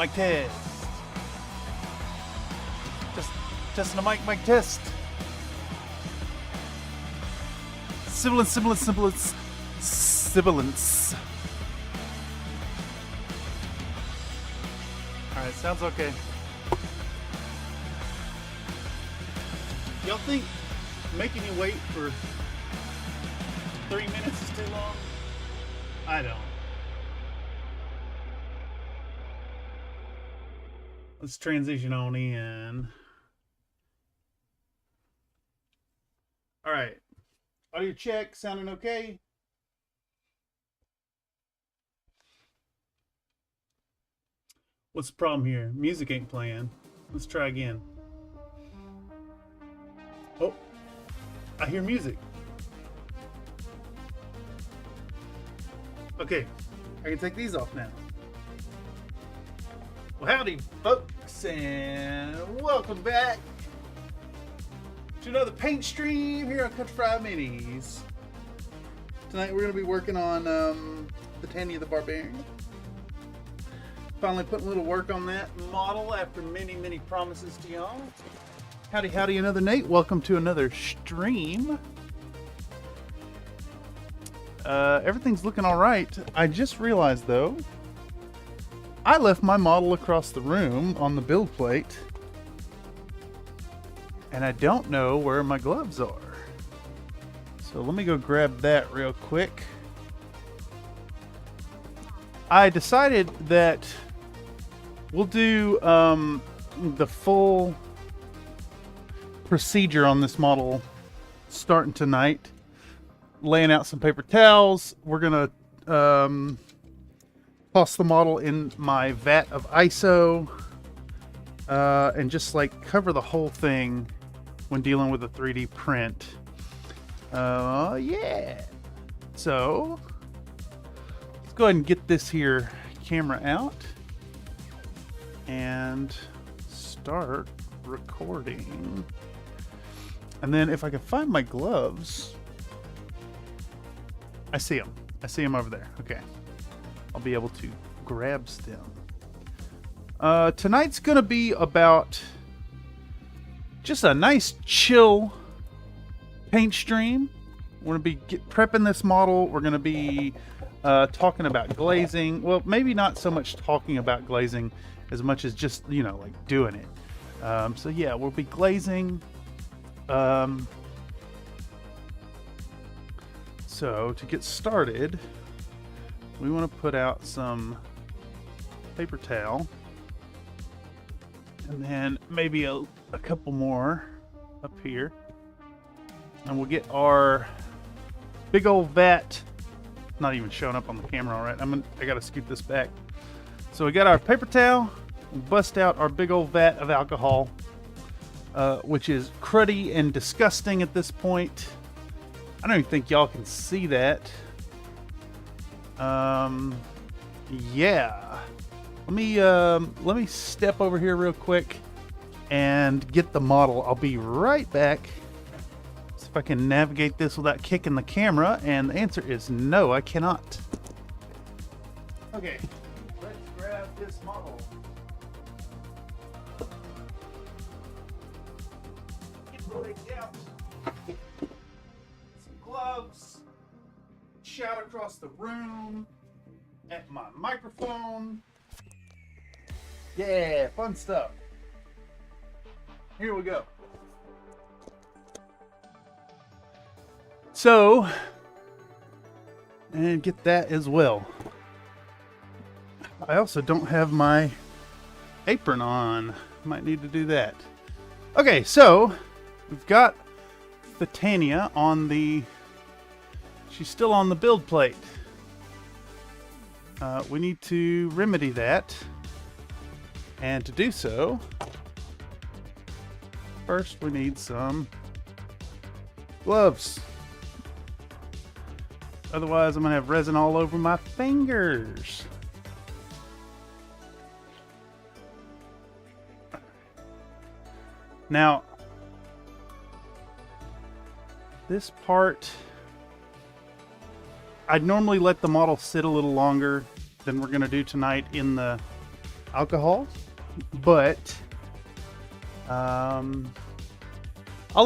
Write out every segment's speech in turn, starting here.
Mic test. Testing the mic test. Sibilance. Alright, sounds okay. Y'all think making you wait for 3 minutes is too long? I don't. Let's transition on in. Alright. Audio check, sounding okay? What's the problem here? Music ain't playing. Let's try again. Oh, I hear music. Okay, I can take these off now. Well, howdy, folks, and welcome back to another paint stream here on Country Fried Minis. Tonight we're going to be working on Thitania the Barbarian. Finally putting a little work on that model after many promises to y'all. Howdy, another Nate. Welcome to another stream. Everything's looking all right. I just realized, though, I left my model across the room on the build plate, and I don't know where my gloves are. So let me go grab that real quick. I decided that we'll do the full procedure on this model starting tonight. Laying out some paper towels. We're gonna toss the model in my vat of ISO and just like cover the whole thing when dealing with a 3D print. Yeah. So let's go ahead and get this here camera out and start recording. And then if I can find my gloves, I see them. I see them over there. Okay. I'll be able to grab them. Tonight's going to be about just a nice chill paint stream. We're going to be prepping this model. We're going to be talking about glazing. Well, maybe not so much talking about glazing as much as just, you know, like doing it. So yeah, we'll be glazing. So to get started, we want to put out some paper towel and then maybe a couple more up here, and we'll get our big old vat. Not even showing up on the camera. All right, I gotta scoot this back. So we got our paper towel. We'll bust out our big old vat of alcohol, which is cruddy and disgusting at this point. I don't even think y'all can see that. Yeah. Let me step over here real quick and get the model. I'll be right back. See if I can navigate this without kicking the camera, and the answer is no, I cannot. Okay, let's grab this model. Get rigged out. Some gloves. Shout across the room at my microphone. Yeah, fun stuff. Here we go. So, and get that as well. I also don't have my apron on. Might need to do that. Okay, so we've got Thitania on the... She's still on the build plate. We need to remedy that. And to do so, first we need some gloves. Otherwise, I'm going to have resin all over my fingers. Now, this part, I'd normally let the model sit a little longer than we're going to do tonight in the alcohol, but I'll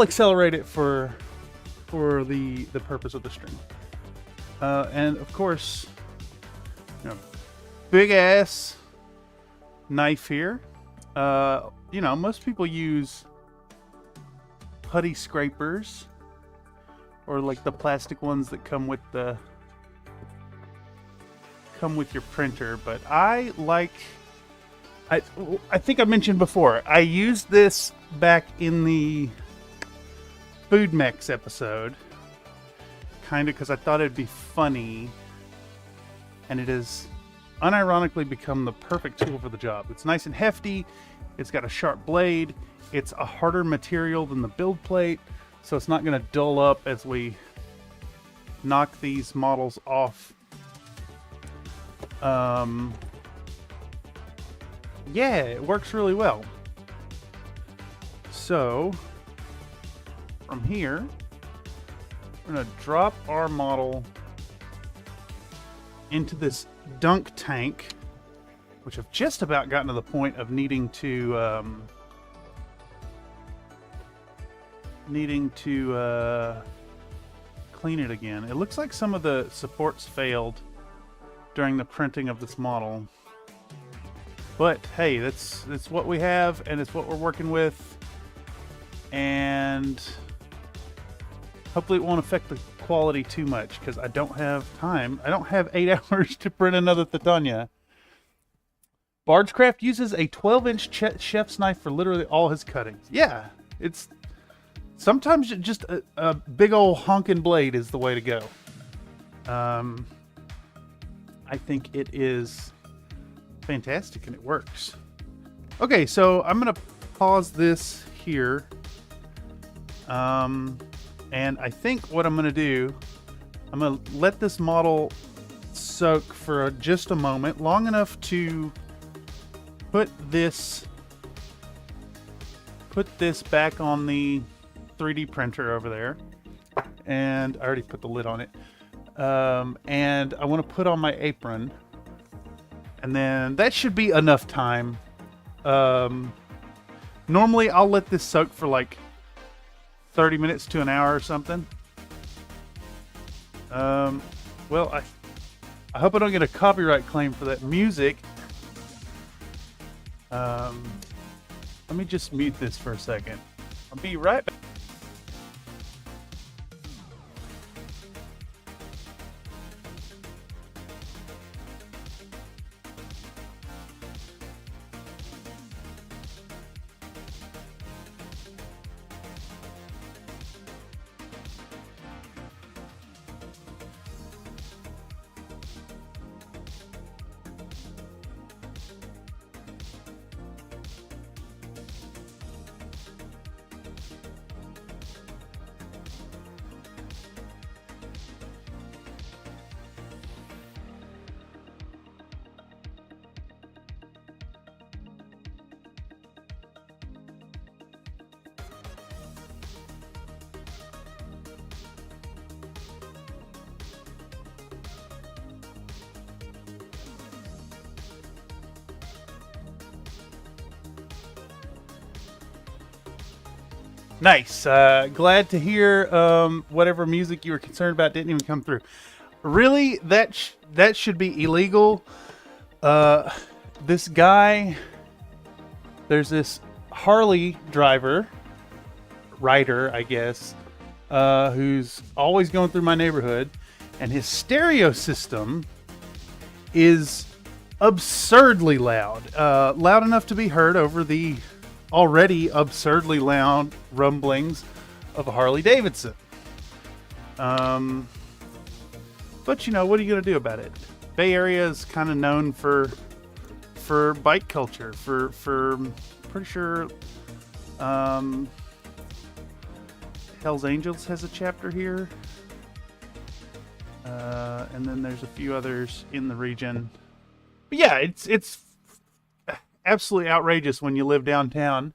accelerate it for the purpose of the stream. And of course, you know, big ass knife here. You know, most people use putty scrapers, or like the plastic ones that come with your printer, but I think I mentioned before, I used this back in the food mechs episode, kind of because I thought it'd be funny, and it has unironically become the perfect tool for the job. It's nice and hefty, it's got a sharp blade, it's a harder material than the build plate, so it's not going to dull up as we knock these models off. Yeah, it works really well. So, from here, we're going to drop our model into this dunk tank, which I've just about gotten to the point of needing to clean it again. It looks like some of the supports failed during the printing of this model. But hey, that's what we have, and it's what we're working with, and hopefully it won't affect the quality too much, because I don't have time. I don't have 8 hours to print another Thitania. Bargecraft uses a 12-inch chef's knife for literally all his cuttings. Yeah, it's sometimes just a big old honking blade is the way to go. I think it is fantastic, and it works. Okay, so I'm gonna pause this here, and I think what I'm gonna do, I'm gonna let this model soak for just a moment, long enough to put this back on the 3D printer over there, and I already put the lid on it, and I want to put on my apron. And then that should be enough time. Normally I'll let this soak for like 30 minutes to an hour or something. Well, I hope I don't get a copyright claim for that music. Let me just mute this for a second. I'll be right back. Nice. Glad to hear whatever music you were concerned about didn't even come through. Really, that should be illegal. This guy, there's this Harley rider, I guess, who's always going through my neighborhood, and his stereo system is absurdly loud. Loud enough to be heard over the already absurdly loud rumblings of a Harley Davidson. But you know, what are you gonna do about it? Bay Area is kind of known for bike culture. For pretty sure Hell's Angels has a chapter here, and then there's a few others in the region. But yeah, it's absolutely outrageous when you live downtown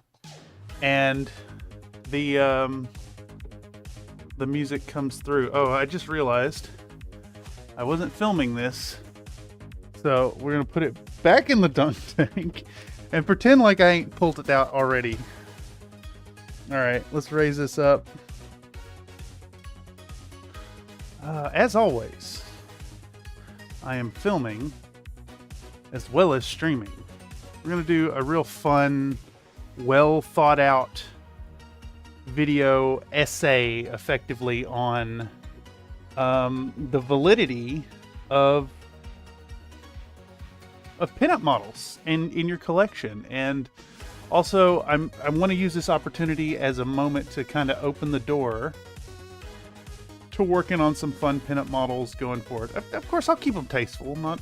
and the music comes through. Oh, I just realized I wasn't filming this, So we're gonna put it back in the dunk tank and pretend like I ain't pulled it out already. All right, let's raise this up. As always, I am filming as well as streaming. We're gonna do a real fun, well thought out video essay effectively on the validity of pinup models in your collection. And also I want to use this opportunity as a moment to kind of open the door to working on some fun pinup models going forward. Of course, I'll keep them tasteful. Not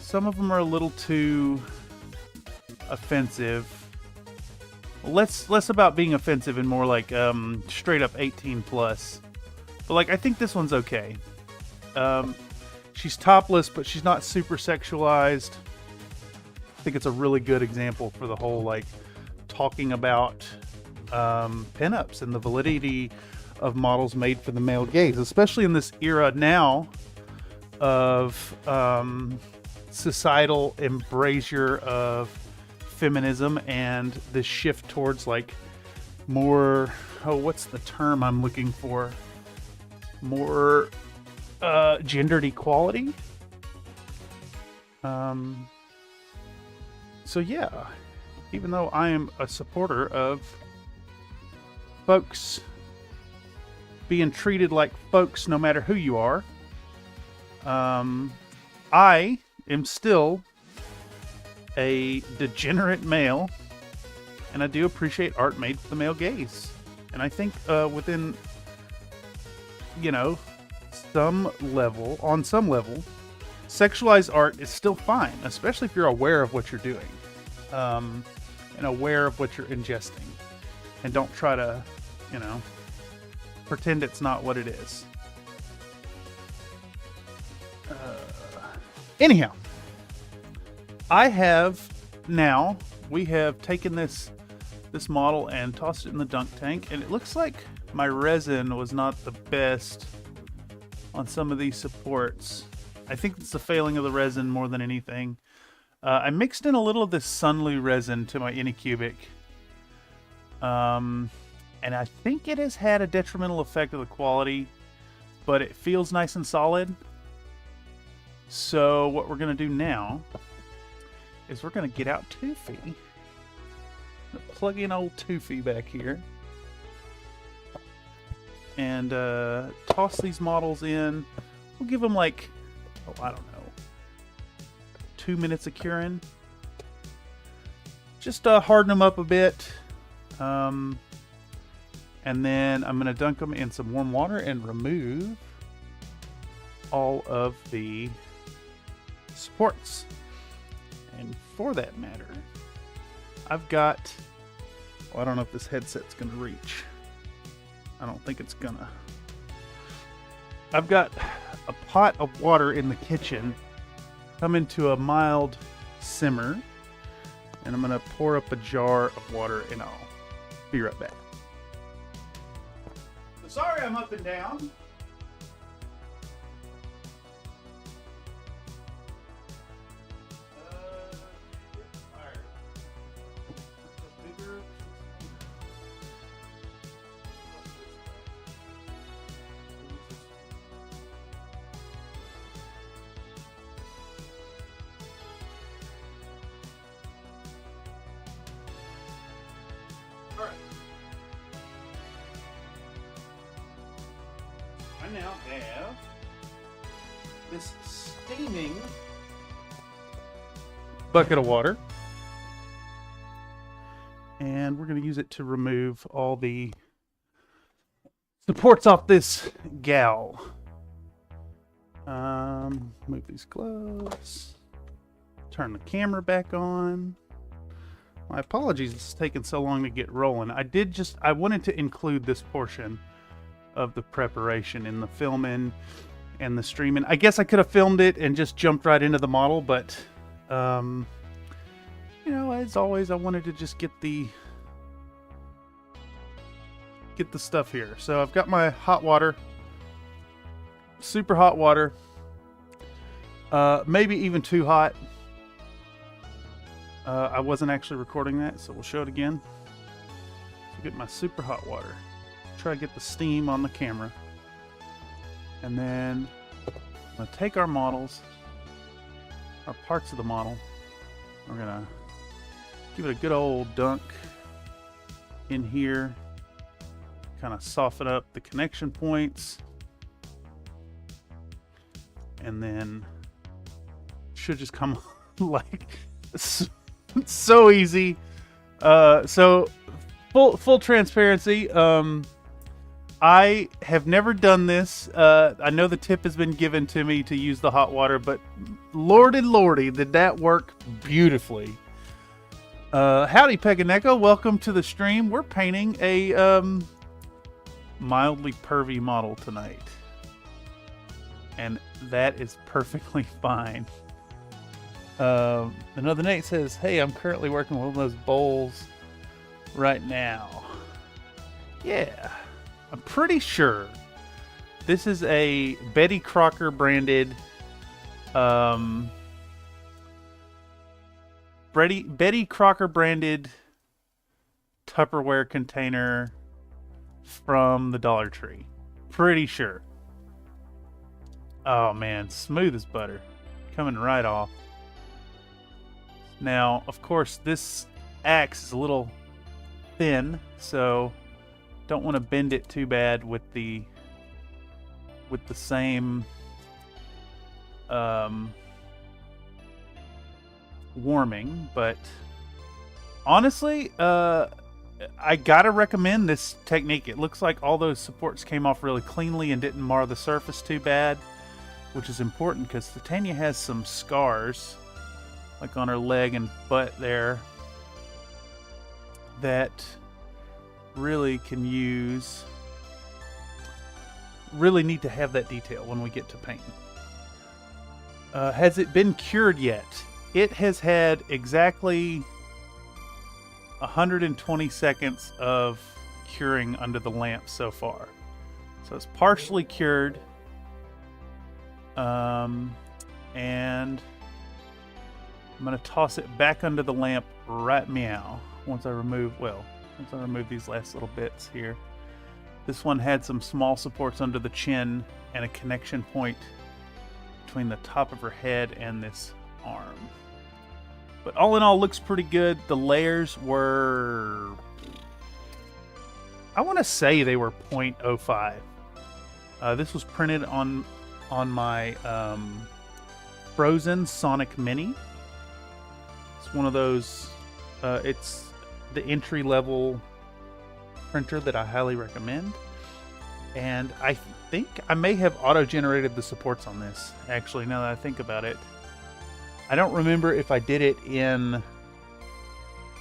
some of them are a little too offensive. Less about being offensive and more like straight up 18 plus. But like I think this one's okay. She's topless, but she's not super sexualized. I think it's a really good example for the whole like talking about pinups and the validity of models made for the male gaze, especially in this era now of societal embrasure of feminism and the shift towards like more, what's the term I'm looking for? More gendered equality. So yeah, even though I am a supporter of folks being treated like folks no matter who you are, I am still a degenerate male, and I do appreciate art made for the male gaze. And I think within, you know, on some level, sexualized art is still fine, especially if you're aware of what you're doing, and aware of what you're ingesting, and don't try to, you know, pretend it's not what it is. Anyhow, we have taken this model and tossed it in the dunk tank, and it looks like my resin was not the best on some of these supports. I think it's the failing of the resin more than anything. I mixed in a little of this Sunlu resin to my Anycubic, and I think it has had a detrimental effect of the quality, but it feels nice and solid. So what we're going to do now is we're going to get out Toofy. Plug in old Toofy back here. And toss these models in. We'll give them like, I don't know, 2 minutes of curing. Just harden them up a bit. And then I'm going to dunk them in some warm water and remove all of the supports. And for that matter, I've got, I don't know if this headset's going to reach. I don't think it's gonna. I've got a pot of water in the kitchen coming to a mild simmer, and I'm gonna pour up a jar of water, and I'll be right back. So sorry I'm up and down. I now have this steaming bucket of water, and we're going to use it to remove all the supports off this gal. Move these gloves, turn the camera back on. My apologies, it's taken so long to get rolling. I wanted to include this portion of the preparation in the filming and the streaming. I guess I could have filmed it and just jumped right into the model, but you know, as always, I wanted to just get the stuff here. So I've got my hot water, super hot water. Maybe even too hot. I wasn't actually recording that, so we'll show it again. So get my super hot water. Try to get the steam on the camera. And then I'm going to take our models, our parts of the model. We're going to give it a good old dunk in here. Kind of soften up the connection points. And then should just come like so easy. So full transparency. I have never done this. I know the tip has been given to me to use the hot water, but lordy, did that work beautifully. Howdy, Peganeko. Welcome to the stream. We're painting a mildly pervy model tonight. And that is perfectly fine. Another Nate says, hey, I'm currently working with one of those bowls right now. Yeah, I'm pretty sure this is a Betty Crocker branded Betty Crocker branded Tupperware container from the Dollar Tree. Pretty sure. Oh man, smooth as butter. Coming right off. Now, of course, this axe is a little thin, so don't want to bend it too bad with the same warming, but honestly, I gotta recommend this technique. It looks like all those supports came off really cleanly and didn't mar the surface too bad, which is important because Thitania has some scars, like on her leg and butt there, that really need to have that detail when we get to painting. Has it been cured yet? It has had exactly 120 seconds of curing under the lamp so far. So it's partially cured. And I'm going to toss it back under the lamp right meow once I remove these last little bits here. This one had some small supports under the chin and a connection point between the top of her head and this arm. But all in all, looks pretty good. The layers were, I want to say they were 0.05. This was printed on my Frozen Sonic Mini. It's one of those, it's the entry-level printer that I highly recommend. And I think I may have auto-generated the supports on this, actually, now that I think about it. I don't remember if I did it in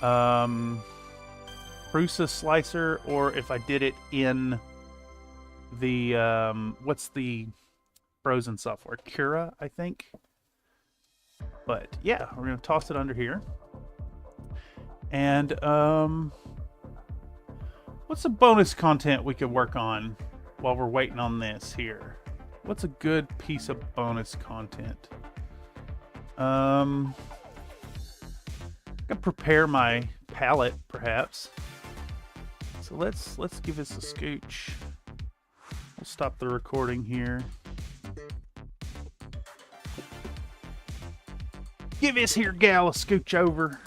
Prusa Slicer or if I did it in the, what's the Frozen software? Cura, I think. But yeah, we're going to toss it under here. And what's the bonus content we could work on while we're waiting on this here? What's a good piece of bonus content? I could prepare my palette, perhaps. So let's give this a scooch. We'll stop the recording here. Give this here gal a scooch over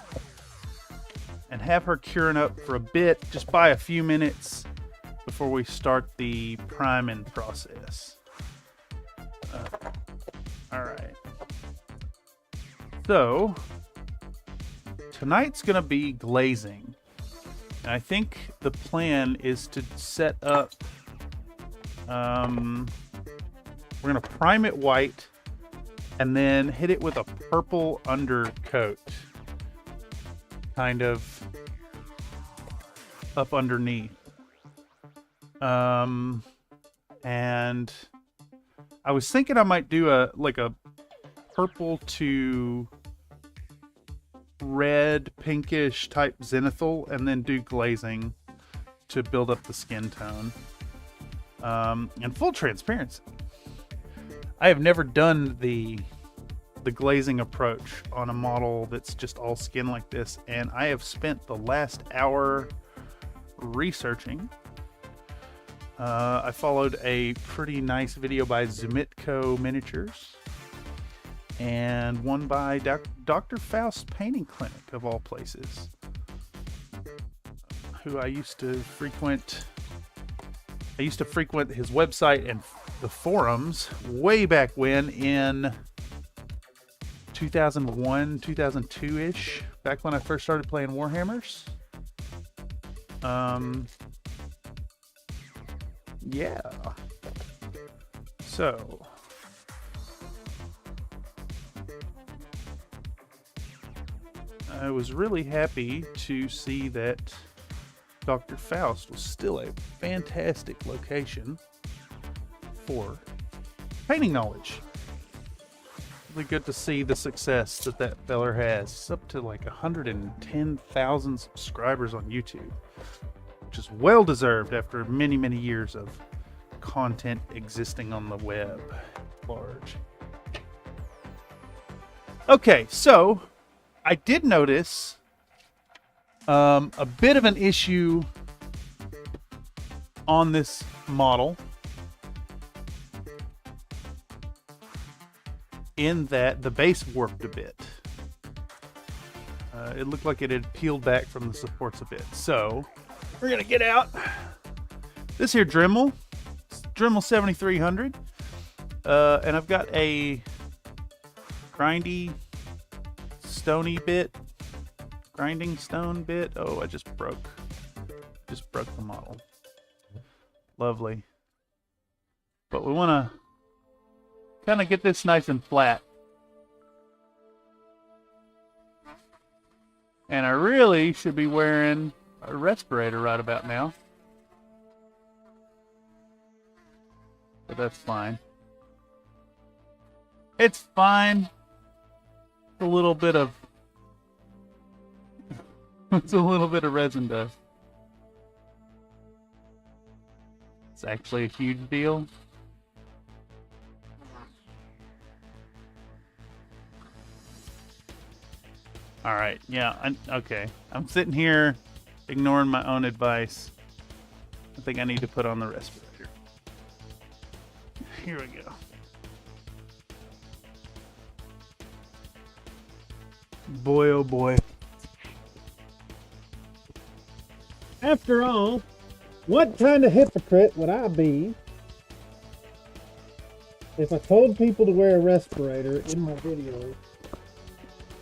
and have her curing up for a bit, just by a few minutes before we start the priming process. All right. So tonight's gonna be glazing. And I think the plan is to set up, we're gonna prime it white and then hit it with a purple undercoat, kind of up underneath. And I was thinking I might do a purple to red, pinkish type zenithal, and then do glazing to build up the skin tone. And full transparency, I have never done the the glazing approach on a model that's just all skin like this, and I have spent the last hour researching. I followed a pretty nice video by GhostTypeCo Miniatures and one by Dr. Faust Painting Clinic, of all places, who I used to frequent. I used to frequent his website and the forums way back when, in 2001, 2002-ish, back when I first started playing Warhammers. Yeah. So, I was really happy to see that Dr. Faust was still a fantastic location for painting knowledge. Really good to see the success that that feller has. It's up to like 110,000 subscribers on YouTube, which is well deserved after many, many years of content existing on the web at large. Okay, so I did notice a bit of an issue on this model, in that the base warped a bit. It looked like it had peeled back from the supports a bit. So we're gonna get out this here Dremel 7300, and I've got a grinding stone bit. Oh, I just broke the model. Lovely. But we want to kind of get this nice and flat. And I really should be wearing a respirator right about now. But that's fine. It's fine. It's a little bit of resin dust. It's actually a huge deal. All right, yeah, okay. I'm sitting here ignoring my own advice. I think I need to put on the respirator. Here we go. Boy, oh boy. After all, what kind of hypocrite would I be if I told people to wear a respirator in my videos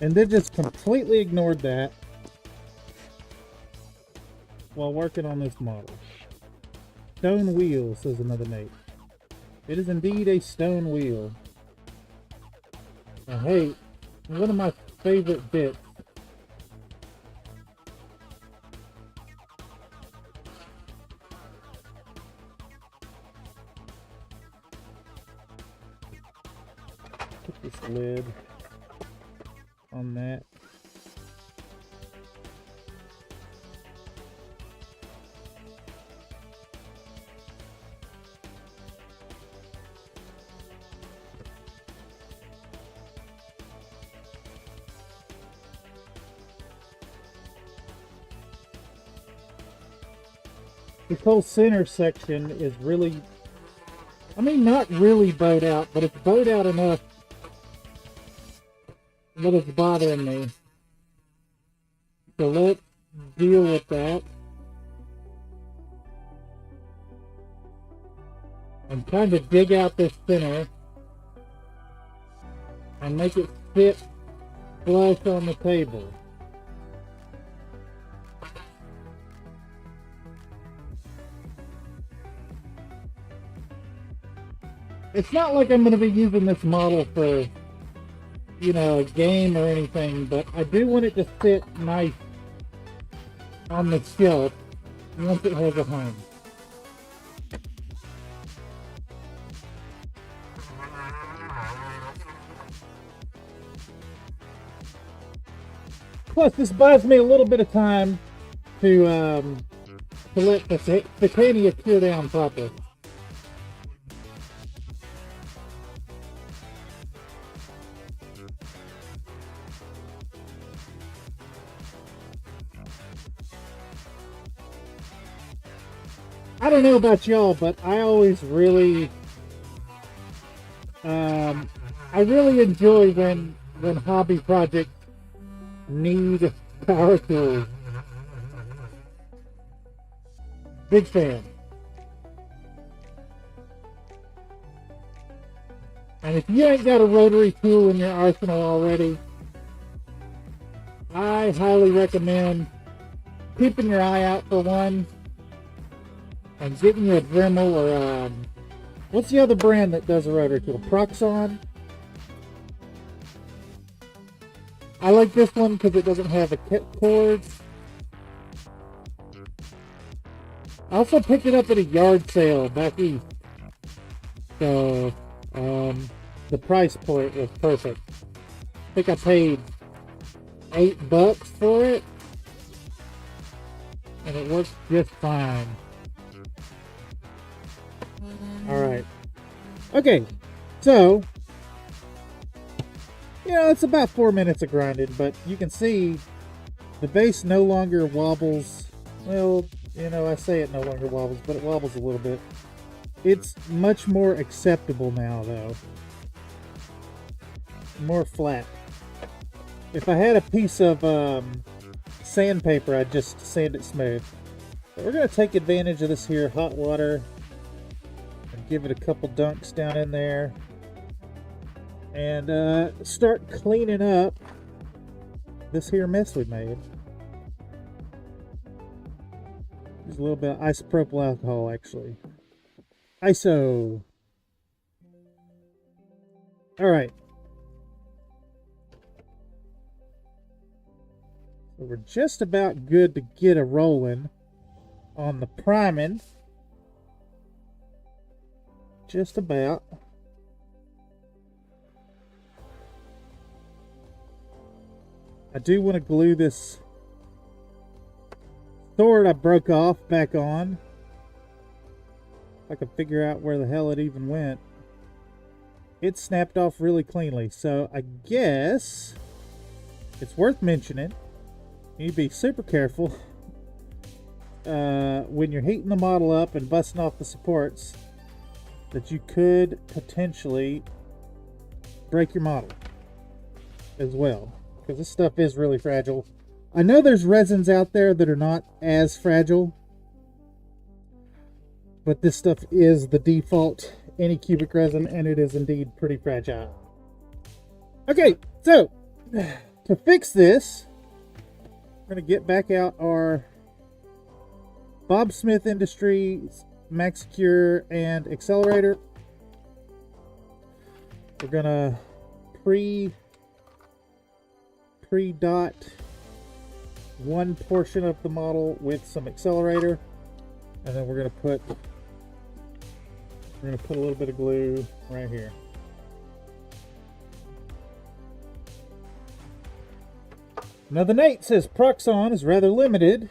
and then just completely ignored that while working on this model? Stone wheel, says another mate. It is indeed a stone wheel. And hey, one of my favorite bits this lid on that. This whole center section is really, I mean, not really bowed out, but it's bowed out enough that it's bothering me. So let's deal with that. And kind of dig out this center and make it fit flush on the table. It's not like I'm going to be using this model for, you know, a game or anything, but I do want it to sit nice on the shelf once it has a home. Plus, this buys me a little bit of time to let the Thitania cure down properly. I don't know about y'all, but I always really, I really enjoy when hobby projects need power tools. Big fan. And if you ain't got a rotary tool in your arsenal already, I highly recommend keeping your eye out for one and getting you a Dremel or what's the other brand that does a rotary tool? Proxon. I like this one because it doesn't have a kit cord. I also picked it up at a yard sale back east. So, the price point was perfect. I think I paid $8 for it. And it works just fine. Alright. Okay, so, you know, it's about 4 minutes of grinding, but you can see the base no longer wobbles. Well, you know, I say it no longer wobbles, but it wobbles a little bit. It's much more acceptable now, though. More flat. If I had a piece of sandpaper, I'd just sand it smooth. But we're going to take advantage of this here hot water and give it a couple dunks down in there. And start cleaning up this here mess we made. There's a little bit of isopropyl alcohol, actually. ISO. Alright. So we're just about good to get a rolling on the priming. Just about. I do want to glue this sword I broke off back on. If I can figure out where the hell it even went. It snapped off really cleanly, so I guess it's worth mentioning. You need to be super careful when you're heating the model up and busting off the supports that you could potentially break your model as well, because this stuff is really fragile. I know there's resins out there that are not as fragile, but this stuff is the default anycubic resin, and it is indeed pretty fragile. Okay, so to fix this, we're going to get back out our Bob Smith Industries MaxCure and accelerator. We're going to pre-dot one portion of the model with some accelerator, and then we're going to put a little bit of glue right here. Now the Nate says Proxon is rather limited.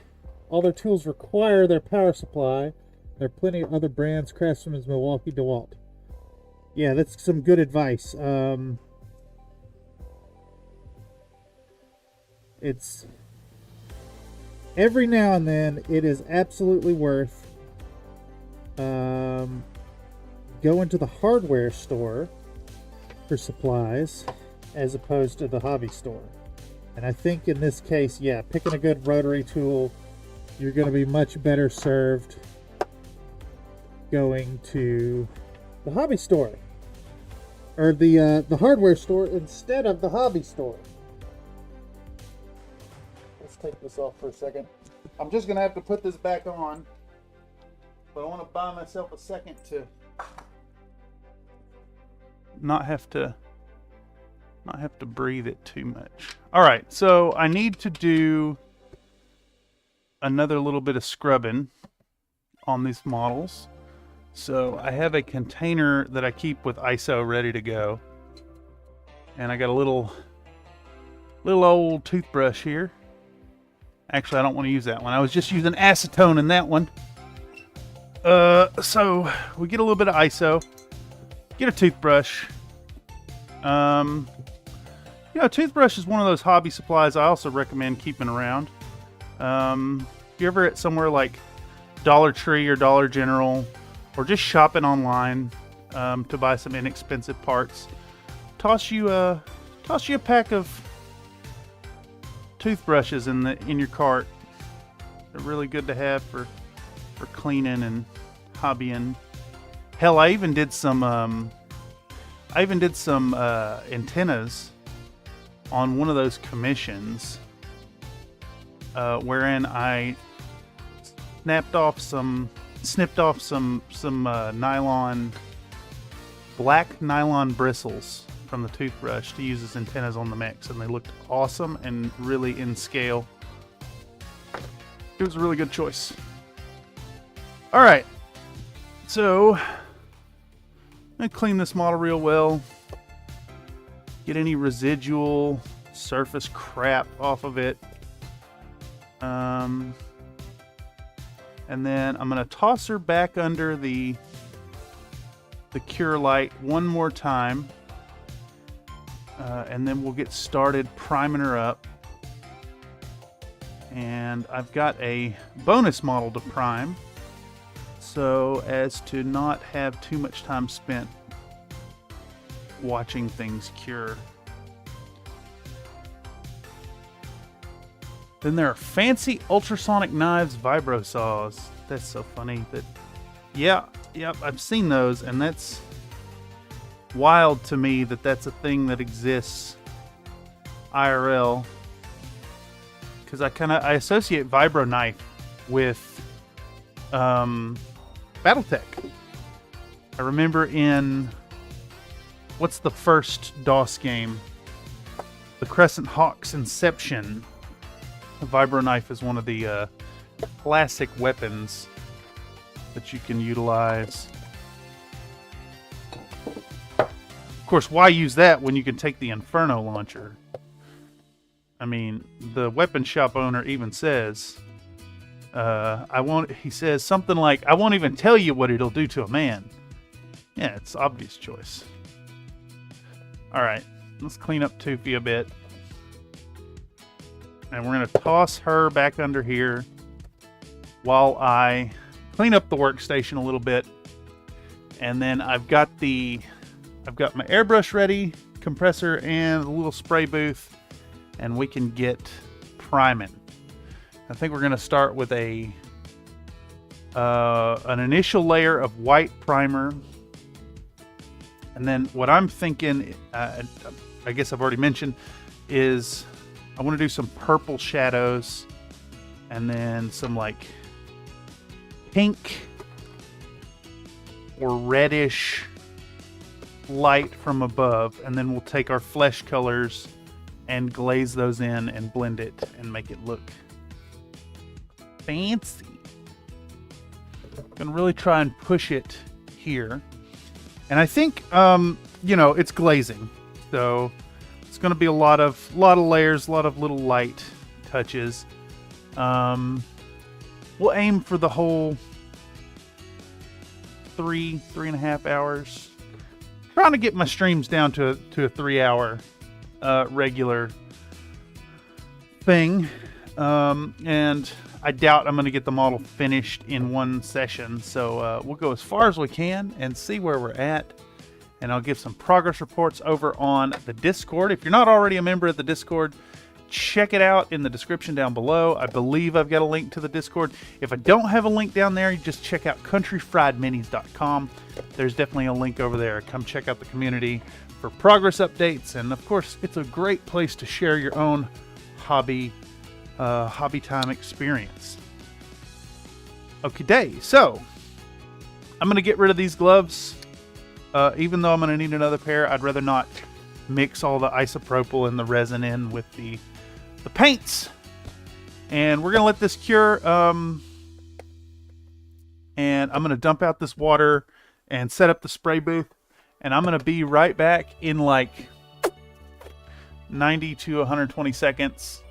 All their tools require their power supply. There are plenty of other brands, Craftsman's, Milwaukee, DeWalt. Yeah, that's some good advice. It's every now and then it is absolutely worth going to the hardware store for supplies as opposed to the hobby store. And I think in this case, yeah, picking a good rotary tool, you're going to be much better served going to the hobby store or the hardware store instead of the hobby store. Let's take this off for a second. I'm just going to have to put this back on, but I want to buy myself a second to not have to breathe it too much. All right, so I need to do another little bit of scrubbing on these models. So I have a container that I keep with ISO ready to go, and I got a little old toothbrush here. Actually, I don't want to use that one. I was just using acetone in that one. So we get a little bit of ISO, get a toothbrush. You know, toothbrush is one of those hobby supplies I also recommend keeping around. If you're ever at somewhere like Dollar Tree or Dollar General, or just shopping online to buy some inexpensive parts. Toss you a pack of toothbrushes in your cart. They're really good to have for cleaning and hobbying. Hell, I even did some antennas on one of those commissions, wherein I snipped off some black nylon bristles from the toothbrush to use as antennas on the mechs, and they looked awesome and really in scale. It was a really good choice. All right, so I'm gonna clean this model real well, get any residual surface crap off of it, and then I'm gonna toss her back under the cure light one more time, and then we'll get started priming her up. And I've got a bonus model to prime, so as to not have too much time spent watching things cure. Then there are fancy ultrasonic knives, vibro saws. That's so funny. Yep, I've seen those, and that's wild to me that that's a thing that exists IRL. Because I associate vibro knife with battletech. I remember in what's the first DOS game? The Crescent Hawk's Inception. The vibro knife is one of the classic weapons that you can utilize. Of course, why use that when you can take the Inferno launcher? I mean, the weapon shop owner even says, he says something like, I won't even tell you what it'll do to a man. Yeah, it's obvious choice. All right, let's clean up Toofy a bit. And we're going to toss her back under here while I clean up the workstation a little bit. And then I've got my airbrush ready, compressor, and a little spray booth, and we can get priming. I think we're going to start with an initial layer of white primer. And then what I'm thinking, I guess I've already mentioned, is I want to do some purple shadows and then some like pink or reddish light from above, and then we'll take our flesh colors and glaze those in and blend it and make it look fancy. I'm gonna really try and push it here, and I think it's glazing, so it's gonna be a lot of layers, a lot of little light touches. We'll aim for the whole 3.5 hours. Trying to get my streams down to a 3-hour regular thing, and I doubt I'm going to get the model finished in one session, so we'll go as far as we can and see where we're at, and I'll give some progress reports over on the Discord. If you're not already a member of the Discord, check it out in the description down below. I believe I've got a link to the Discord. If I don't have a link down there, you just check out countryfriedminis.com. There's definitely a link over there. Come check out the community for progress updates, and of course, it's a great place to share your own hobby time experience. Okay, so I'm gonna get rid of these gloves. Even though I'm gonna need another pair, I'd rather not mix all the isopropyl and the resin in with the paints. And we're gonna let this cure, and I'm gonna dump out this water and set up the spray booth, and I'm gonna be right back in like 90 to 120 seconds.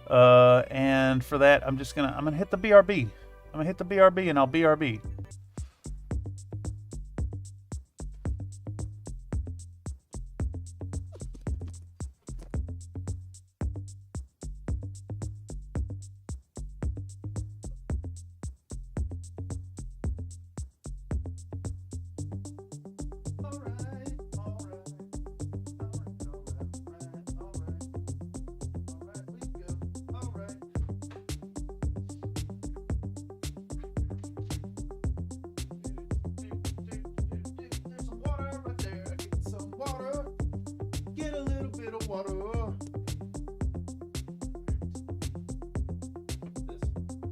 And for that, I'm gonna hit the BRB. I'm gonna hit the BRB, and I'll BRB. water.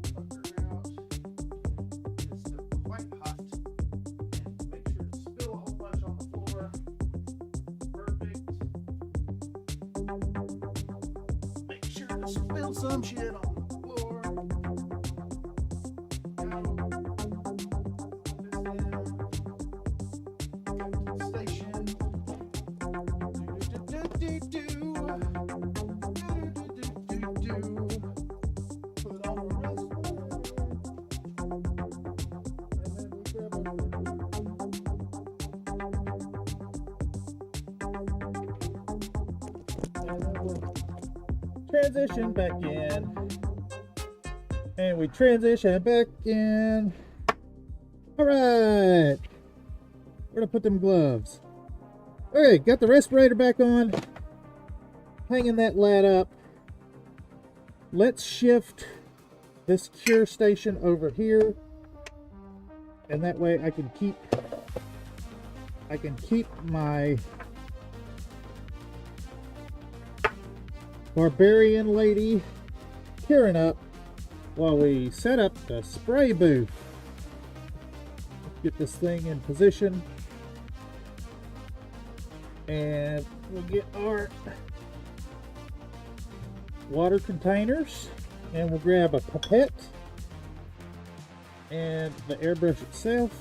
This fucker out. It's still quite hot. And make sure to spill a whole bunch on the floor. Perfect. Make sure to spill some shit on the floor. Station. Put on the transition back in, and we transition back in. All right, where to put them gloves? Okay, got the respirator back on, hanging that lat up. Let's shift this cure station over here, and that way I can keep my barbarian lady curing up while we set up the spray booth. Let's get this thing in position, and we'll get our water containers, and we'll grab a pipette and the airbrush itself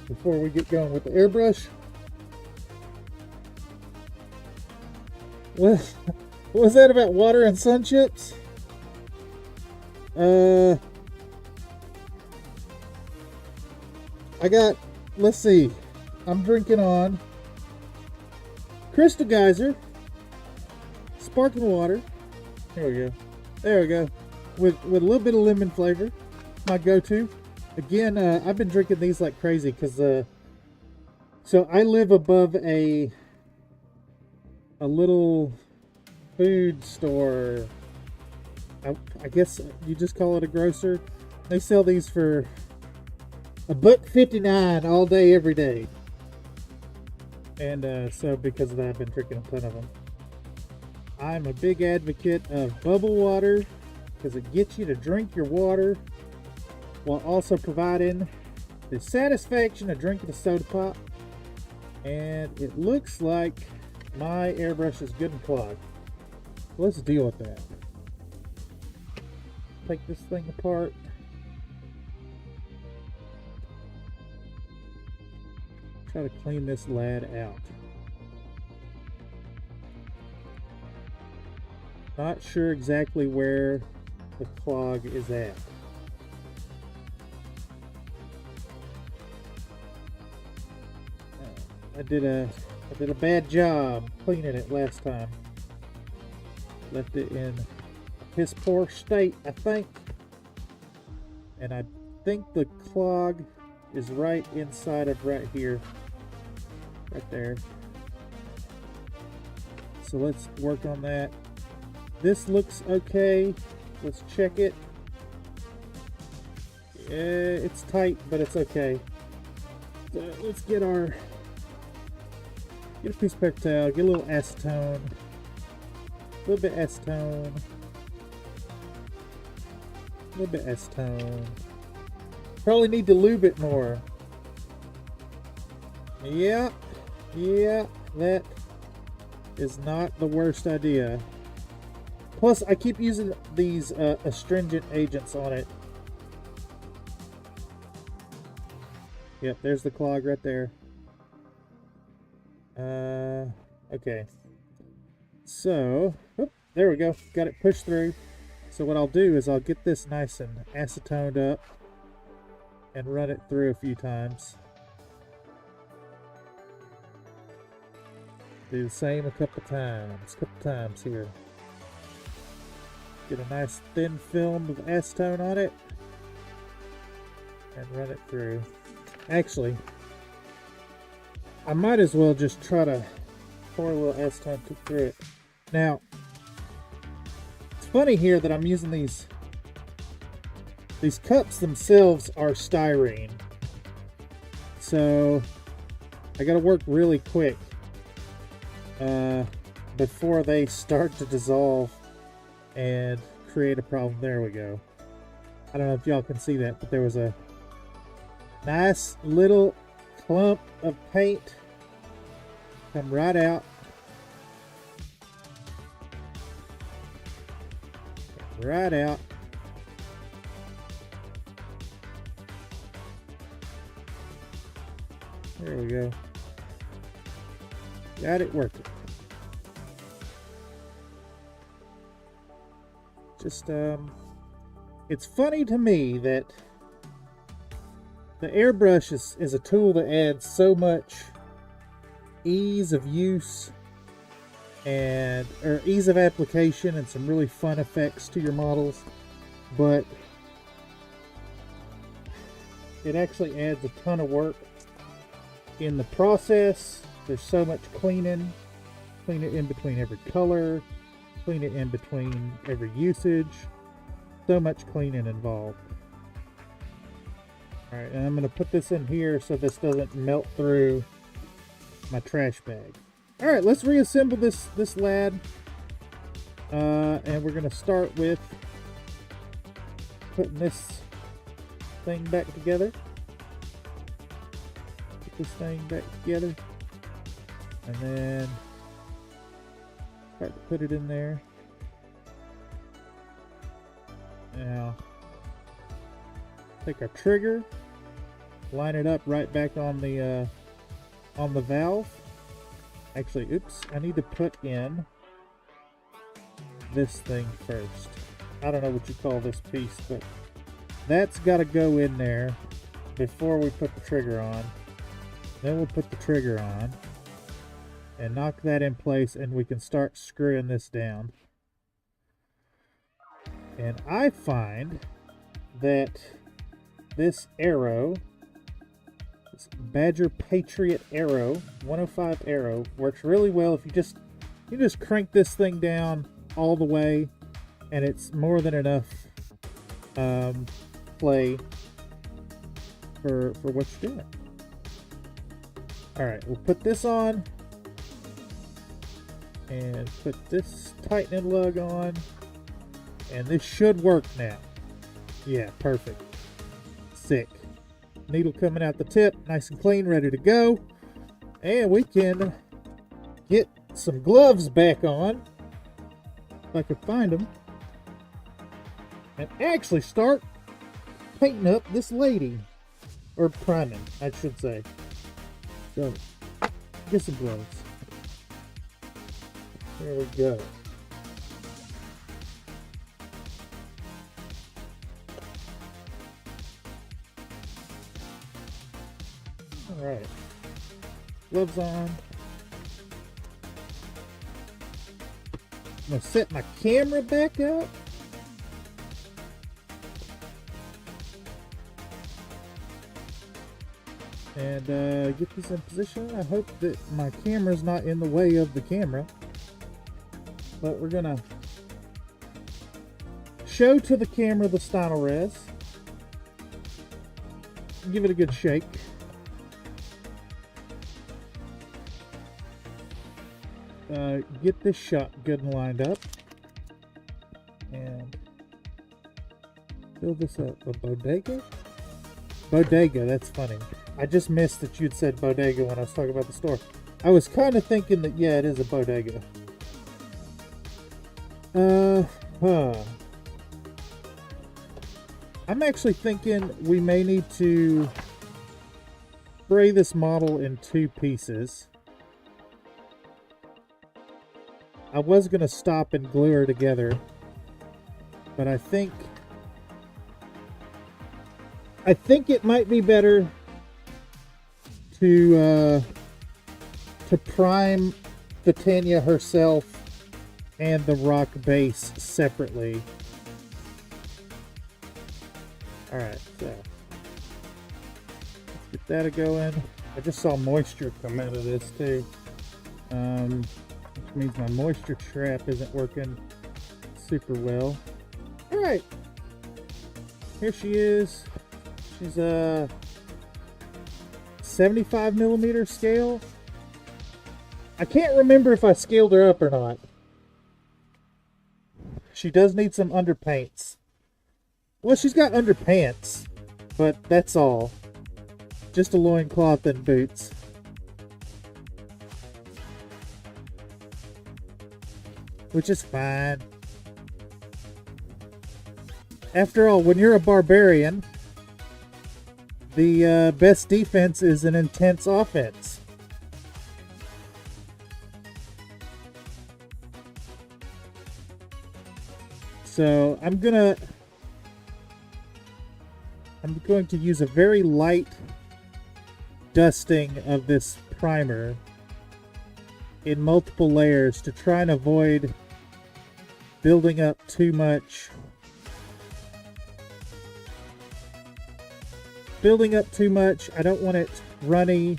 before we get going with the airbrush. What was that about water and sun chips? I got, let's see, I'm drinking on Crystal Geyser sparkling water. There we go. There we go. With a little bit of lemon flavor. My go-to. Again, I've been drinking these like crazy because so I live above a little food store. I guess you just call it a grocer. They sell these for $1.59 all day, every day. And so because of that, I've been drinking a ton of them. I'm a big advocate of bubble water because it gets you to drink your water while also providing the satisfaction of drinking a soda pop. And it looks like my airbrush is good and clogged. Let's deal with that. Take this thing apart. Try to clean this lad out. Not sure exactly where the clog is at. I did a bad job cleaning it last time. Left it in a piss poor state, I think. And I think the clog is right inside of right here. Right there. So let's work on that. This looks okay. Let's check it. Yeah, it's tight, but it's okay. So let's get a piece of paper towel, get a little acetone. A little bit acetone. A little bit acetone. Probably need to lube it more. Yeah, that is not the worst idea. Plus, I keep using these astringent agents on it. Yep, there's the clog right there. Okay. So, there we go. Got it pushed through. So what I'll do is I'll get this nice and acetoned up and run it through a few times. Do the same a couple times here. Get a nice thin film of acetone on it and run it through. Actually, I might as well just try to pour a little acetone through it. Now, it's funny here that I'm using these cups themselves are styrene. So I gotta work really quick before they start to dissolve and create a problem. There we go. I don't know if y'all can see that, but there was a nice little clump of paint come right out. Right out. There we go. Got it working. Just, it's funny to me that the airbrush is a tool that adds so much ease of use or ease of application and some really fun effects to your models, but it actually adds a ton of work in the process. There's so much cleaning. Clean it in between every color, clean it in between every usage. So much cleaning involved. Alright, and I'm going to put this in here so this doesn't melt through my trash bag. Alright, let's reassemble this lad. And we're going to start with putting this thing back together. Put this thing back together. And then start to put it in there. Now, take our trigger, line it up right back on the valve. Actually, oops, I need to put in this thing first. I don't know what you call this piece, but that's got to go in there before we put the trigger on. Then we'll put the trigger on and knock that in place, and we can start screwing this down. And I find that this arrow, this Badger Patriot arrow, 105 arrow, works really well if you just crank this thing down all the way, and it's more than enough play for what you're doing. All right, we'll put this on and put this tightening lug on, and this should work now. Yeah, perfect. Sick. Needle coming out the tip, nice and clean, ready to go. And we can get some gloves back on, if I could find them, and actually start painting up this lady, or priming, I should say. So, get some gloves. There we go. Alright. Gloves on. I'm going to set my camera back up. And get this in position. I hope that my camera's not in the way of the camera. But we're going to show to the camera the Stynal res. Give it a good shake. Get this shot good and lined up. And fill this up. A bodega? Bodega, that's funny. I just missed that you'd said bodega when I was talking about the store. I was kind of thinking that, yeah, it is a bodega. I'm actually thinking we may need to spray this model in 2 pieces. I was going to stop and glue her together, but I think it might be better to prime Thitania herself and the rock base separately. Alright, so let's get that a-going. I just saw moisture come out of this too. Which means my moisture trap isn't working super well. Alright. Here she is. She's a 75mm scale. I can't remember if I scaled her up or not. She does need some underpaints. Well, she's got underpants, but that's all. Just a loincloth and boots. Which is fine. After all, when you're a barbarian, the best defense is an intense offense. So I'm going to use a very light dusting of this primer in multiple layers to try and avoid building up too much. I don't want it runny.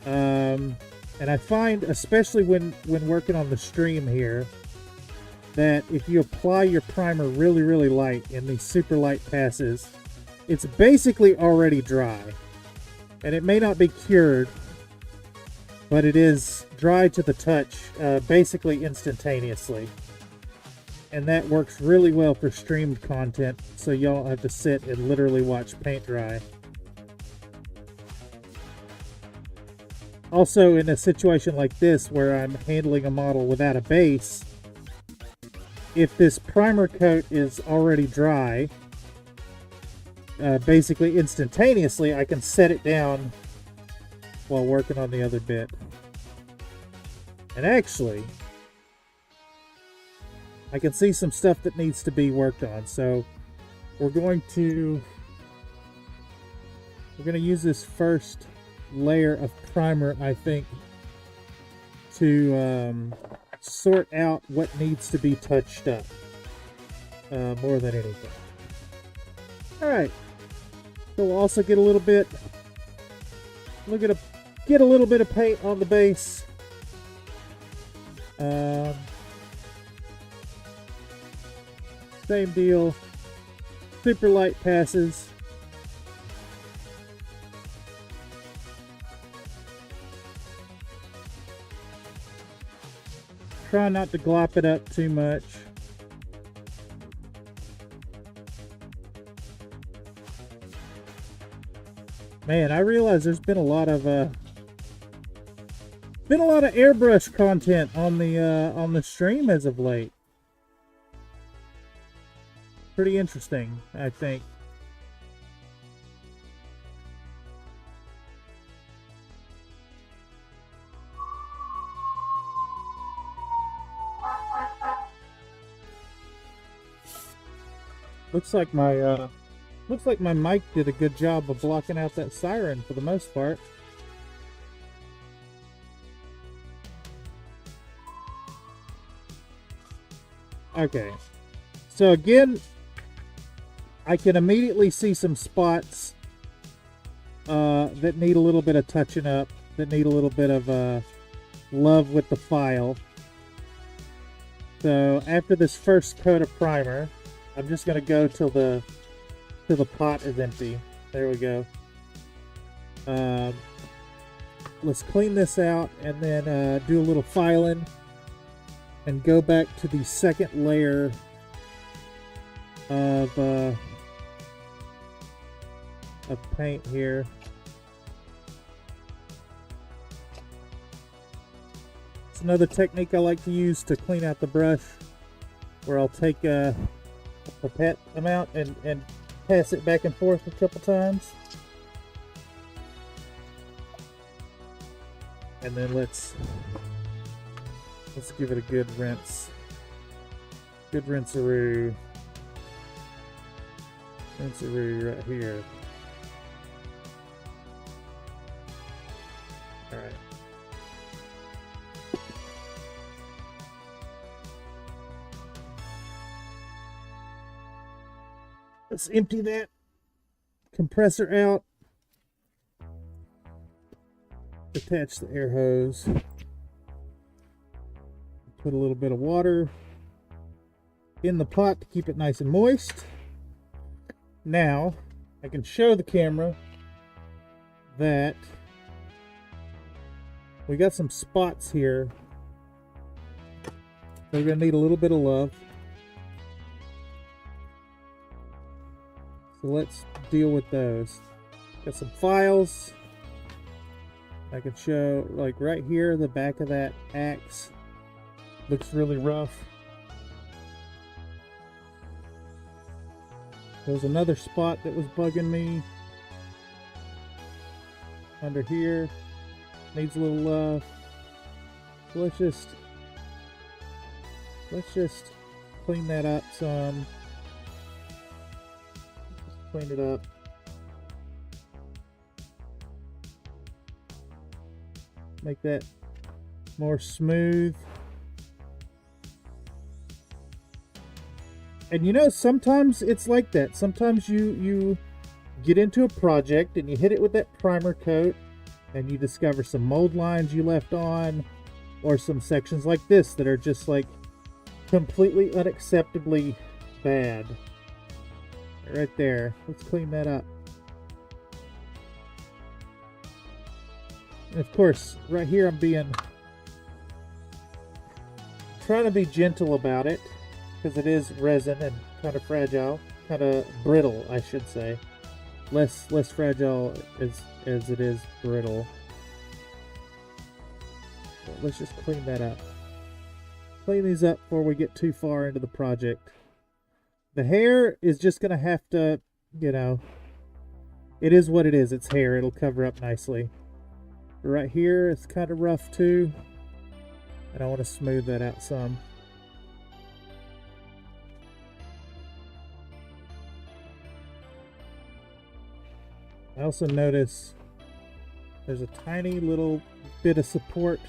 And I find, especially when working on the stream here, that if you apply your primer really, really light in these super light passes, it's basically already dry. And it may not be cured, but it is dry to the touch, basically instantaneously. And that works really well for streamed content, so y'all don't have to sit and literally watch paint dry. Also, in a situation like this where I'm handling a model without a base, if this primer coat is already dry, basically instantaneously, I can set it down while working on the other bit. And actually, I can see some stuff that needs to be worked on, so we're going to use this first layer of primer, I think, to sort out what needs to be touched up more than anything. Alright, so we'll also get a little bit get a little bit of paint on the base. Same deal, super light passes. Try not to glop it up too much. Man, I realize there's been a lot of airbrush content on the stream as of late. Pretty interesting, I think. Looks like my mic did a good job of blocking out that siren for the most part. Okay, so again, I can immediately see some spots that need a little bit of touching up, that need a little bit of love with the file. So after this first coat of primer, I'm just going to go till the pot is empty. There we go. Let's clean this out and then do a little filing and go back to the second layer of paint here. It's another technique I like to use to clean out the brush, where I'll take a pipette amount and pass it back and forth a couple times. And then let's give it a good rinse. Good rinse-a-roo. Rinse-a-roo right here. Alright. Let's empty that compressor out. Attach the air hose. Put a little bit of water in the pot to keep it nice and moist. Now I can show the camera that We got some spots here. They're going to need a little bit of love. So let's deal with those. Got some files. I can show, like right here, the back of that axe looks really rough. There was another spot that was bugging me. Under here, needs a little love. So let's just clean that up some. Just clean it up. Make that more smooth. And you know, sometimes it's like that. Sometimes you get into a project and you hit it with that primer coat and you discover some mold lines you left on, or some sections like this that are just like completely unacceptably bad. Right there. Let's clean that up. And of course, right here I'm trying to be gentle about it, because it is resin and kind of fragile, kind of brittle, I should say. Less fragile as it is brittle. But let's just clean that up. Clean these up before we get too far into the project. The hair is just going to have to, you know, it is what it is. It's hair. It'll cover up nicely. Right here, it's kind of rough too, and I want to smooth that out some. I also notice there's a tiny little bit of support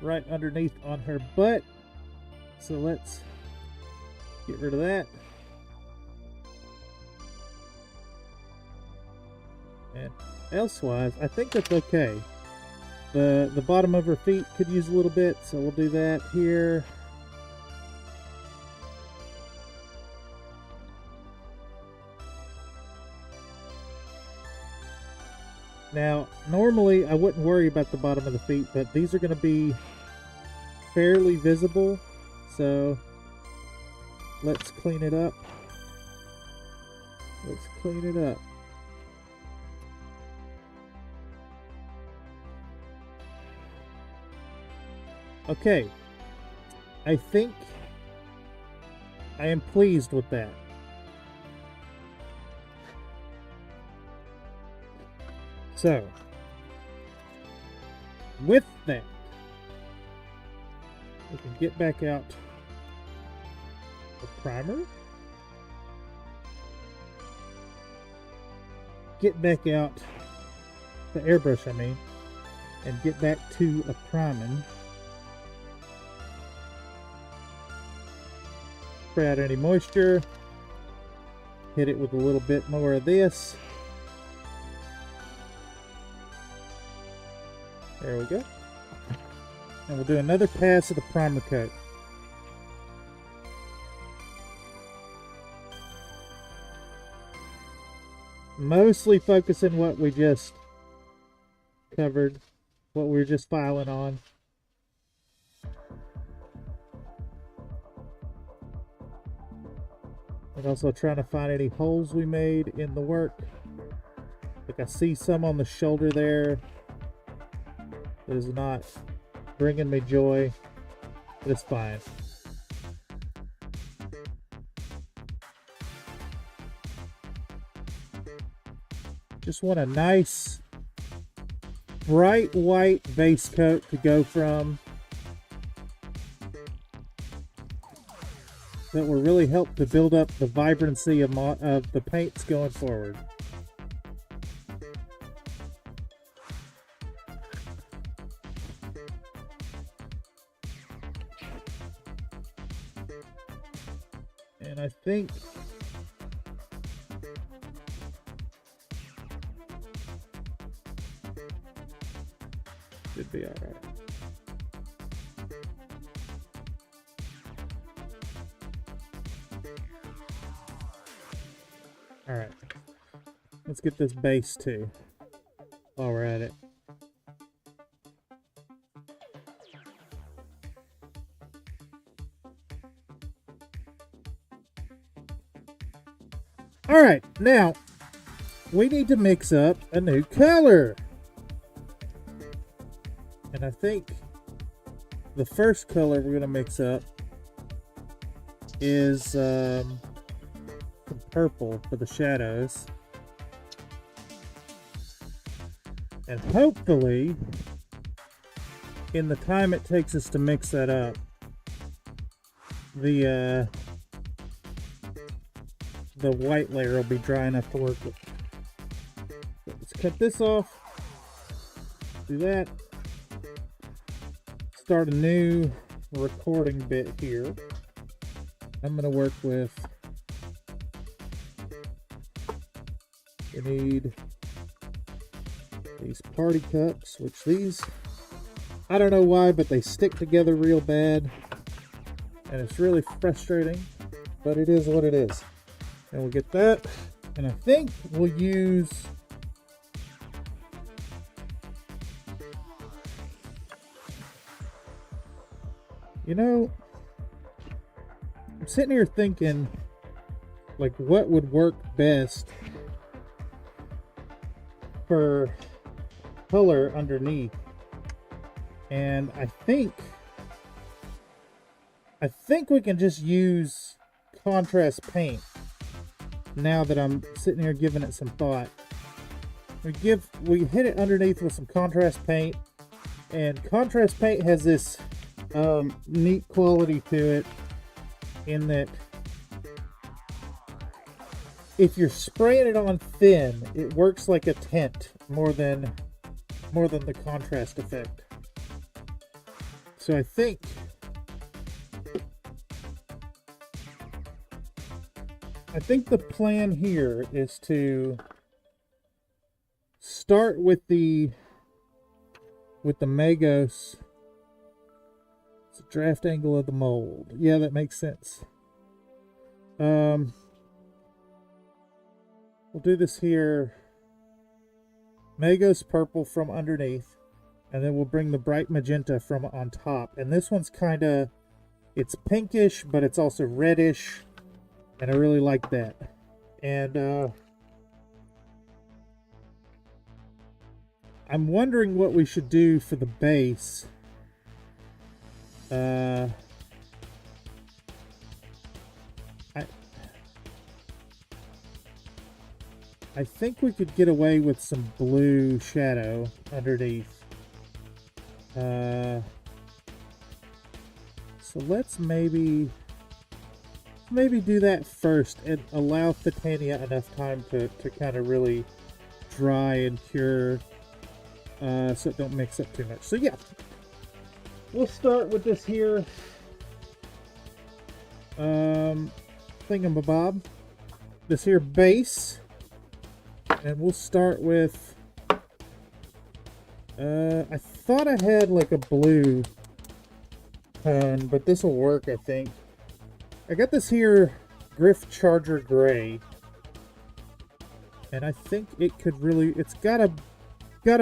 right underneath on her butt, so let's get rid of that. And elsewise, I think that's okay. The bottom of her feet could use a little bit, so we'll do that here. Now, normally I wouldn't worry about the bottom of the feet, but these are going to be fairly visible, so let's clean it up. Let's clean it up. Okay, I think I am pleased with that. So, with that, we can get back out the primer, get back out the airbrush, I mean, and get back to a priming. Spray out any moisture, hit it with a little bit more of this. There we go. And we'll do another pass of the primer coat. Mostly focusing what we just covered, what we were just filing on. And also trying to find any holes we made in the work. Like I see some on the shoulder there. That is not bringing me joy, but it's fine. Just want a nice bright white base coat to go from. That will really help to build up the vibrancy of the paints going forward. And I think should be all right. All right, let's get this base too while we're at it. All right, now we need to mix up a new color. And I think the first color we're going to mix up is some purple for the shadows. And hopefully, in the time it takes us to mix that up, the white layer will be dry enough to work with. So let's cut this off. Do that. Start a new recording bit here. I'm going to work with, we need these party cups, which these, I don't know why, but they stick together real bad. And it's really frustrating, but it is what it is. And we'll get that. And I think we'll use, you know, I'm sitting here thinking, like, what would work best for color underneath. And I think we can just use contrast paint now that I'm sitting here giving it some thought. We hit it underneath with some contrast paint, and contrast paint has this neat quality to it in that if you're spraying it on thin, it works like a tint more than the contrast effect. So I think the plan here is to start with the Magos. It's a draft angle of the mold. Yeah, that makes sense. We'll do this here. Magos purple from underneath, and then we'll bring the bright magenta from on top. And this one's kind of, it's pinkish, but it's also reddish, and I really like that. And I'm wondering what we should do for the base. I think we could get away with some blue shadow underneath. So let's maybe do that first and allow Thitania enough time to kind of really dry and cure, so it don't mix up too much. So yeah, we'll start with this here thingamabob, this here base. And we'll start with, I thought I had like a blue tone, but this will work, I think. I got this here Griff Charger Gray, and I think it could really, it's got a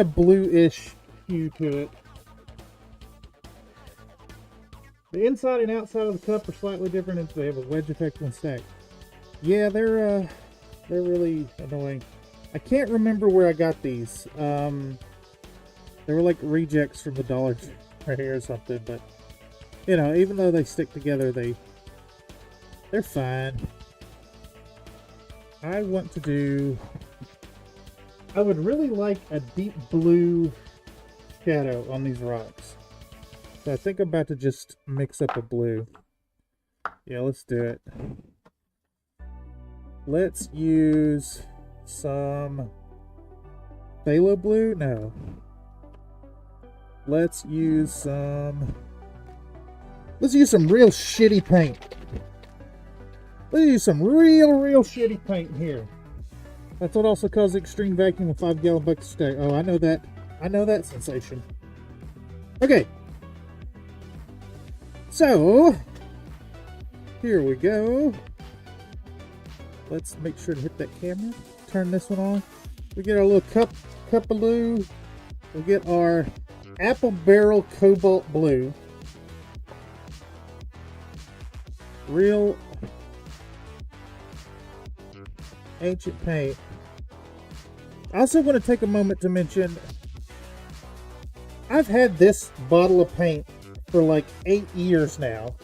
blue-ish hue to it. The inside and outside of the cup are slightly different, and they have a wedge effect when stacked. Yeah, they're really annoying. I can't remember where I got these. They were like rejects from the Dollar Tree or something, but you know, even though they stick together, they're fine. I would really like a deep blue shadow on these rocks. So I think I'm about to just mix up a blue. Yeah, let's do it. Let's use some phthalo blue? No. Let's use some real shitty paint. Let's use some real shitty paint here. That's what also causes extreme vacuum with 5-gallon buckets a day. Oh, I know that. I know that sensation. Okay. So, here we go. Let's make sure to hit that camera. Turn this one on. We get our little cup of blue. We'll get our apple barrel cobalt blue. Real. ancient paint. I also want to take a moment to mention I've had this bottle of paint for like 8 years now,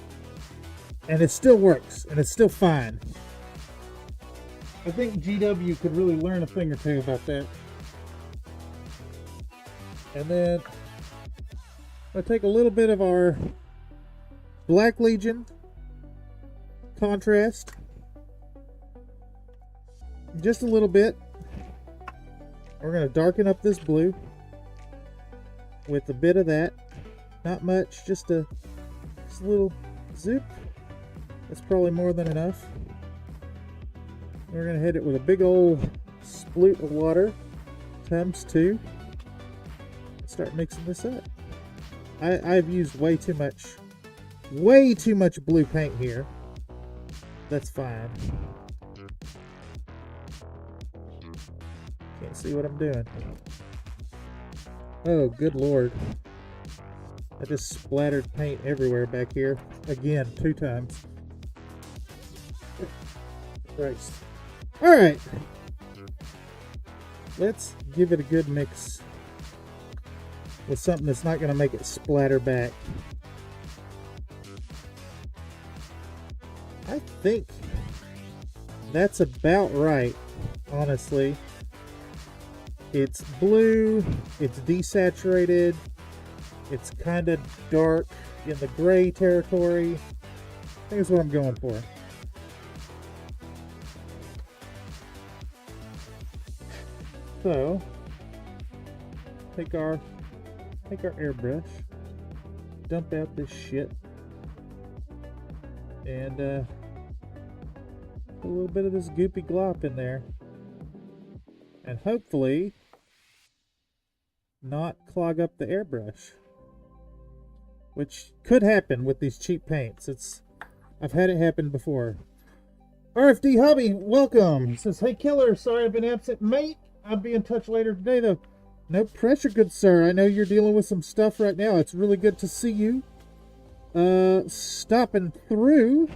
and it still works, and it's still fine. I think GW could really learn a thing or two about that. And then I'll take a little bit of our Black Legion contrast, just a little bit. We're going to darken up this blue with a bit of that. Not much, just a little zoop. That's probably more than enough. We're going to hit it with a big old sploot of water times 2. Start mixing this up. I've used way too much blue paint here. That's fine. Can't see what I'm doing. Oh, good lord. I just splattered paint everywhere back here. Again, 2 times. Christ. Alright. Let's give it a good mix with something that's not going to make it splatter back. I think that's about right, honestly. It's blue, it's desaturated, it's kind of dark in the gray territory. I think that's what I'm going for. So, take our airbrush, dump out this shit, and put a little bit of this goopy glop in there, and hopefully not clog up the airbrush, which could happen with these cheap paints. I've had it happen before. RFD Hobby, welcome. He says, "Hey Killer, sorry I've been absent, mate. I'll be in touch later today though." No pressure, good sir. I know you're dealing with some stuff right now. It's really good to see you stopping through.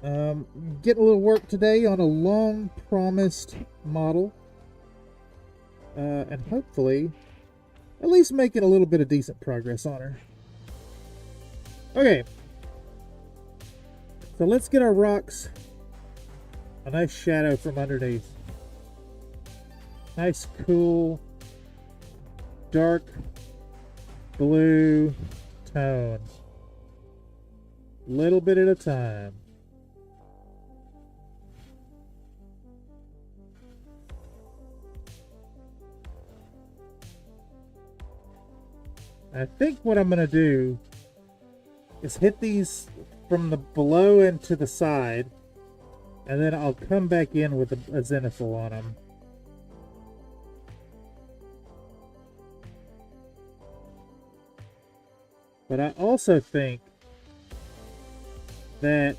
Getting a little work today on a long promised model. And hopefully at least making a little bit of decent progress on her. Okay. So let's get our rocks a nice shadow from underneath. Nice, cool, dark blue tone. Little bit at a time. I think what I'm going to do is hit these from the below and to the side, and then I'll come back in with a zenithal on them. But I also think that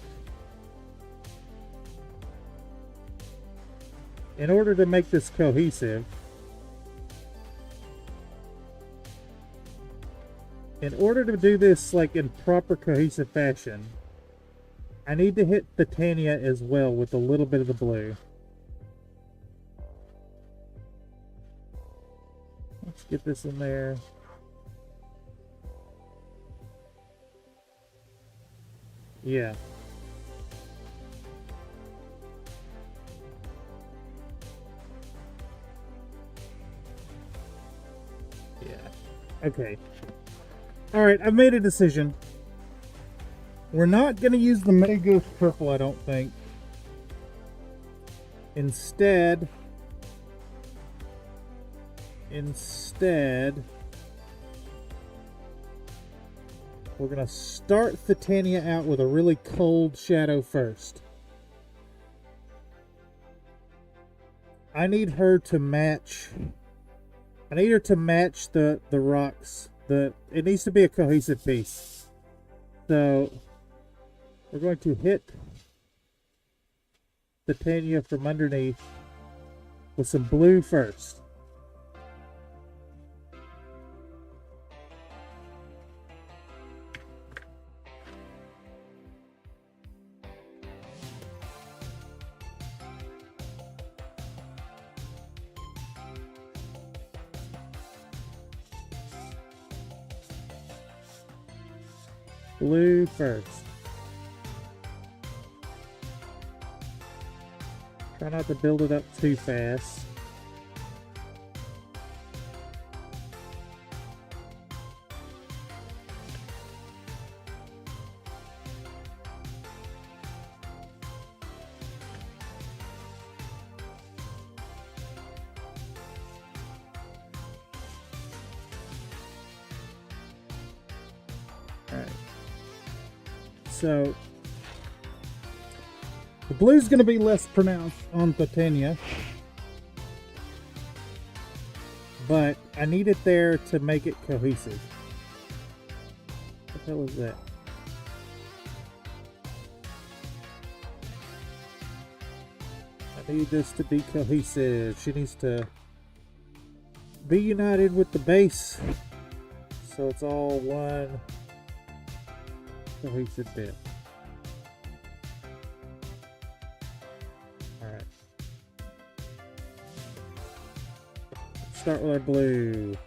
in order to make this cohesive, in order to do this like in proper cohesive fashion, I need to hit Thitania as well with a little bit of the blue. Let's get this in there. Yeah. Yeah. Okay. Alright, I've made a decision. We're not going to use the Mega Ghost Purple, I don't think. Instead, we're going to start Thitania out with a really cold shadow first. I need her to match the rocks. It needs to be a cohesive piece. So we're going to hit Thitania from underneath with some blue first. Blue first. Try not to build it up too fast. So, the blue's going to be less pronounced on Thitania, but I need it there to make it cohesive. What the hell is that? I need this to be cohesive. She needs to be united with the base, so it's all one cohesive bit. Alright. Start with our blue.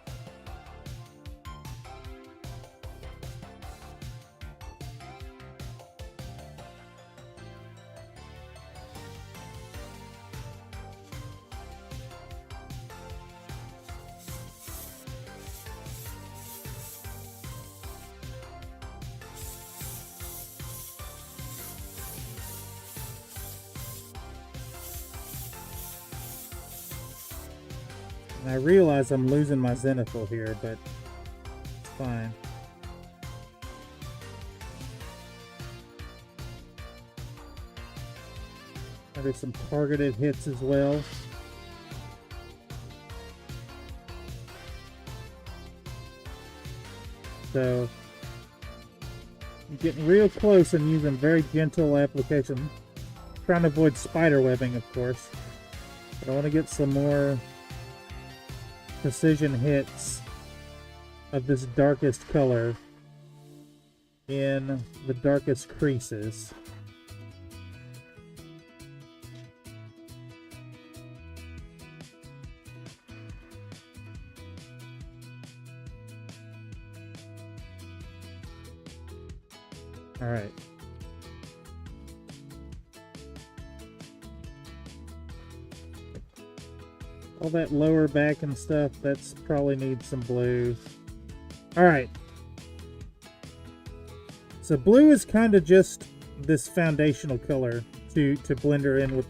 And I realize I'm losing my zenithal here, but it's fine. There's some targeted hits as well. So I'm getting real close and using very gentle application. Trying to avoid spider webbing, of course. But I want to get some more precision hits of this darkest color in the darkest creases. All right. All that lower back and stuff, that's probably needs some blue. All right. So blue is kind of just this foundational color to blend her in with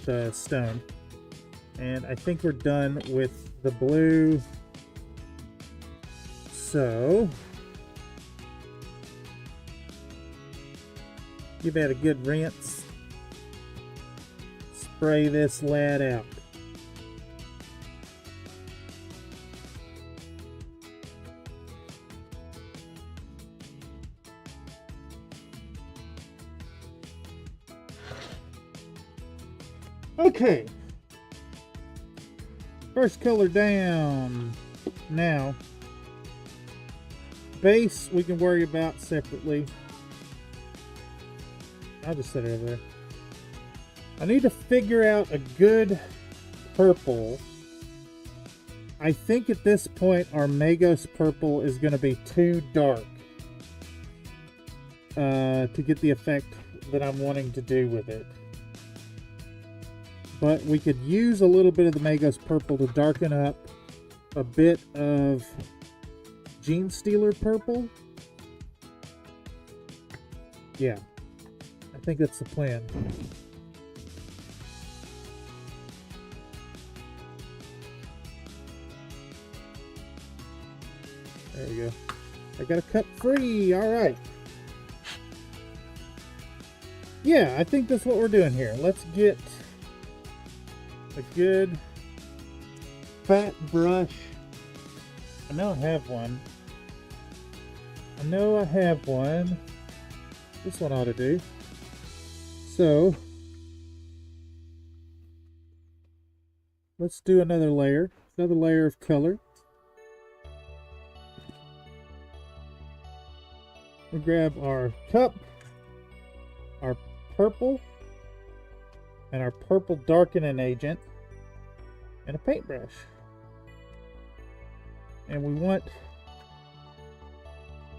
the stone. And I think we're done with the blue. So give that a good rinse. Spray this lad out. Okay. First color down. Now, base we can worry about separately. I'll just set it over there. I need to figure out a good purple. I think at this point our Magos purple is going to be too dark to get the effect that I'm wanting to do with it. But we could use a little bit of the Magos purple to darken up a bit of Gene Stealer purple. Yeah, I think that's the plan. There we go. I got a cup free. All right. Yeah, I think that's what we're doing here. Let's get a good fat brush. I know I have one. This one ought to do. So let's do another layer of color. We grab our cup, our purple, and our purple darkening agent, and a paintbrush. And we want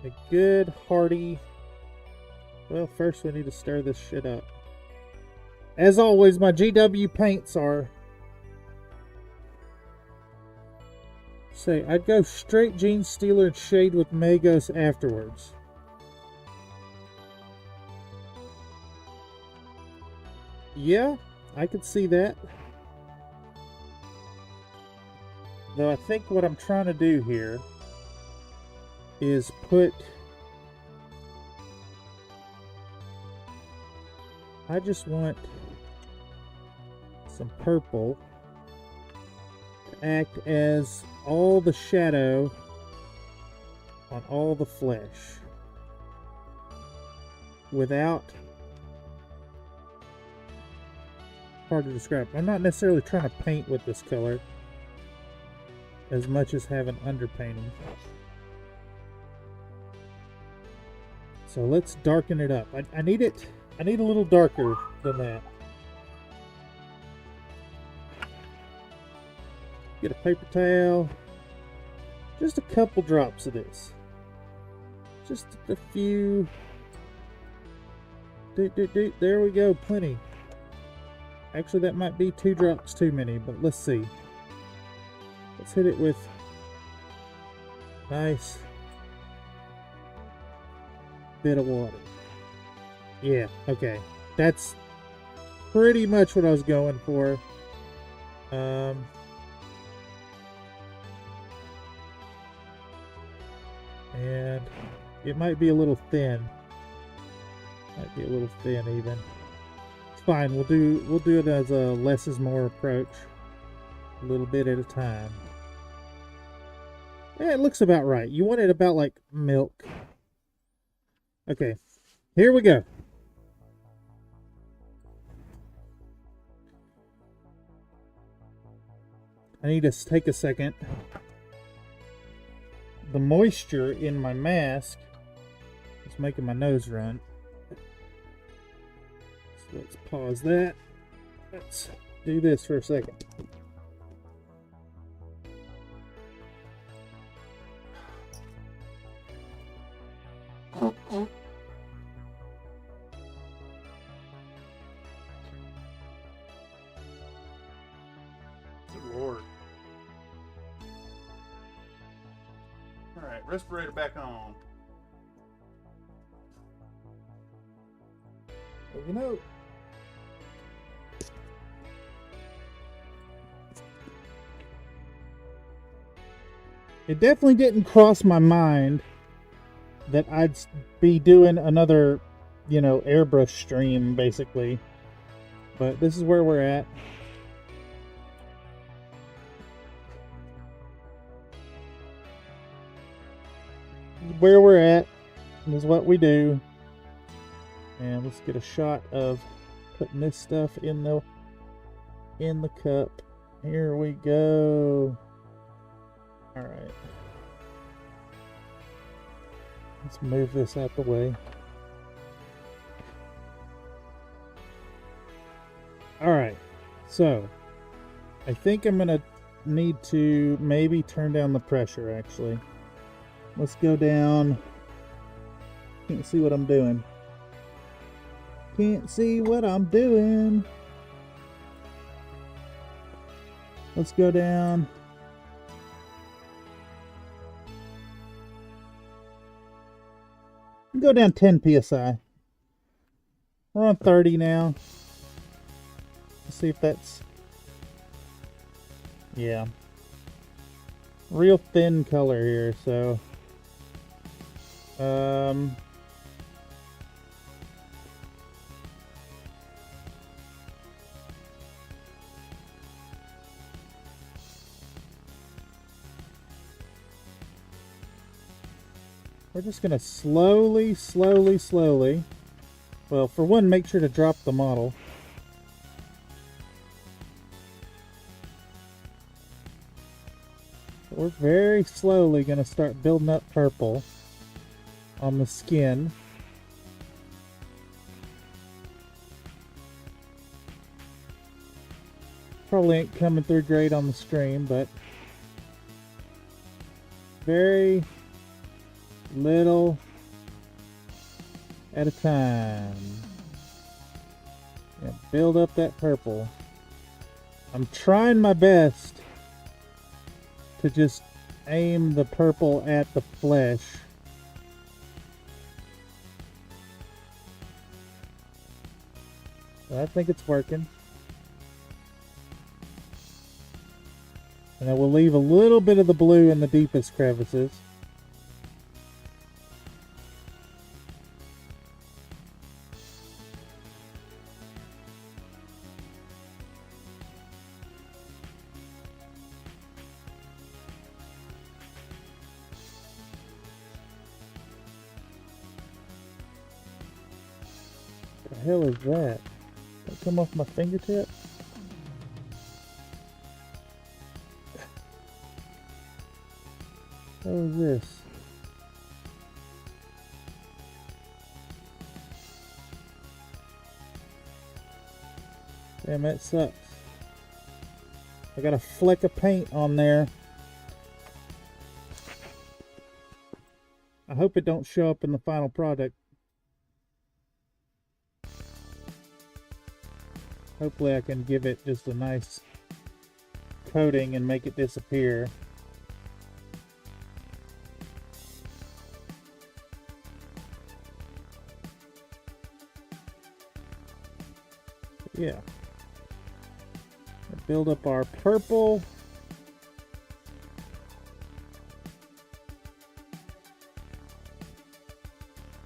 a good hearty Well, first we need to stir this shit up. As always, my GW paints are... Say, I'd go straight Gene Stealer and shade with Magos afterwards. Yeah, I could see that. Though I think what I'm trying to do here is put... I just want some purple to act as all the shadow on all the flesh without... hard to describe. I'm not necessarily trying to paint with this color as much as have an underpainting. So let's darken it up. I need it. I need a little darker than that. Get a paper towel. Just a couple drops of this. Just a few. There we go. Plenty. Actually, that might be 2 drops too many, but let's see. Let's hit it with nice bit of water. Yeah, okay. That's pretty much what I was going for. And it might be a little thin. Might be a little thin even. It's fine. We'll do it as a less is more approach. A little bit at a time. Yeah, it looks about right. You want it about like milk. Okay, here we go. I need to take a second. The moisture in my mask is making my nose run. So let's pause that. Let's do this for a second. Respirator back on. Well, you know, it definitely didn't cross my mind that I'd be doing another, you know, airbrush stream basically. But this is where we're at. Where we're at is what we do. And let's get a shot of putting this stuff in the cup. Here we go. All right, let's move this out the way. All right, so I think I'm gonna need to maybe turn down the pressure actually. Let's go down. Can't see what I'm doing. Can't see what I'm doing. Let's go down. Go down 10 psi. We're on 30 now. Let's see if that's... Yeah. Real thin color here, so... We're just going to slowly, well, for one, make sure to drop the model. But we're very slowly going to start building up purple on the skin. Probably ain't coming through great on the stream, but very little at a time. Yeah, build up that purple. I'm trying my best to just aim the purple at the flesh. So I think it's working. And I will leave a little bit of the blue in the deepest crevices. What the hell is that? Did that come off my fingertip? What is this? Damn, that sucks. I got a fleck of paint on there. I hope it don't show up in the final product. Hopefully I can give it just a nice coating and make it disappear. Yeah. Build up our purple.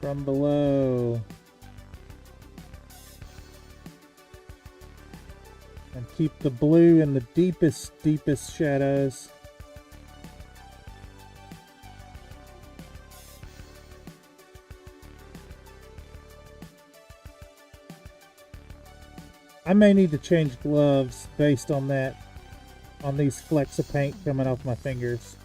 From below. And keep the blue in the deepest shadows. I may need to change gloves based on that, on these flecks of paint coming off my fingers.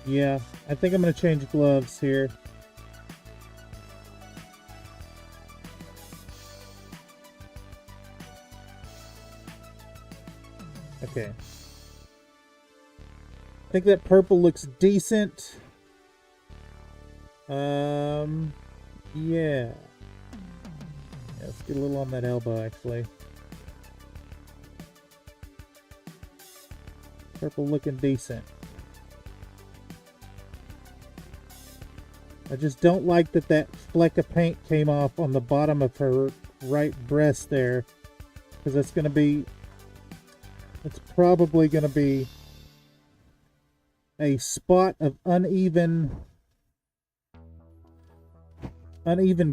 Yeah, I think I'm going to change gloves here. Okay. I think that purple looks decent. Yeah. Let's get a little on that elbow, actually. Purple looking decent. I just don't like that that fleck of paint came off on the bottom of her right breast there, because that's going to be, it's probably going to be a spot of uneven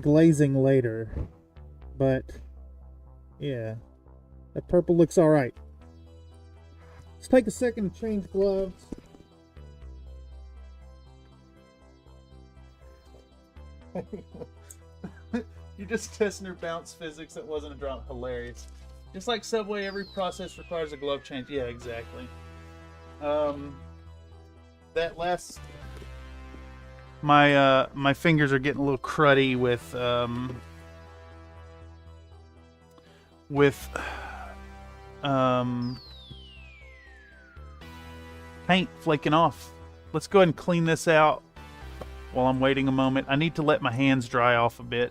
glazing later. But yeah, that purple looks all right. Let's take a second to change gloves. You're just testing her bounce physics. That wasn't a drop. Hilarious. Just like Subway, every process requires a glove change. Yeah, exactly. That last, my fingers are getting a little cruddy with paint flaking off. Let's go ahead and clean this out while I'm waiting a moment. I need to let my hands dry off a bit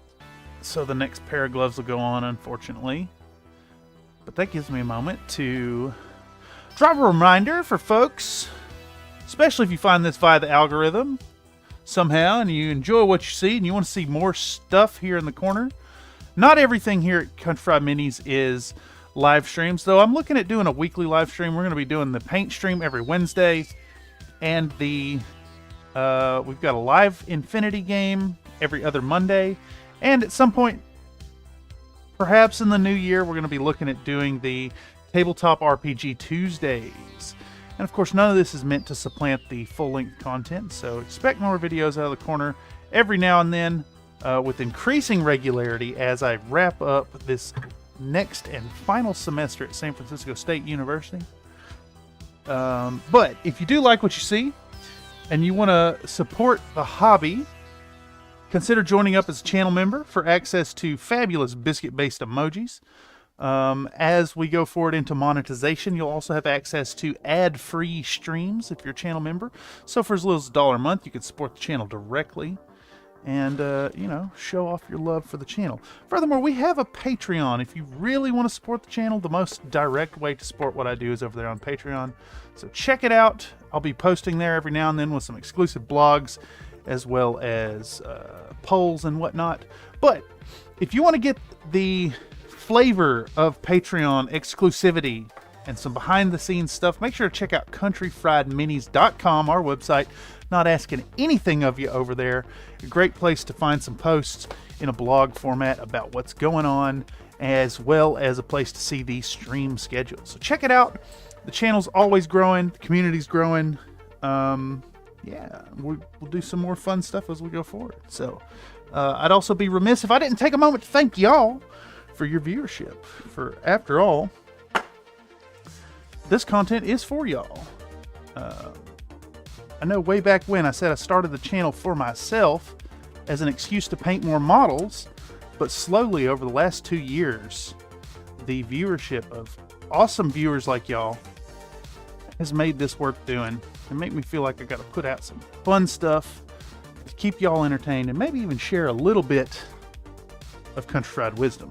so the next pair of gloves will go on, unfortunately. But that gives me a moment to drop a reminder for folks, especially if you find this via the algorithm somehow and you enjoy what you see and you want to see more stuff here in the corner. Not everything here at Country Fried Minis is live streams, though I'm looking at doing a weekly live stream. We're going to be doing the paint stream every Wednesday, and the we've got a live Infinity game every other Monday, and at some point, perhaps in the new year, we're going to be looking at doing the Tabletop RPG Tuesdays. And of course, none of this is meant to supplant the full-length content, so expect more videos out of the corner every now and then with increasing regularity as I wrap up this next and final semester at San Francisco State University. But if you do like what you see and you want to support the hobby, Consider joining up as a channel member for access to fabulous biscuit-based emojis. As we go forward into monetization, you'll also have access to ad-free streams if you're a channel member. So for as little as $1 a month, you can support the channel directly and, you know, show off your love for the channel. Furthermore, we have a Patreon. If you really want to support the channel, the most direct way to support what I do is over there on Patreon. So check it out. I'll be posting there every now and then with some exclusive blogs, as well as polls and whatnot. But if you want to get the flavor of Patreon exclusivity and some behind-the-scenes stuff, make sure to check out countryfriedminis.com, our website. Not asking anything of you over there. A great place to find some posts in a blog format about what's going on, as well as a place to see the stream schedule. So check it out. The channel's always growing. The community's growing. Yeah, we'll do some more fun stuff as we go forward. So I'd also be remiss if I didn't take a moment to thank y'all for your viewership. For after all, this content is for y'all. I know way back when I said I started the channel for myself as an excuse to paint more models, but slowly over the last 2 years, the viewership of awesome viewers like y'all has made this worth doing and make me feel like I got to put out some fun stuff to keep y'all entertained and maybe even share a little bit of country fried wisdom.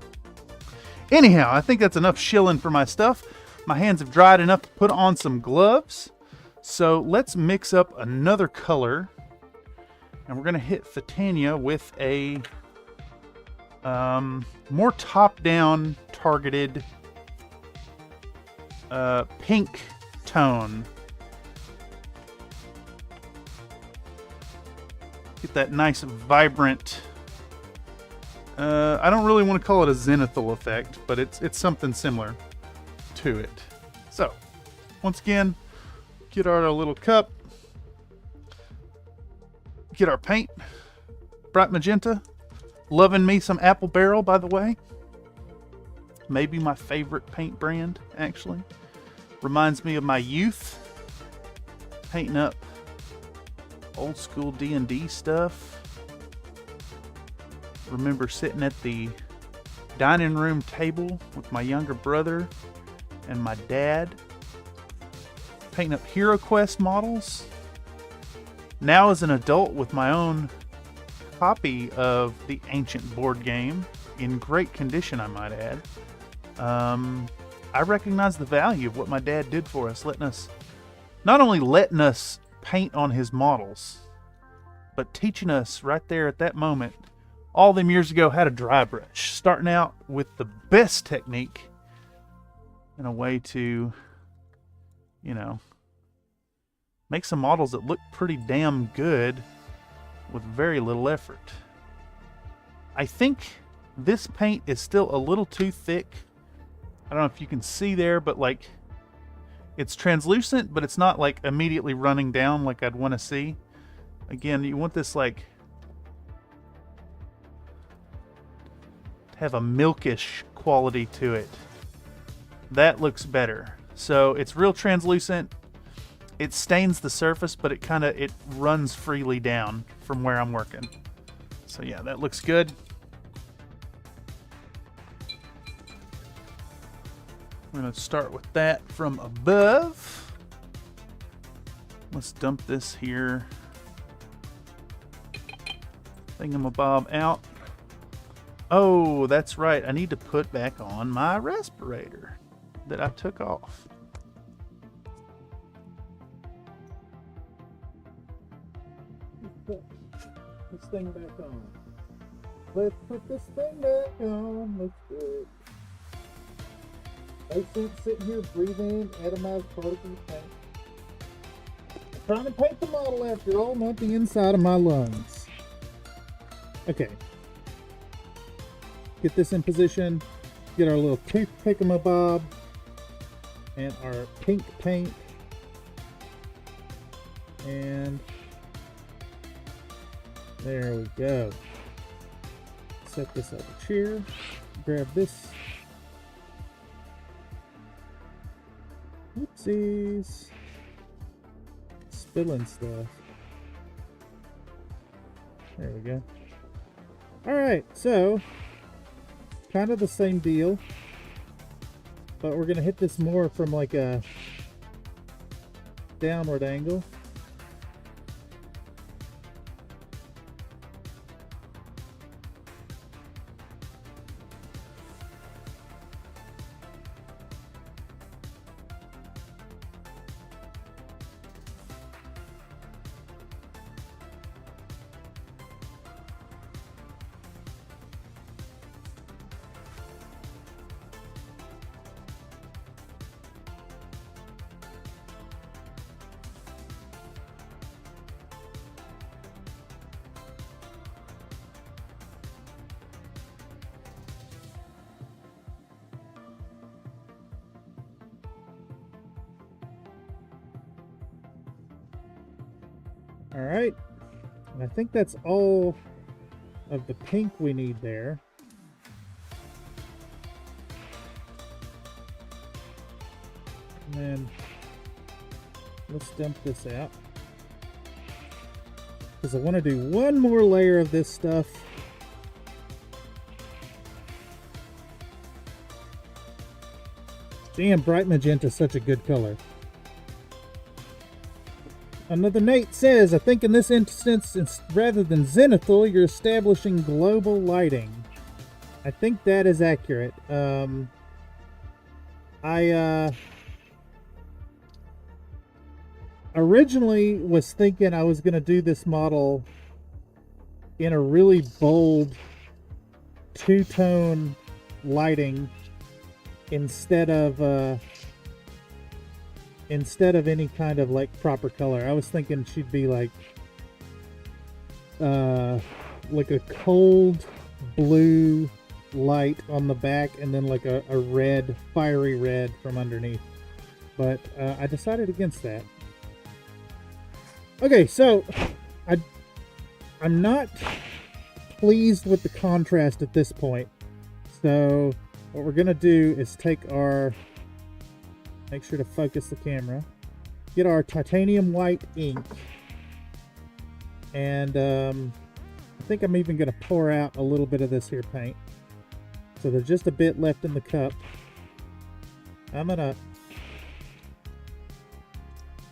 Anyhow, I think that's enough shilling for my stuff. My hands have dried enough to put on some gloves. So let's mix up another color, and we're going to hit Thitania with a more top-down targeted pink tone. Get that nice vibrant, I don't really want to call it a zenithal effect, but it's something similar to it. So once again, get our little cup, get our paint, bright magenta. Loving me some Apple Barrel, by the way. Maybe my favorite paint brand, actually. Reminds me of my youth, painting up old school D&D stuff. Remember sitting at the dining room table with my younger brother and my dad, painting up Hero Quest models. Now as an adult with my own copy of the ancient board game, in great condition I might add, I recognize the value of what my dad did for us, not only letting us paint on his models, but teaching us right there at that moment, all them years ago, how to dry brush, starting out with the best technique in a way to, you know, make some models that look pretty damn good with very little effort. I think this paint is still a little too thick. I don't know if you can see there, but like it's translucent, but it's not like immediately running down like I'd want to see. Again, you want this like to have a milkish quality to it. That looks better. So it's real translucent. It stains the surface, but it runs freely down from where I'm working. So yeah, that looks good. I'm going to start with that from above. Let's dump this here thingamabob out. Oh, that's right. I need to put back on my respirator that I took off. Put this thing back on. Let's put this thing back on. Let's do it. No sense sitting here breathing atomized particles of paint. I'm trying to paint the model after all, not the inside of my lungs. Okay. Get this in position. Get our little pick-a-ma-bob and our pink paint. And there we go. Set this up a chair. Grab this. Oopsies. Spilling stuff. There we go. Alright, so kind of the same deal, but we're gonna hit this more from like a downward angle. All right, and I think that's all of the pink we need there. And then let's dump this out, because I want to do one more layer of this stuff. Damn, bright magenta is such a good color. Another Nate says, I think in this instance, rather than zenithal, you're establishing global lighting. I think that is accurate. I originally was thinking I was going to do this model in a really bold two-tone lighting instead of any kind of like proper color. I was thinking she'd be like a cold blue light on the back and then like a red, fiery red from underneath. But I decided against that. Okay, so I'm not pleased with the contrast at this point. So what we're gonna do is take our, make sure to focus the camera, get our titanium white ink, and I think I'm even going to pour out a little bit of this here paint. So there's just a bit left in the cup. I'm going to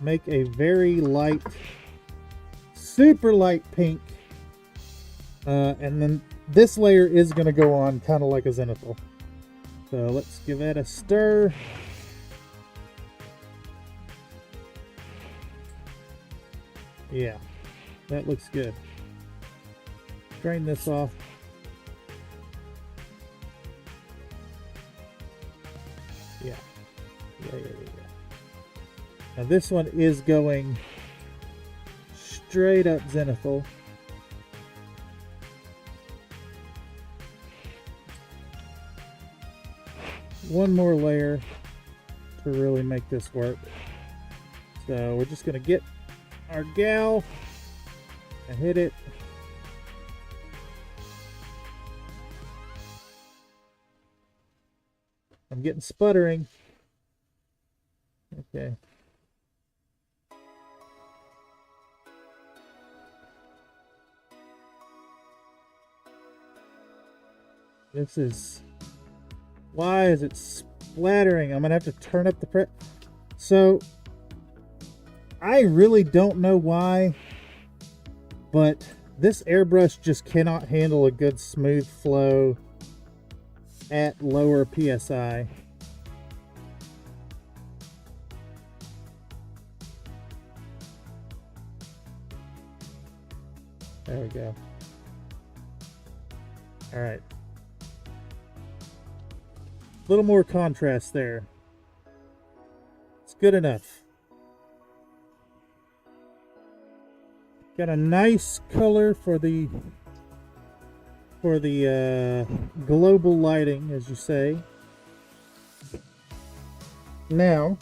make a very light, super light pink, and then this layer is going to go on kind of like a zenithal. So let's give that a stir. Yeah, that looks good. Drain this off. Yeah. Now this one is going straight up zenithal. One more layer to really make this work. So we're just going to get our gal and hit it. I'm getting sputtering. Okay. This is, why is it splattering? I'm gonna have to turn up the prep. So I really don't know why, but this airbrush just cannot handle a good smooth flow at lower PSI. There we go. All right. A little more contrast there. It's good enough. Got a nice color for the global lighting, as you say. Now,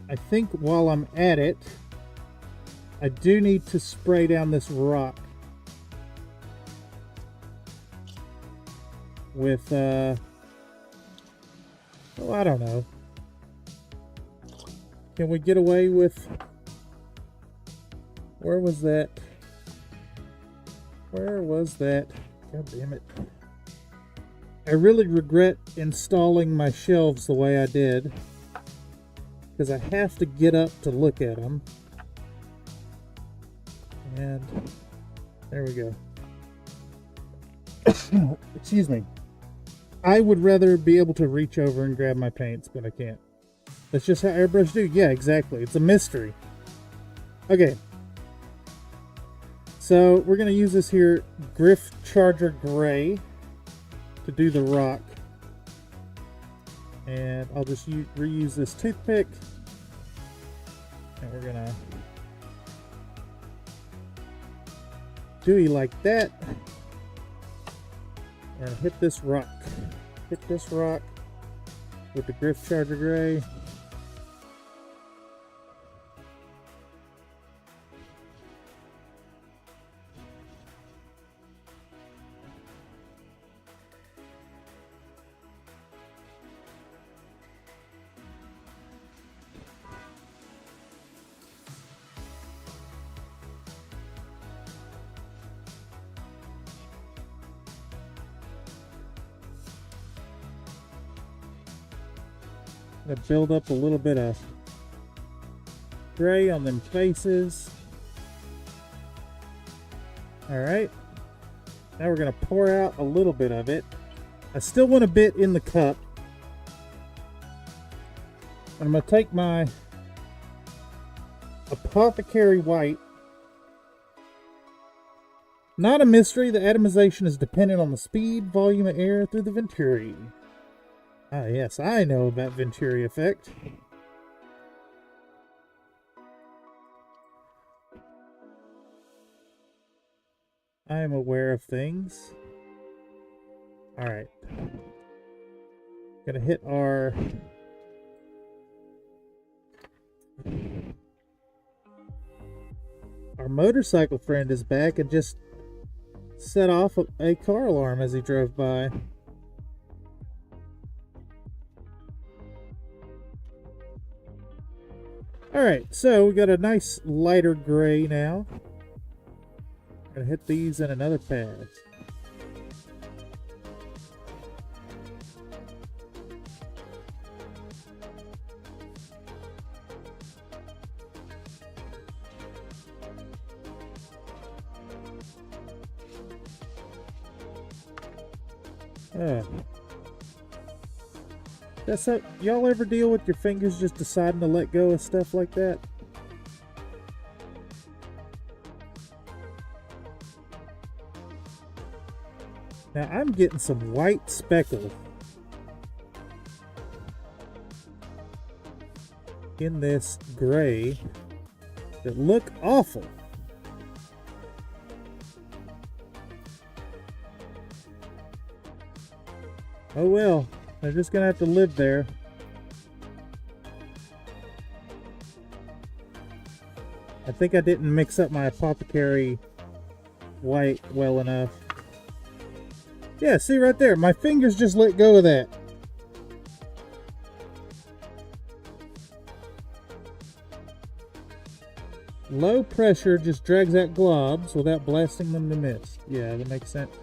I think while I'm at it, I do need to spray down this rock with oh, I don't know. Can we get away with, where was that? Where was that? God damn it. I really regret installing my shelves the way I did, because I have to get up to look at them. And there we go. Excuse me. I would rather be able to reach over and grab my paints, but I can't. That's just how airbrush do. Yeah, exactly. It's a mystery. Okay. So we're going to use this here Griff Charger Gray to do the rock. And I'll just reuse this toothpick. And we're going to do it like that. We're going to hit this rock. Hit this rock with the Griff Charger Gray. Gonna build up a little bit of gray on them faces. Alright. Now we're gonna pour out a little bit of it. I still want a bit in the cup. I'm gonna take my Apothecary White. Not a mystery, the atomization is dependent on the speed, volume of air through the venturi. Ah, yes, I know about Venturi effect. I am aware of things. Alright. Gonna hit our... Our motorcycle friend is back and just set off a car alarm as he drove by. Alright, so we got a nice lighter gray now. Gonna hit these in another pass. That's how y'all ever deal with your fingers just deciding to let go of stuff like that? Now I'm getting some white speckle in this gray that look awful. Oh well. They're just gonna have to live there. I think I didn't mix up my Apothecary White well enough. Yeah, see right there, my fingers just let go of that. Low pressure just drags out globs without blasting them to mist. Yeah, that makes sense.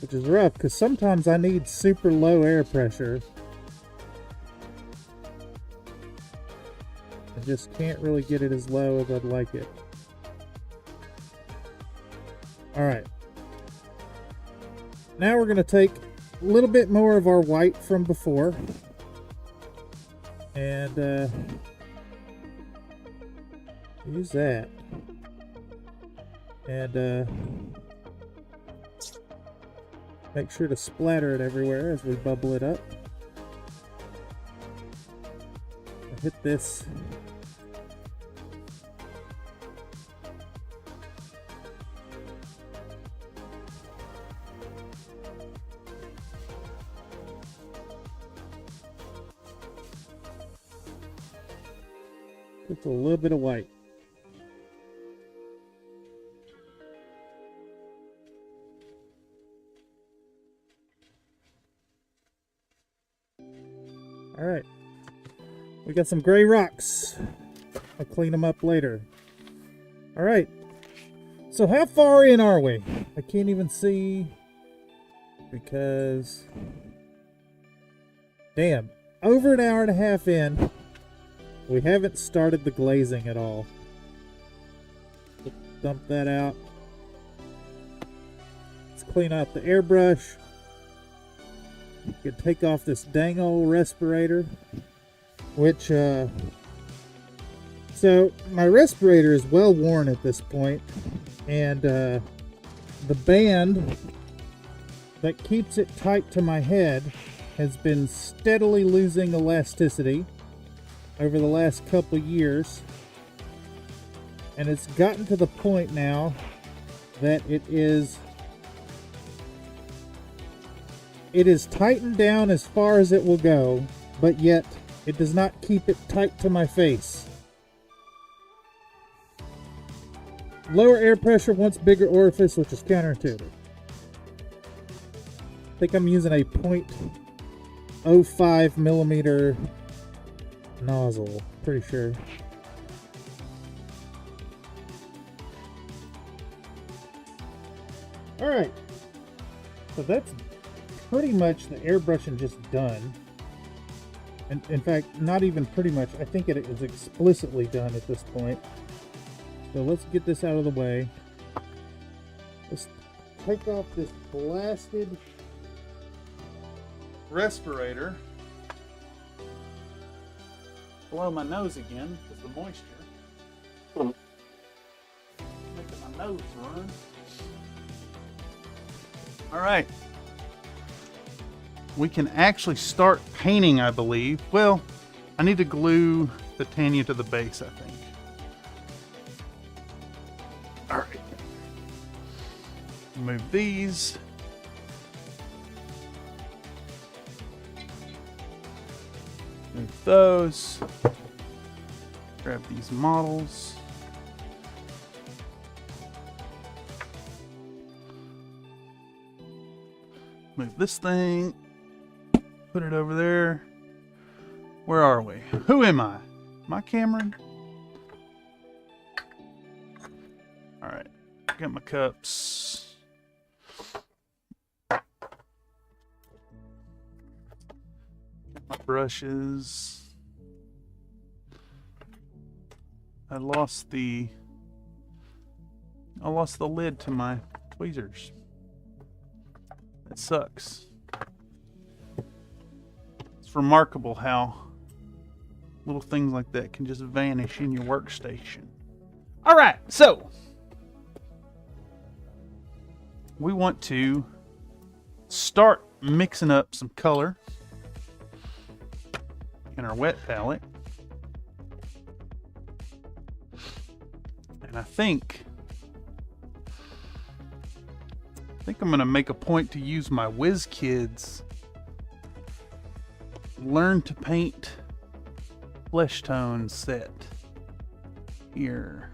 Which is rough, because sometimes I need super low air pressure. I just can't really get it as low as I'd like it. Alright. Now we're going to take a little bit more of our white from before. And use that. And make sure to splatter it everywhere as we bubble it up. Hit this. Just a little bit of white. Alright, we got some gray rocks. I'll clean them up later. Alright, So how far in are we? I can't even see because, damn, over an hour and a half in, we haven't started the glazing at all. Let's dump that out. Let's clean out the airbrush. You can take off this dang old respirator, which, so my respirator is well worn at this point, and the band that keeps it tight to my head has been steadily losing elasticity over the last couple years, and it's gotten to the point now that it is tightened down as far as it will go, but yet it does not keep it tight to my face. Lower air pressure wants bigger orifice, which is counterintuitive. I think I'm using a 0.05 millimeter nozzle, pretty sure. Alright, so that's pretty much the airbrushing just done. And in fact, not even pretty much, I think it is explicitly done at this point. So let's get this out of the way. Let's take off this blasted respirator. Blow my nose again because the moisture. Making my nose run. Alright. We can actually start painting, I believe. Well, I need to glue the Thitania to the base, I think. Alright. Move these. Move those. Grab these models. Move this thing. Put it over there. Where are we? Who am I? Am I Cameron? Alright. Got my cups. Got my brushes. I lost the lid to my tweezers. It sucks. It's remarkable how little things like that can just vanish in your workstation. Alright, so we want to start mixing up some color in our wet palette. And I think I'm going to make a point to use my WizKids Learn to Paint Flesh Tone set here.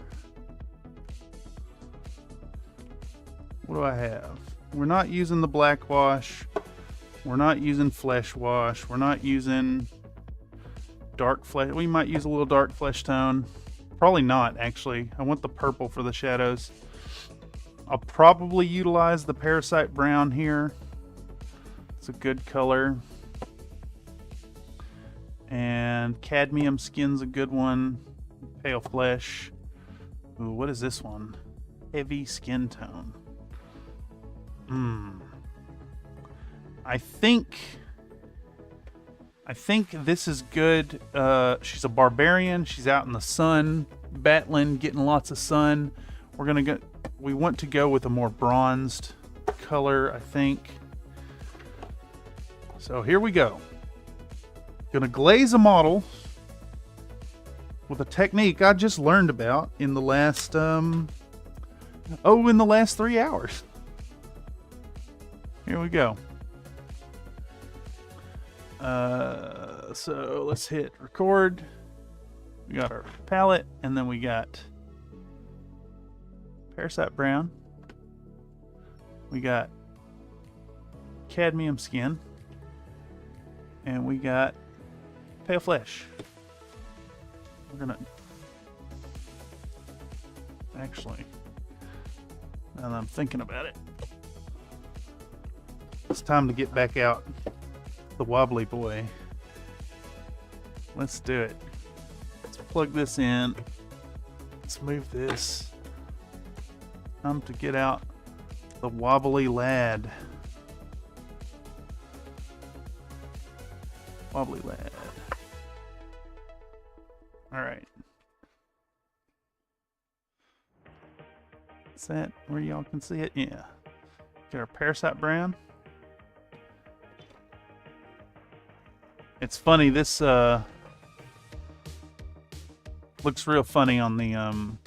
What do I have? We're not using the black wash. We're not using flesh wash. We're not using dark flesh. We might use a little dark flesh tone. Probably not, actually. I want the purple for the shadows. I'll probably utilize the Parasite Brown here. It's a good color. And Cadmium Skin's a good one. Pale Flesh. Ooh, what is this one? Heavy Skin Tone. I think this is good. She's a barbarian. She's out in the sun, battling, getting lots of sun. We want to go with a more bronzed color, I think. So here we go. Gonna glaze a model with a technique I just learned about in the last in the last 3 hours. Here we go. So let's hit record. We got our palette, and then we got Parasite Brown. We got Cadmium Skin. And we got Pale Flesh. We're gonna actually Now that I'm thinking about it, it's time to get back out the wobbly boy. Let's do it. Let's plug this in. Let's move this. Time to get out the wobbly lad. Wobbly lad. All right. Is that where y'all can see it? Yeah. Get our parasite brown. It's funny, this looks real funny on the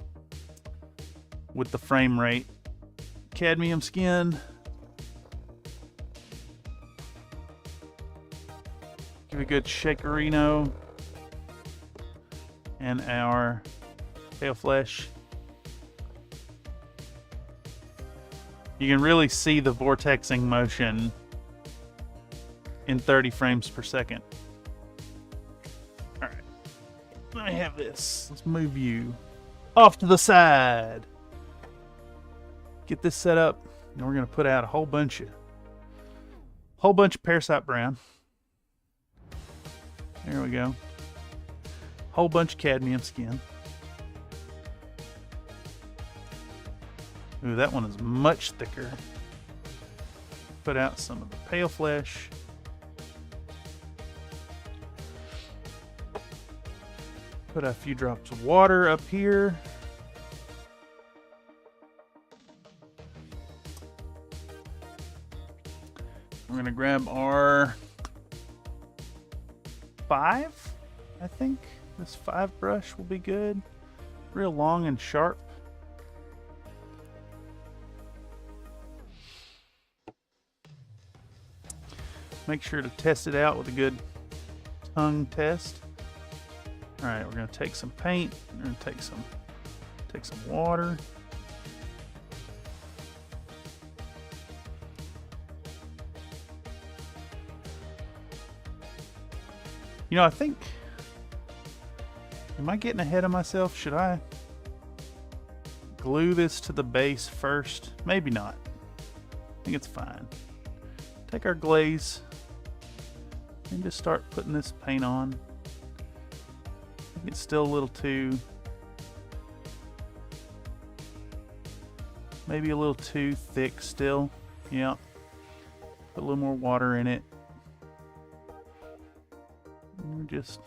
with the frame rate. Cadmium skin. Give a good shakerino. And our pale flesh. You can really see the vortexing motion in 30 frames per second. Alright. Let me have this. Let's move you off to the side. Get this set up. And we're going to put out a whole bunch of parasite brown. There we go. Whole bunch of cadmium skin. Ooh, that one is much thicker. Put out some of the pale flesh. Put a few drops of water up here. We're gonna grab our 5, I think. This 5 brush will be good. Real long and sharp. Make sure to test it out with a good tongue test. All right, we're gonna take some paint. We're gonna take some water. You know, I think, am I getting ahead of myself? Should I glue this to the base first? Maybe not. I think it's fine. Take our glaze and just start putting this paint on. I think it's still a little too, maybe a little too thick still. Yeah. Put a little more water in it. And just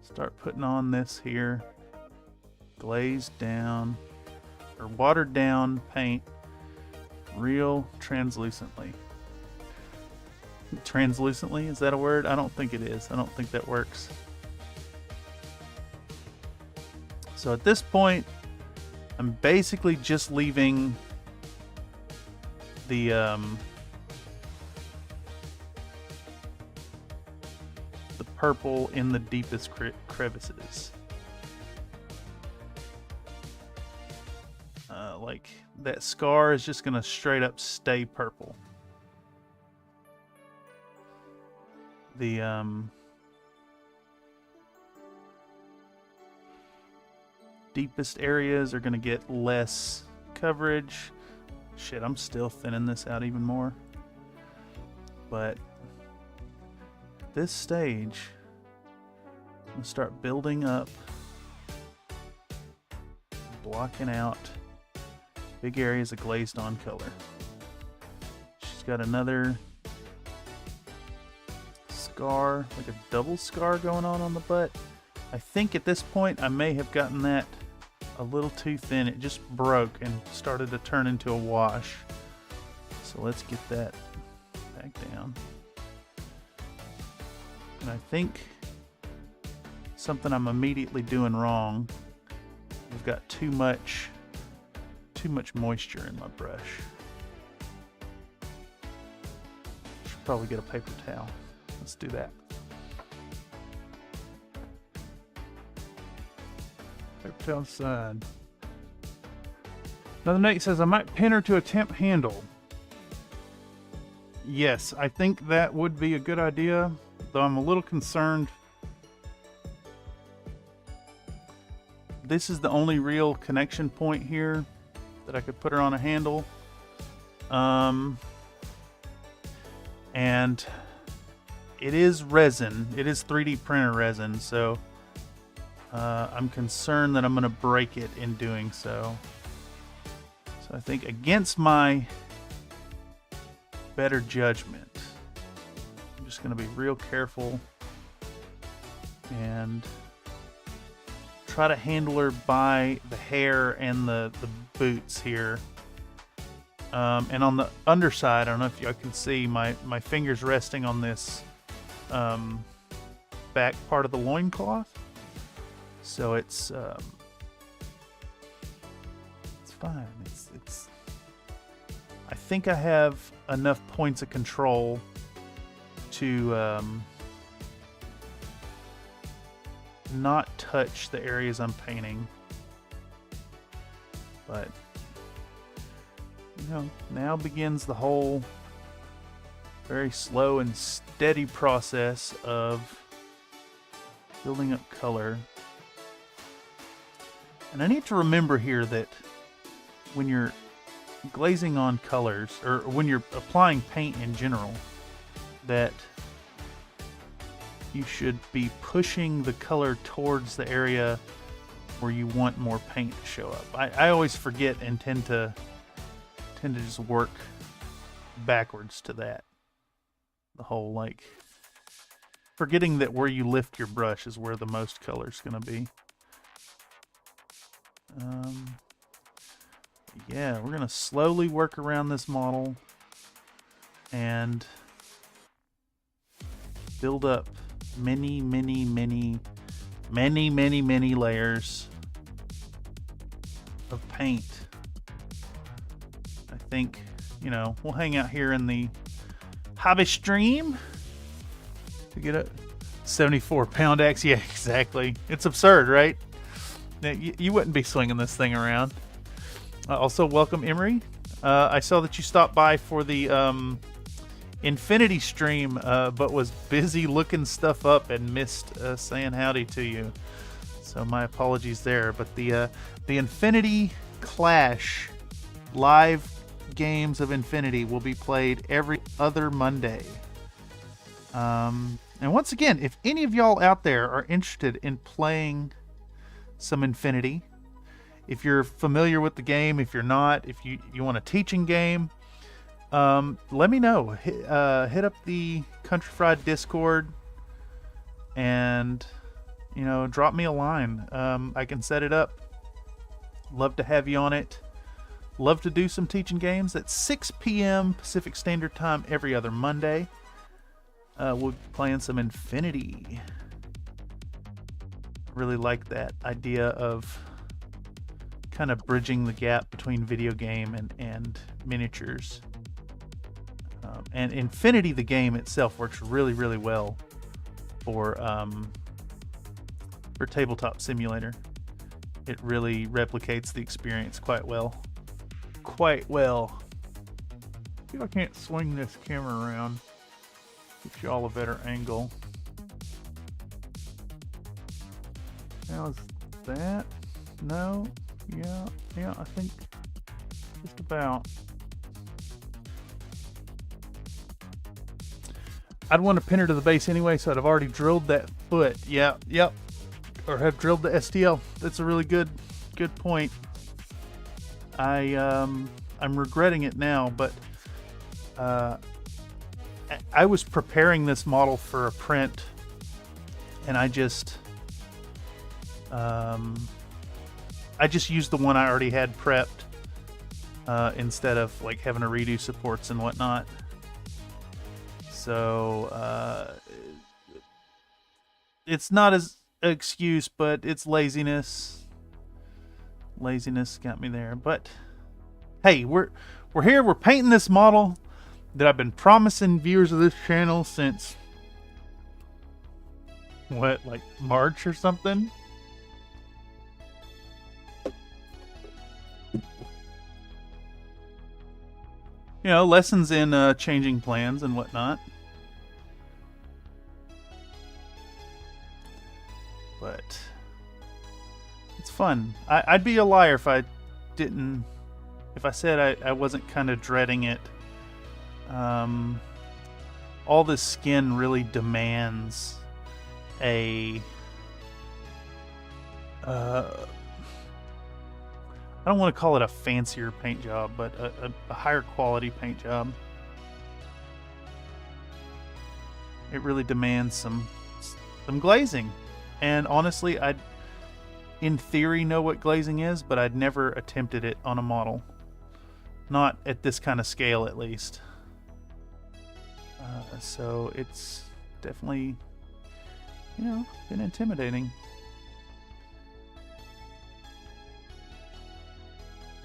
start putting on this here. Glazed down, or watered down paint real translucently. Translucently, is that a word? I don't think it is. I don't think that works. So at this point, I'm basically just leaving the purple in the deepest crevices. Like that scar is just gonna straight up stay purple. The deepest areas are gonna get less coverage. Shit, I'm still thinning this out even more. But at this stage, I'm gonna start building up, blocking out big areas of glazed on color. She's got another scar, like a double scar going on the butt. I think at this point I may have gotten that a little too thin. It just broke and started to turn into a wash. So let's get that back down. And I think something I'm immediately doing wrong. I've got too much moisture in my brush. Should probably get a paper towel. Let's do that. Paper towel side. Another note says I might pin her to a temp handle. Yes, I think that would be a good idea, though I'm a little concerned. This is the only real connection point here. that I could put her on a handle. And it is resin. It is 3D printer resin, so I'm concerned that I'm going to break it in doing so. So I think against my better judgment, I'm just going to be real careful and try to handle her by the hair and the boots here. And on the underside, I don't know if you can see my fingers resting on this back part of the loincloth. So it's fine. It's I think I have enough points of control to not touch the areas I'm painting. But you know, now begins the whole very slow and steady process of building up color. And I need to remember here that when you're glazing on colors, or when you're applying paint in general, that you should be pushing the color towards the area where you want more paint to show up. I always forget and tend to just work backwards to that. The whole, like, forgetting that where you lift your brush is where the most color's gonna be. Yeah, we're gonna slowly work around this model and build up many layers of paint. I think, you know, we'll hang out here in the hobby stream to get a 74-pound axe. Yeah, exactly. It's absurd, right? You wouldn't be swinging this thing around. Also, welcome, Emery. I saw that you stopped by for the Infinity stream, but was busy looking stuff up and missed saying howdy to you. So my apologies there. But the Infinity Clash live games of Infinity will be played every other Monday. And once again, if any of y'all out there are interested in playing some Infinity, if you're familiar with the game, if you're not, if you want a teaching game, let me know. Hit up the Country Fried Discord and, you know, drop me a line. I can set it up. Love to have you on it. Love to do some teaching games at 6 p.m. Pacific Standard Time every other Monday. We'll be playing some Infinity. Really like that idea of kind of bridging the gap between video game and miniatures. And Infinity, the game itself, works really well for Tabletop Simulator. It really replicates the experience quite well. Quite well. See if I can't swing this camera around. Get y'all a better angle. How's that? No? Yeah, I think just about. I'd want to pin her to the base anyway, so I'd have already drilled that foot. Yeah, yep. Or have drilled the STL. That's a really good point. I'm regretting it now, but I was preparing this model for a print, and I just used the one I already had prepped instead of like having to redo supports and whatnot. So it's not as an excuse, but it's laziness. Laziness got me there. But hey, we're here. We're painting this model that I've been promising viewers of this channel since what, like March or something. You know, lessons in changing plans and whatnot. But it's fun. I'd be a liar if I didn't if I said I wasn't kind of dreading it, all this skin really demands a I don't want to call it a fancier paint job, but a higher quality paint job. It really demands some glazing. And honestly, I in theory know what glazing is, but I'd never attempted it on a model. Not at this kind of scale, at least. So it's definitely, you know, been intimidating.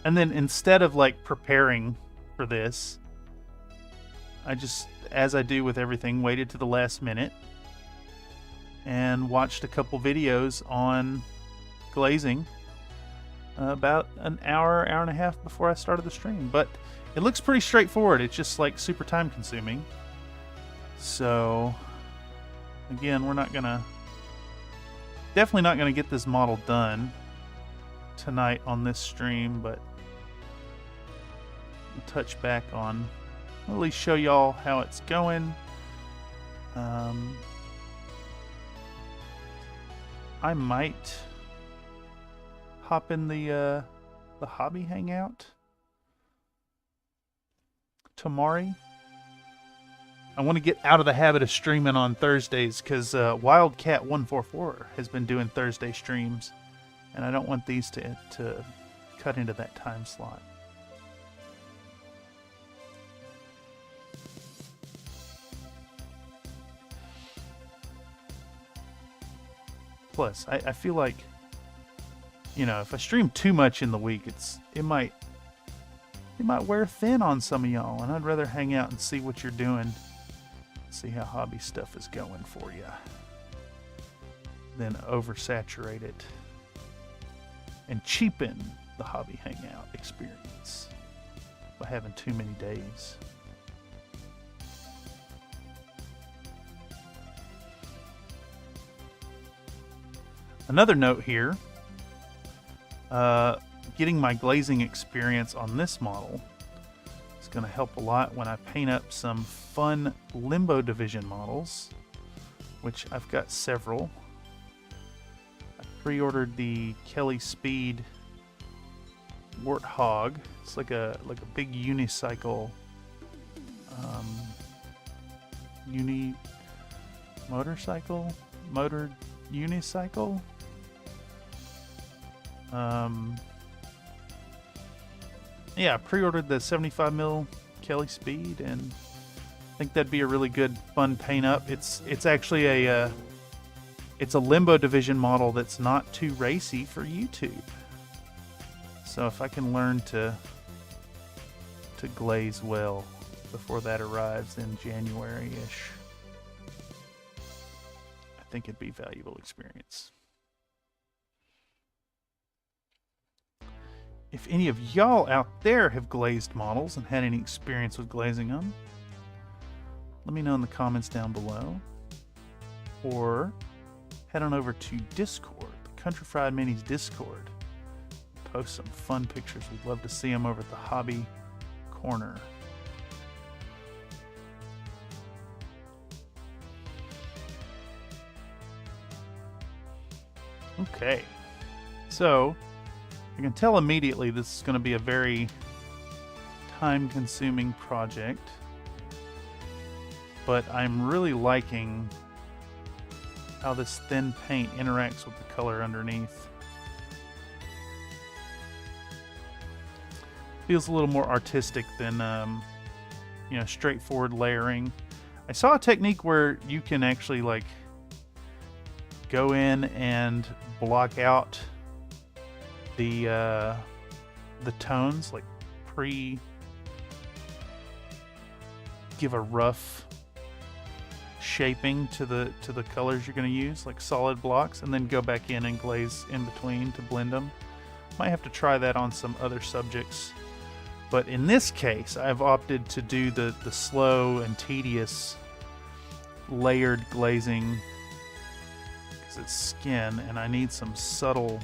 And then instead of like preparing for this, I just, as I do with everything, waited to the last minute and watched a couple videos on glazing about an hour, hour and a half before I started the stream. But it looks pretty straightforward. It's just like super time consuming. So again, we're definitely not gonna get this model done tonight on this stream, but we'll touch back on, at least show y'all how it's going. I might hop in the hobby hangout tomorrow. I want to get out of the habit of streaming on Thursdays because Wildcat144 has been doing Thursday streams, and I don't want these to cut into that time slot. Plus, I feel like, you know, if I stream too much in the week, it might wear thin on some of y'all, and I'd rather hang out and see what you're doing, see how hobby stuff is going for you, than oversaturate it and cheapen the hobby hangout experience by having too many days. Another note here, getting my glazing experience on this model is going to help a lot when I paint up some fun Limbo Division models, which I've got several. I pre-ordered the Kelly Speed Warthog. It's like a big unicycle, motored unicycle. Yeah, I pre-ordered the 75mm Kelly Speed, and I think that'd be a really good, fun paint up. It's actually it's a Limbo Division model that's not too racy for YouTube. So if I can learn to glaze well before that arrives in January-ish, I think it'd be a valuable experience. If any of y'all out there have glazed models and had any experience with glazing them, let me know in the comments down below. Or head on over to Discord, the Country Fried Minis Discord. Post some fun pictures. We'd love to see them over at the Hobby Corner. Okay, so I can tell immediately this is going to be a very time-consuming project, but I'm really liking how this thin paint interacts with the color underneath. Feels a little more artistic than you know, straightforward layering. I saw a technique where you can actually like go in and block out the tones, like give a rough shaping to the colors you're going to use, like solid blocks, and then go back in and glaze in between to blend them. Might have to try that on some other subjects, but in this case I've opted to do the slow and tedious layered glazing because it's skin and I need some subtle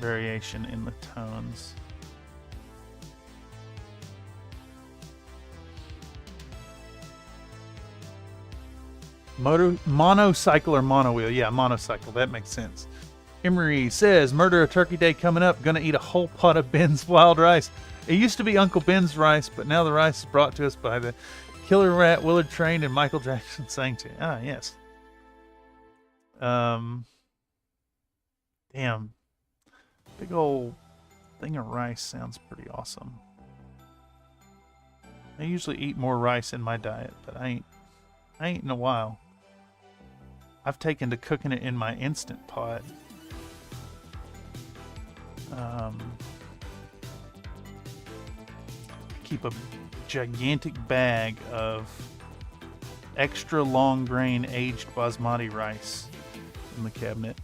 variation in the tones. Monocycle or monowheel. Yeah, monocycle. That makes sense. Emery says, Murder a Turkey Day coming up. Gonna eat a whole pot of Ben's wild rice. It used to be Uncle Ben's rice, but now the rice is brought to us by the Killer Rat, Willard Train, and Michael Jackson sang to. Ah, yes. Damn. Big old thing of rice sounds pretty awesome. I usually eat more rice in my diet, but I ain't in a while. I've taken to cooking it in my Instant Pot. Keep a gigantic bag of extra long grain aged basmati rice in the cabinet.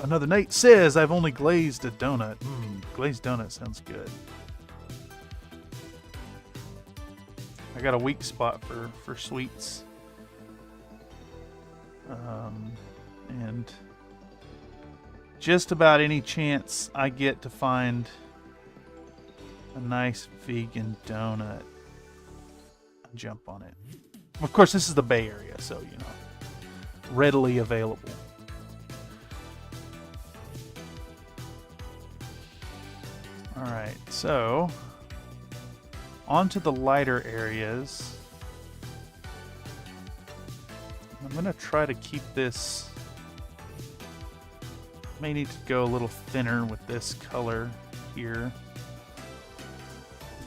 Another Nate says, I've only glazed a donut. Glazed donut sounds good. I got a weak spot for sweets. And just about any chance I get to find a nice vegan donut, I jump on it. Of course, this is the Bay Area, so, you know, readily available. Alright, so onto the lighter areas. I'm going to try to keep this, may need to go a little thinner with this color here.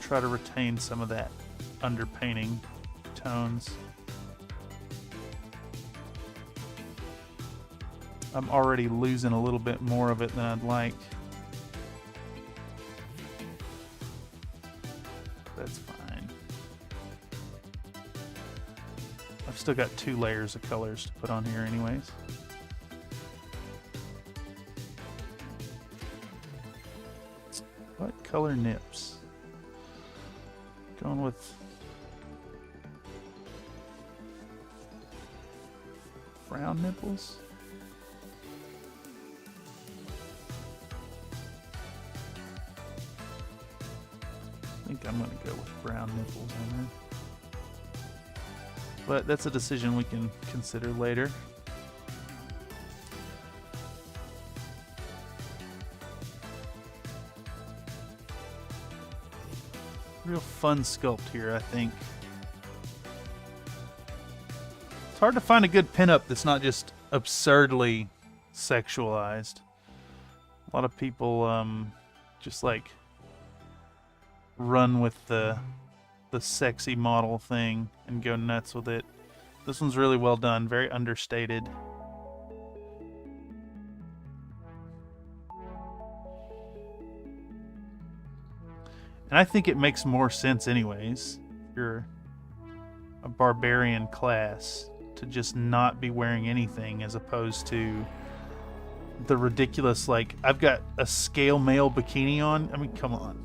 Try to retain some of that underpainting tones. I'm already losing a little bit more of it than I'd like. That's fine. I've still got 2 layers of colors to put on here anyways. What color nips? Going with brown nipples. I think I'm going to go with brown nipples on there. But that's a decision we can consider later. Real fun sculpt here, I think. It's hard to find a good pinup that's not just absurdly sexualized. A lot of people just like run with the sexy model thing and go nuts with it. This one's really well done, very understated. And I think it makes more sense anyways, if you're a barbarian class, to just not be wearing anything as opposed to the ridiculous, like, I've got a scale mail bikini on. I mean, come on.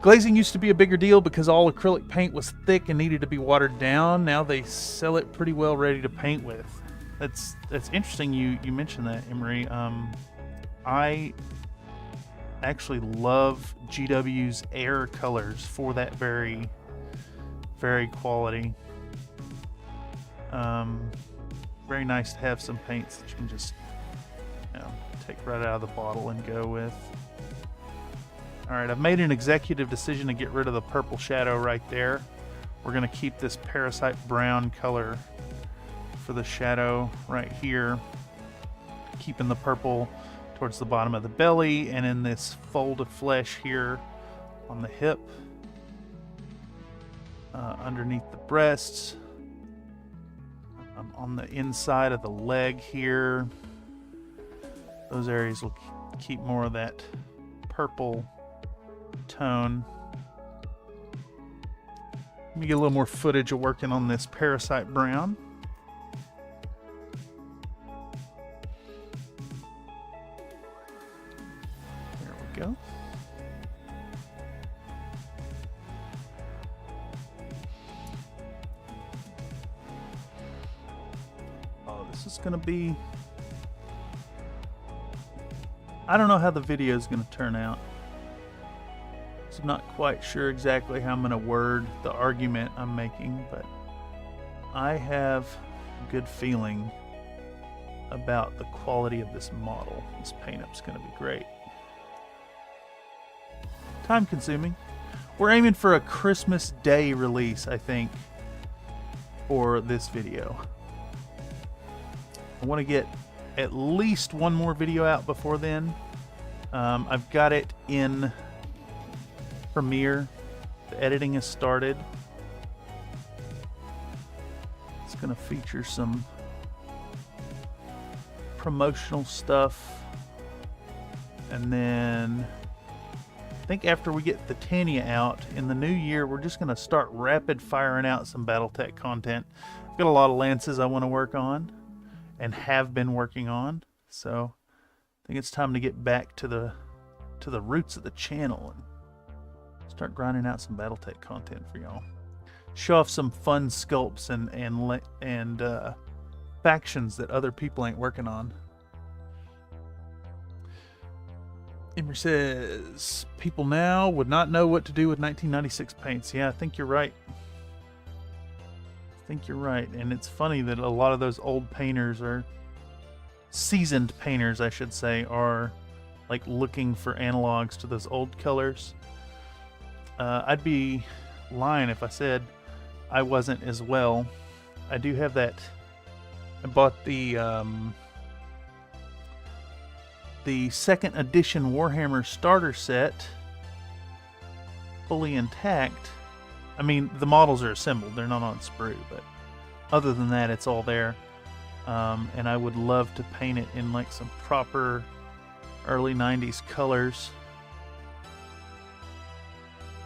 Glazing used to be a bigger deal because all acrylic paint was thick and needed to be watered down. Now they sell it pretty well ready to paint with. That's interesting you mentioned that, Emery. I actually love GW's Air colors for that very quality. Very nice to have some paints that you can just, you know, take right out of the bottle and go with. Alright, I've made an executive decision to get rid of the purple shadow right there. We're going to keep this parasite brown color for the shadow right here, keeping the purple towards the bottom of the belly and in this fold of flesh here on the hip, underneath the breasts, on the inside of the leg here. Those areas will keep more of that purple tone. Let me get a little more footage of working on this parasite brown. There we go. Oh, this is gonna be, I don't know how the video is gonna turn out. So I'm not quite sure exactly how I'm going to word the argument I'm making, but I have a good feeling about the quality of this model. This paint up's going to be great. Time consuming. We're aiming for a Christmas Day release, I think, for this video. I want to get at least one more video out before then. I've got it in Premiere. The editing has started. It's going to feature some promotional stuff. And then I think after we get Thitania out in the new year, we're just going to start rapid firing out some battletech content. I've got a lot of lances I want to work on and have been working on. So I think it's time to get back to the roots of the channel and start grinding out some battletech content for y'all. Show off some fun sculpts and factions that other people ain't working on. Emery says, people now would not know what to do with 1996 paints. Yeah, I think you're right. And it's funny that a lot of those old painters, are seasoned painters, I should say, are like looking for analogs to those old colors. I'd be lying if I said I wasn't as well. I do have that. I bought the second edition Warhammer starter set fully intact. I mean, the models are assembled, they're not on sprue, but other than that, it's all there. And I would love to paint it in like some proper early 90s colors.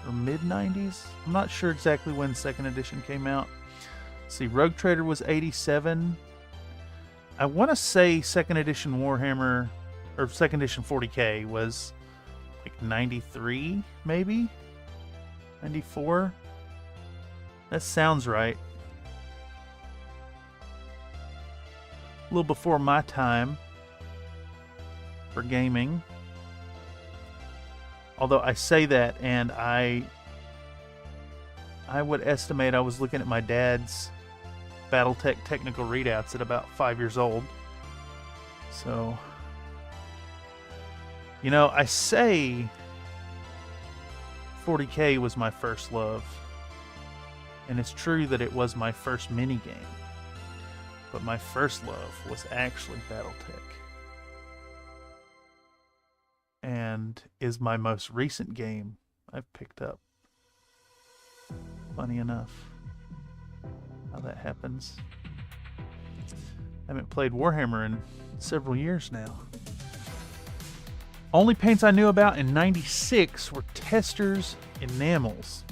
Or mid 90s? I'm not sure exactly when second edition came out. Let's see, Rogue Trader was 87. I want to say second edition Warhammer, or second edition 40K was like 93, maybe? 94? That sounds right. A little before my time for gaming. Although I say that, and I would estimate I was looking at my dad's Battletech technical readouts at about 5 years old. So, you know, I say 40K was my first love. And it's true that it was my first mini game. But my first love was actually Battletech. And is my most recent game I've picked up. Funny enough how that happens. I haven't played Warhammer in several years now. Only paints I knew about in 96 were Testors enamels.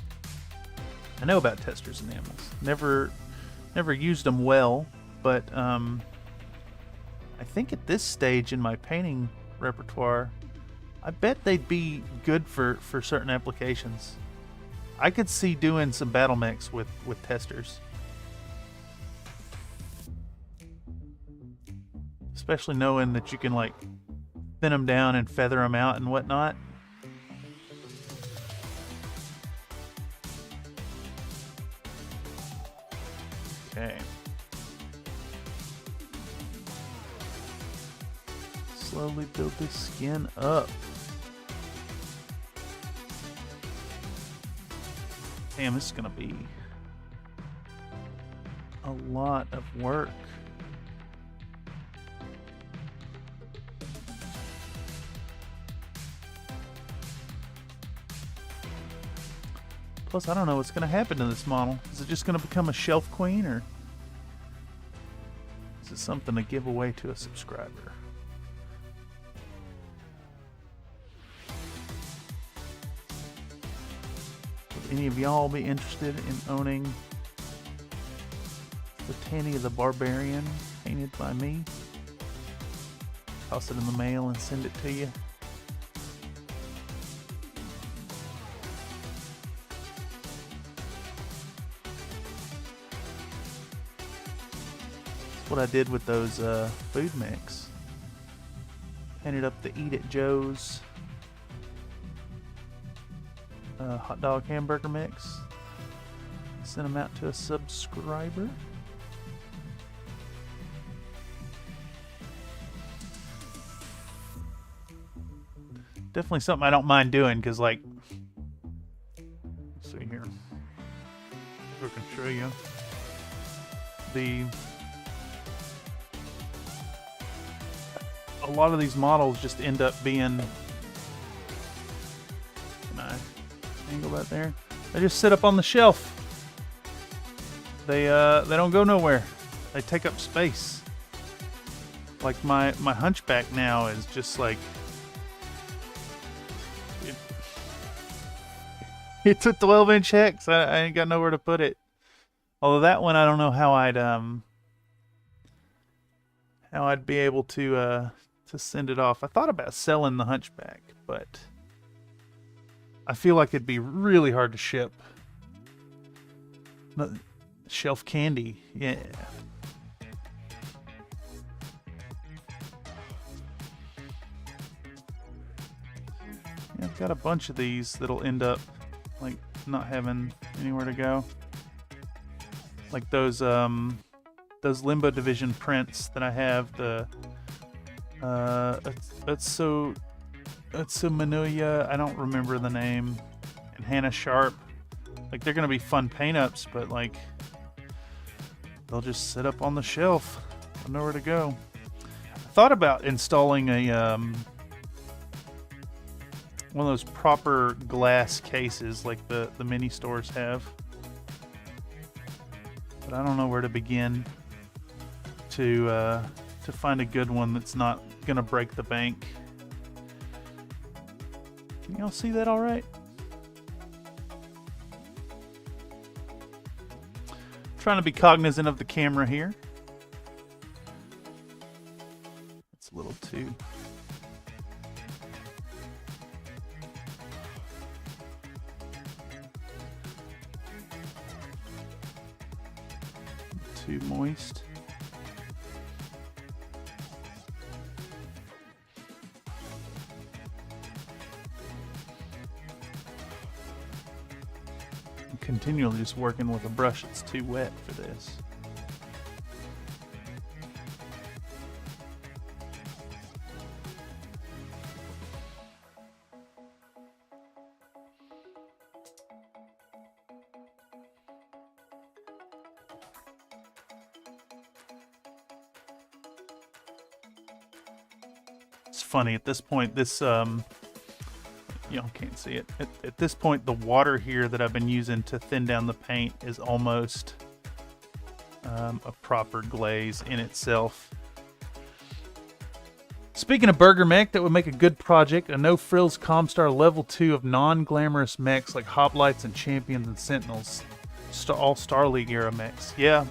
I know about Testors enamels. Never used them well, but I think at this stage in my painting repertoire, I bet they'd be good for certain applications. I could see doing some battle mechs with Testors. Especially knowing that you can like thin them down and feather them out and whatnot. Okay. Slowly build this skin up. Damn, this is gonna be a lot of work. Plus, I don't know what's going to happen to this model. Is it just going to become a shelf queen, or is it something to give away to a subscriber? Would any of y'all be interested in owning Thitania the Barbarian, painted by me? Toss it in the mail and send it to you. What I did with those food mix. Painted up the Eat at Joe's hot dog hamburger mix. Send them out to a subscriber. Definitely something I don't mind doing, because, like, let's see here. I can show you a lot of these models just end up being. Can I angle that there? They just sit up on the shelf. They don't go nowhere. They take up space. Like my hunchback now is just like. It's a 12-inch hex. I ain't got nowhere to put it. Although that one, I don't know how I'd be able to send it off. I thought about selling the hunchback, but I feel like it'd be really hard to ship. Shelf candy, yeah. Yeah, I've got a bunch of these that'll end up like not having anywhere to go. Like those Limbo Division prints that I have. The that's so Manoia. I don't remember the name. And Hannah Sharp. Like they're gonna be fun paint ups, but like they'll just sit up on the shelf. I don't know where to go. I thought about installing a one of those proper glass cases like the mini stores have. But I don't know where to begin to find a good one that's not gonna break the bank. Can y'all see that all right? Trying to be cognizant of the camera here. It's a little too. Too moist. I'm continually just working with a brush that's too wet for this. It's funny at this point, this y'all can't see it. At this point, the water here that I've been using to thin down the paint is almost a proper glaze in itself. Speaking of burger mech, that would make a good project. A no-frills Comstar level 2 of non-glamorous mechs like hoplites and champions and sentinels. All Star League era mechs. Yeah,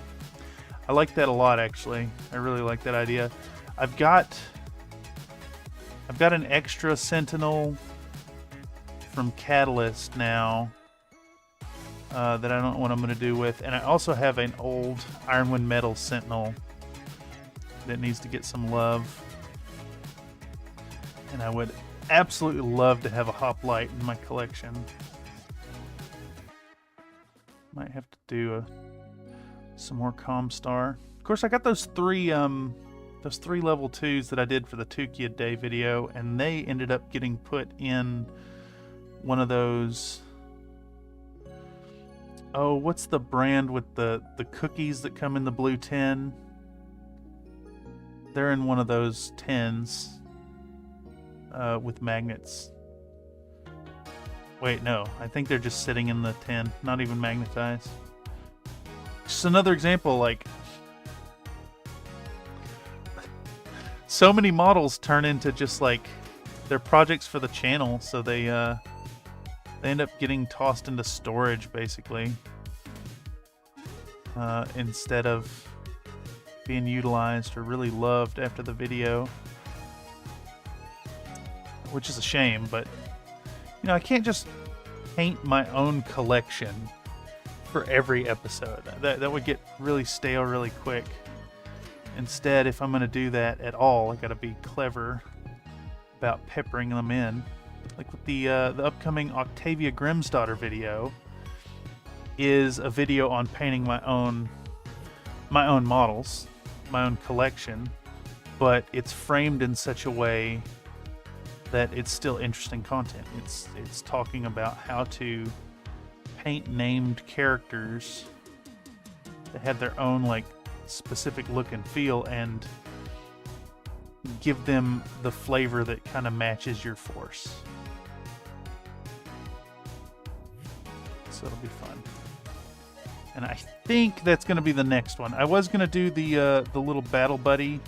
I like that a lot actually. I really like that idea. I've got an extra Sentinel from Catalyst now that I don't know what I'm going to do with. And I also have an old Ironwind Metal Sentinel that needs to get some love. And I would absolutely love to have a hoplite in my collection. Might have to do some more Comstar. Of course, I got those three level 2s that I did for the Tukia Day video, and they ended up getting put in one of those. Oh, what's the brand with the cookies that come in the blue tin? They're in one of those tins with magnets. Wait, no, I think they're just sitting in the tin, not even magnetized. Just another example, like so many models turn into just like they're projects for the channel, so they end up getting tossed into storage basically instead of being utilized or really loved after the video, which is a shame. But you know, I can't just paint my own collection for every episode. That would get really stale really quick. Instead, if I'm going to do that at all, I got to be clever about peppering them in. like with the upcoming Octavia Grimsdaughter video, is a video on painting my own models, my own collection, but it's framed in such a way that it's still interesting content. It's talking about how to paint named characters that have their own like specific look and feel and give them the flavor that kind of matches your force. So it'll be fun. And I think that's going to be the next one. I was going to do the little battle buddy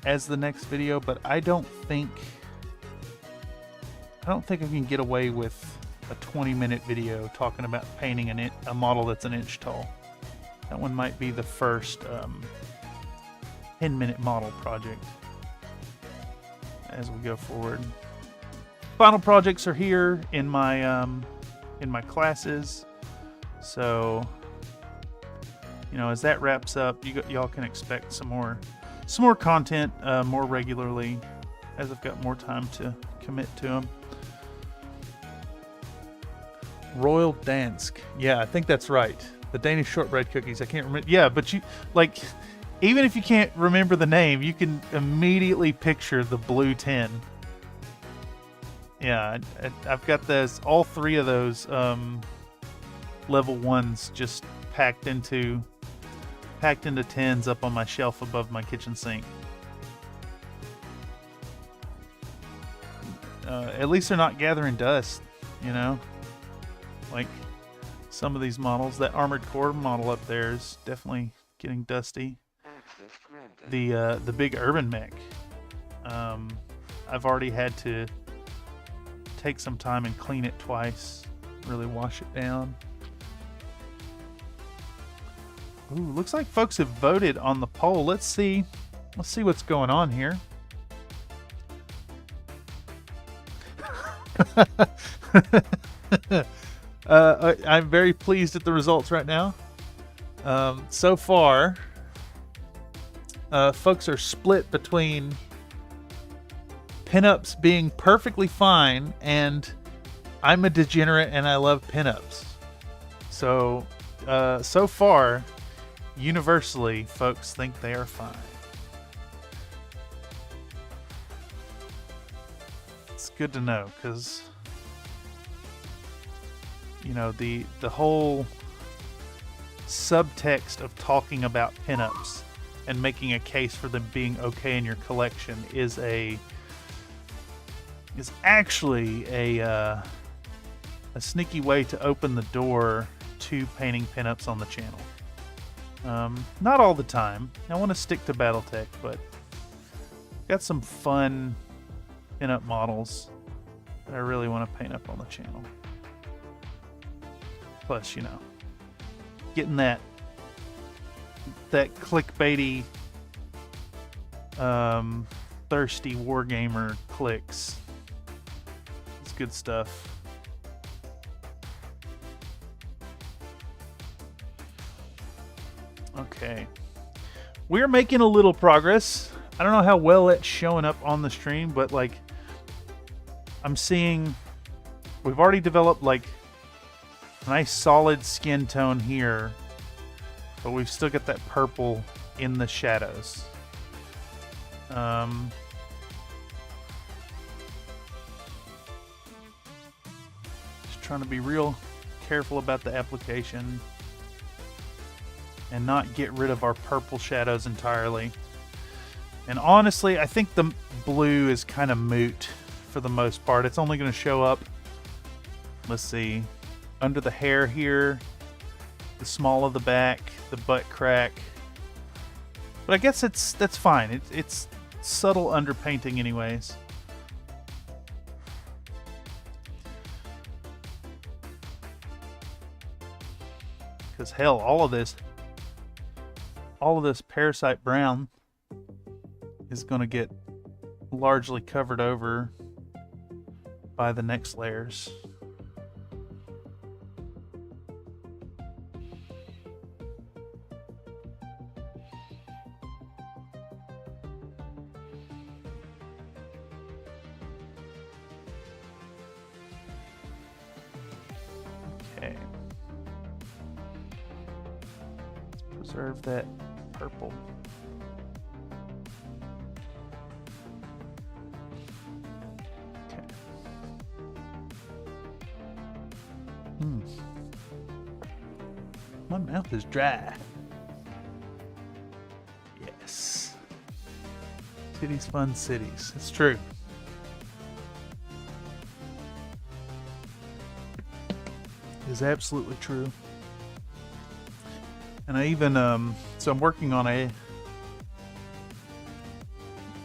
as the next video, but I don't think I can get away with a 20-minute video talking about painting a model that's an inch tall. That one might be the first 10-minute model project as we go forward. Final projects are here in my classes, so as that wraps up, y'all can expect some more content more regularly as I've got more time to commit to them. Royal Dansk, yeah, I think that's right. The Danish shortbread cookies. I can't remember. Yeah, but even if you can't remember the name, you can immediately picture the blue tin. Yeah, I've got all three of those level 1s just packed into tins up on my shelf above my kitchen sink. At least they're not gathering dust, like some of these models. That Armored Core model up there is definitely getting dusty. The big urban mech, I've already had to take some time and clean it twice, really wash it down. Ooh, looks like folks have voted on the poll. Let's see what's going on here. I'm very pleased at the results right now. So far, folks are split between pinups being perfectly fine and I'm a degenerate and I love pinups. So far, universally, folks think they are fine. It's good to know, because the whole subtext of talking about pinups and making a case for them being okay in your collection is actually a sneaky way to open the door to painting pinups on the channel. Not all the time. I want to stick to battletech, but got some fun pinup models that I really want to paint up on the channel. Plus, getting that clickbaity, thirsty wargamer clicks. It's good stuff. Okay. We're making a little progress. I don't know how well it's showing up on the stream, but I'm seeing we've already developed a nice solid skin tone here, but we've still got that purple in the shadows. Just trying to be real careful about the application and not get rid of our purple shadows entirely. And honestly, I think the blue is kind of moot for the most part. It's only going to show up, let's see, under the hair here, the small of the back, the butt crack. But I guess that's fine. It's subtle underpainting anyways. Because hell, all of this parasite brown is going to get largely covered over by the next layers. Okay. Let's preserve that purple. Okay. My mouth is dry. Yes. Cities fun cities. It's true. Is absolutely true. And I even so I'm working on a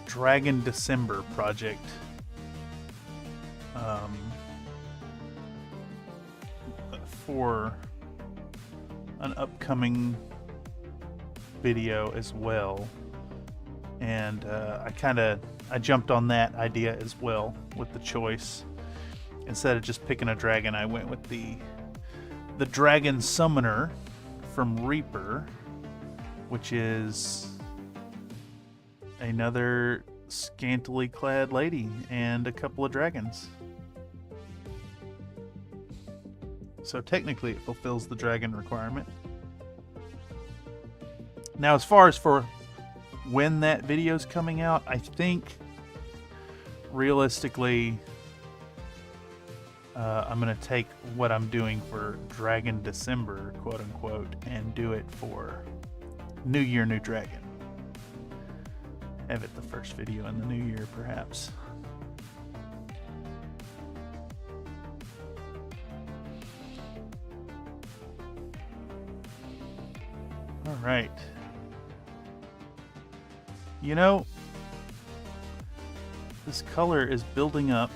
Dragon December project. For an upcoming video as well. And I jumped on that idea as well with the choice. Instead of just picking a dragon, I went with the Dragon Summoner from Reaper, which is another scantily clad lady and a couple of dragons. So technically it fulfills the dragon requirement. Now as far as for when that video's coming out, I think realistically I'm going to take what I'm doing for Dragon December, quote unquote, and do it for New Year, New Dragon. Have it the first video in the new year, perhaps. All right. You know, this color is building up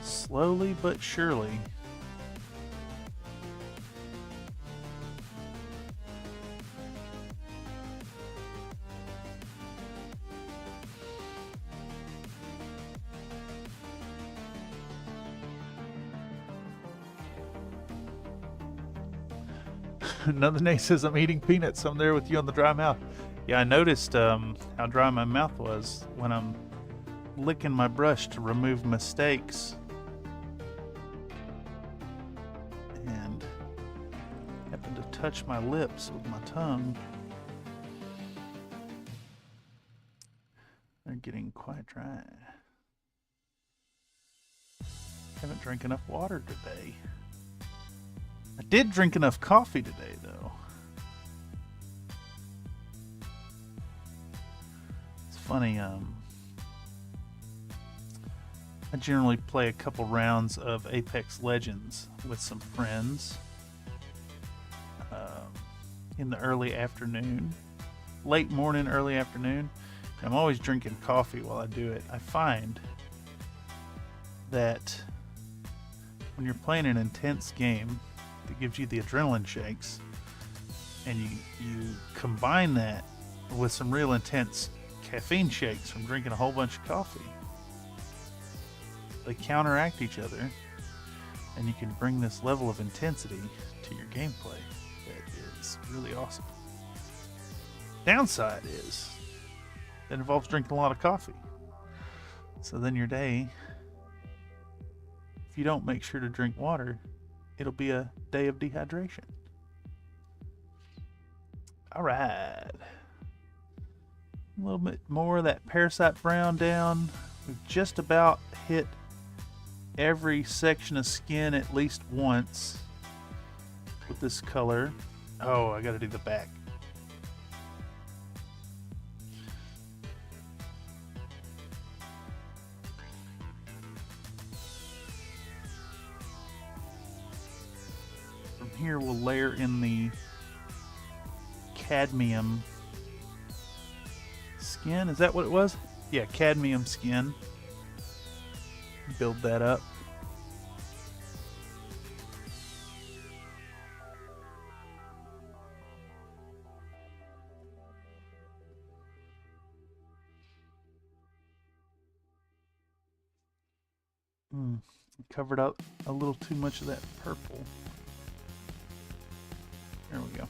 slowly but surely. Another Nate says, I'm eating peanuts. I'm there with you on the dry mouth. Yeah, I noticed how dry my mouth was when I'm licking my brush to remove mistakes. And happened to touch my lips with my tongue. They're getting quite dry. Haven't drank enough water today. I did drink enough coffee today, though. It's funny, I generally play a couple rounds of Apex Legends with some friends in the early afternoon, late morning, early afternoon. I'm always drinking coffee while I do it. I find that when you're playing an intense game that gives you the adrenaline shakes, and you combine that with some real intense caffeine shakes from drinking a whole bunch of coffee, they counteract each other, and you can bring this level of intensity to your gameplay that is really awesome. Downside is it involves drinking a lot of coffee, so then your day, if you don't make sure to drink water, it'll be a day of dehydration. All right. A little bit more of that parasite brown down. We've just about hit every section of skin at least once with this color. Oh, I gotta do the back. Here we'll layer in the cadmium skin. Is that what it was? Yeah, cadmium skin. Build that up. Covered up a little too much of that purple. There we go.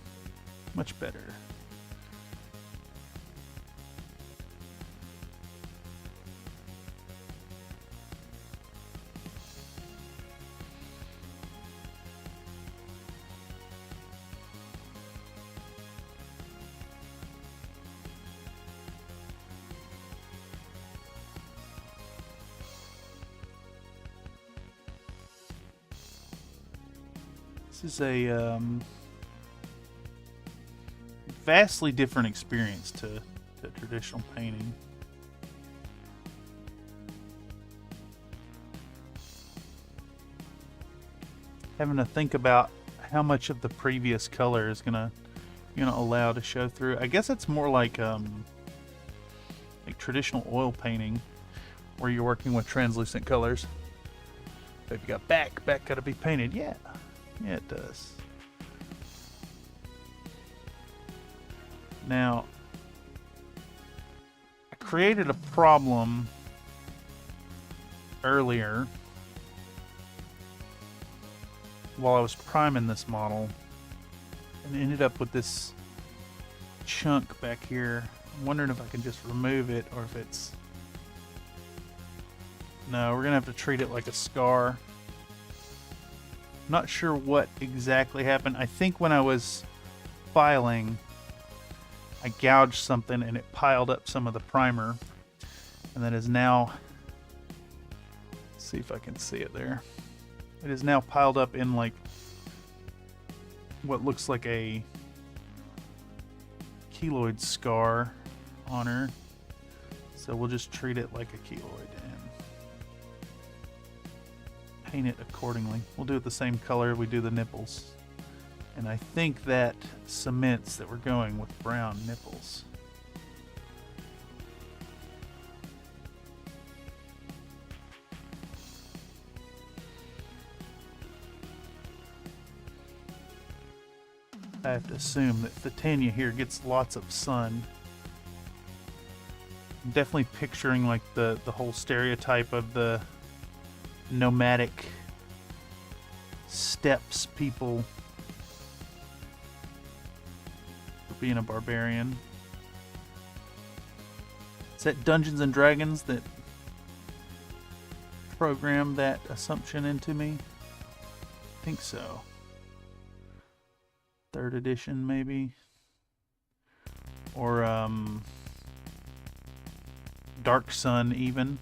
Much better. This is a vastly different experience to traditional painting. Having to think about how much of the previous color is gonna allow to show through. I guess it's more like traditional oil painting, where you're working with translucent colors. If you got back got to be painted. Yeah, it does. Now, I created a problem earlier while I was priming this model, and ended up with this chunk back here. I'm wondering if I can just remove it, or if it's... No, we're gonna have to treat it like a scar. I'm not sure what exactly happened. I think when I was filing, I gouged something and it piled up some of the primer, and that is now... Let's see if I can see it there. It is now piled up in like what looks like a keloid scar on her. So we'll just treat it like a keloid and paint it accordingly. We'll do it the same color we do the nipples. And I think that cements that we're going with brown nipples. I have to assume that Thitania here gets lots of sun. I'm definitely picturing like the whole stereotype of the nomadic steppes people for being a barbarian. Is that Dungeons and Dragons that programmed that assumption into me? I think so. 3rd edition, maybe, or Dark Sun, even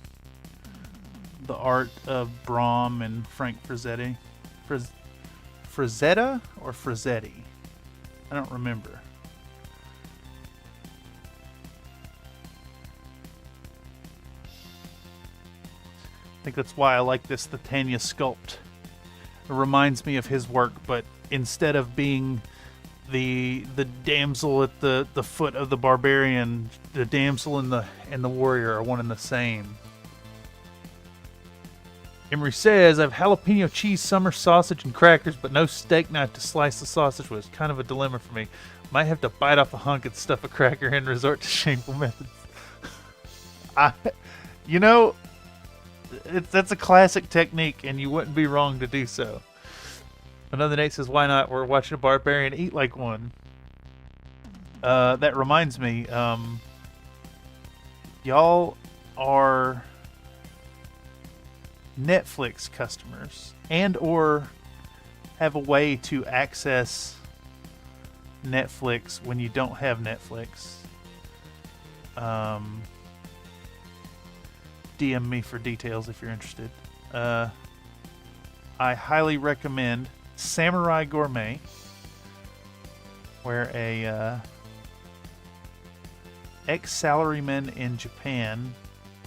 the art of Brahm and Frank Frazetta. Frazetta or Frazzetti? I don't remember. I think that's why I like this Thitania sculpt. It reminds me of his work, but instead of being the damsel at the foot of the barbarian, the damsel and the warrior are one and the same. Emery says, I have jalapeno cheese, summer sausage, and crackers, but no steak knife to slice the sausage with. It's kind of a dilemma for me. Might have to bite off a hunk and stuff a cracker and resort to shameful methods. That's a classic technique, and you wouldn't be wrong to do so. Another Nate says, why not? We're watching a barbarian eat like one. That reminds me, y'all are Netflix customers and or have a way to access Netflix when you don't have Netflix. DM me for details if you're interested. I highly recommend Samurai Gourmet, where a ex-salaryman in Japan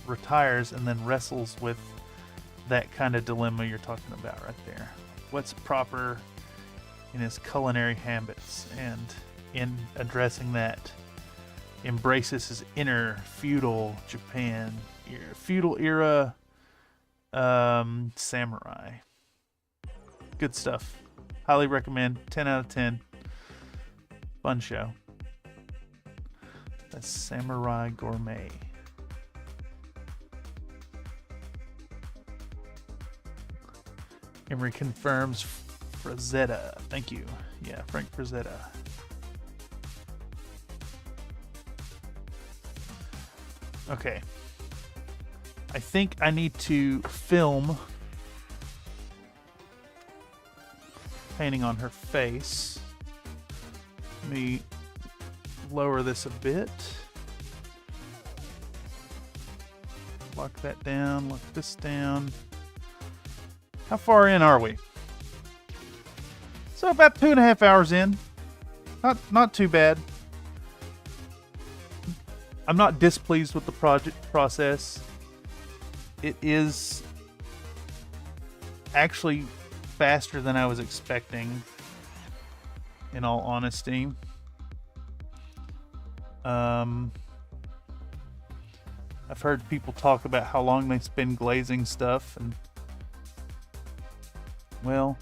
retires and then wrestles with that kind of dilemma you're talking about right there. What's proper in his culinary habits, and in addressing that, embraces his inner feudal Japan, feudal era samurai. Good stuff. Highly recommend. 10 out of 10. Fun show. That's Samurai Gourmet. Emery confirms Frazetta. Thank you. Yeah, Frank Frazetta. Okay. I think I need to film painting on her face. Let me lower this a bit. Lock that down, lock this down. How far in are we? So about 2.5 hours in. Not too bad. I'm not displeased with the project process. It is actually faster than I was expecting, in all honesty. I've heard people talk about how long they spend glazing stuff, and well,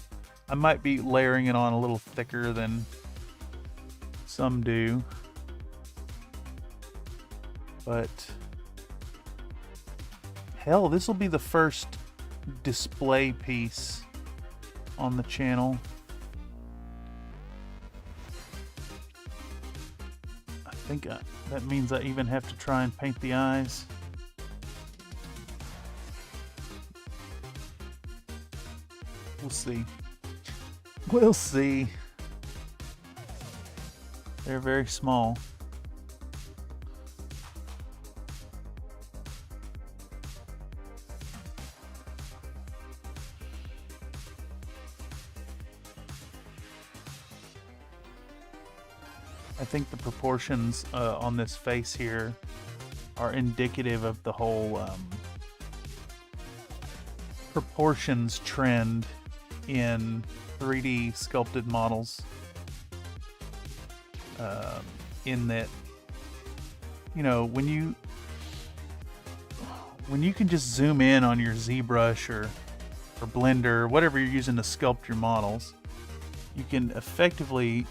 I might be layering it on a little thicker than some do, but hell, this will be the first display piece on the channel. I think that means I even have to try and paint the eyes. We'll see. We'll see. They're very small. I think the proportions on this face here are indicative of the whole proportions trend in 3D sculpted models. In that, you know, when you can just zoom in on your ZBrush or Blender, whatever you're using to sculpt your models, you can effectively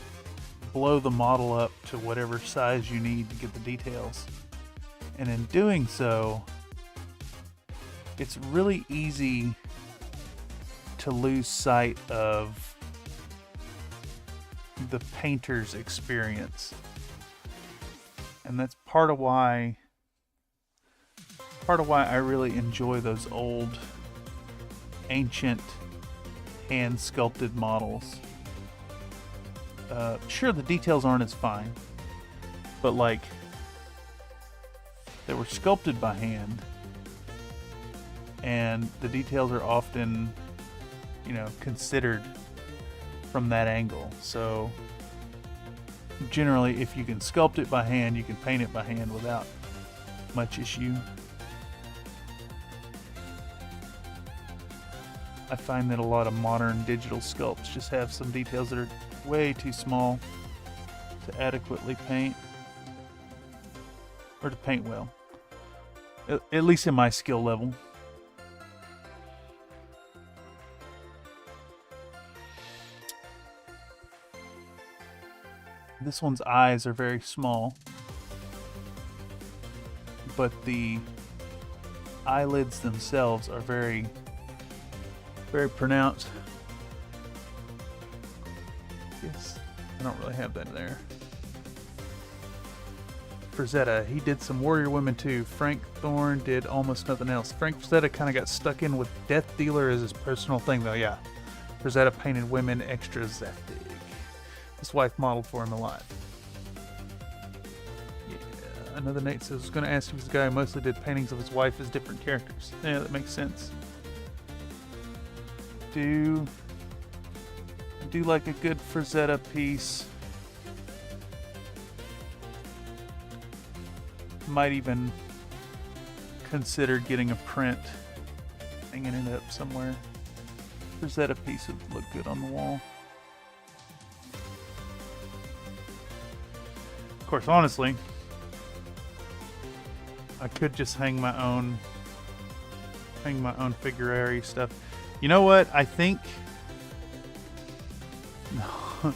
blow the model up to whatever size you need to get the details. And in doing so, it's really easy to lose sight of the painter's experience. And that's part of why I really enjoy those old ancient hand sculpted models. Sure, the details aren't as fine, but like, they were sculpted by hand, and the details are often, you know, considered from that angle. So generally, if you can sculpt it by hand, you can paint it by hand without much issue. I find that a lot of modern digital sculpts just have some details that are way too small to adequately paint, or to paint well, at least in my skill level. This one's eyes are very small, but the eyelids themselves are very, very pronounced. Yes, I don't really have that there. Frazetta, he did some Warrior Women too. Frank Thorne did almost nothing else. Frank Frazetta kind of got stuck in with Death Dealer as his personal thing though, yeah. Frazetta painted women extra zeftig. His wife modeled for him a lot. Yeah, another Nate says, I was going to ask if this guy mostly did paintings of his wife as different characters. Yeah, that makes sense. Do like a good Frazetta piece. Might even consider getting a print, hanging it up somewhere. Frazetta piece would look good on the wall. Of course, honestly, I could just hang my own figurary stuff. You know what? I think. No,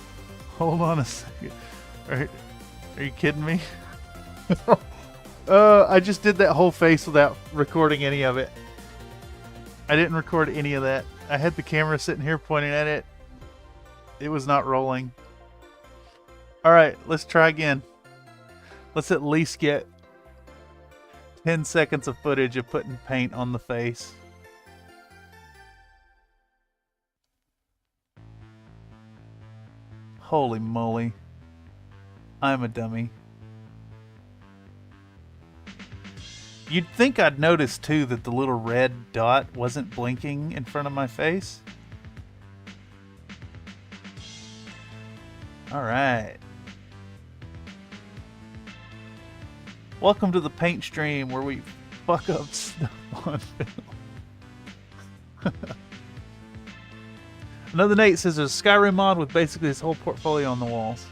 hold on a second. Are you kidding me? I just did that whole face without recording any of it. I didn't record any of that. I had the camera sitting here pointing at it. It was not rolling. Alright, let's try again. Let's at least get 10 seconds of footage of putting paint on the face. Holy moly. I'm a dummy. You'd think I'd notice too that the little red dot wasn't blinking in front of my face. All right. Welcome to the paint stream where we fuck up stuff on film. Another Nate says there's a Skyrim mod with basically his whole portfolio on the walls.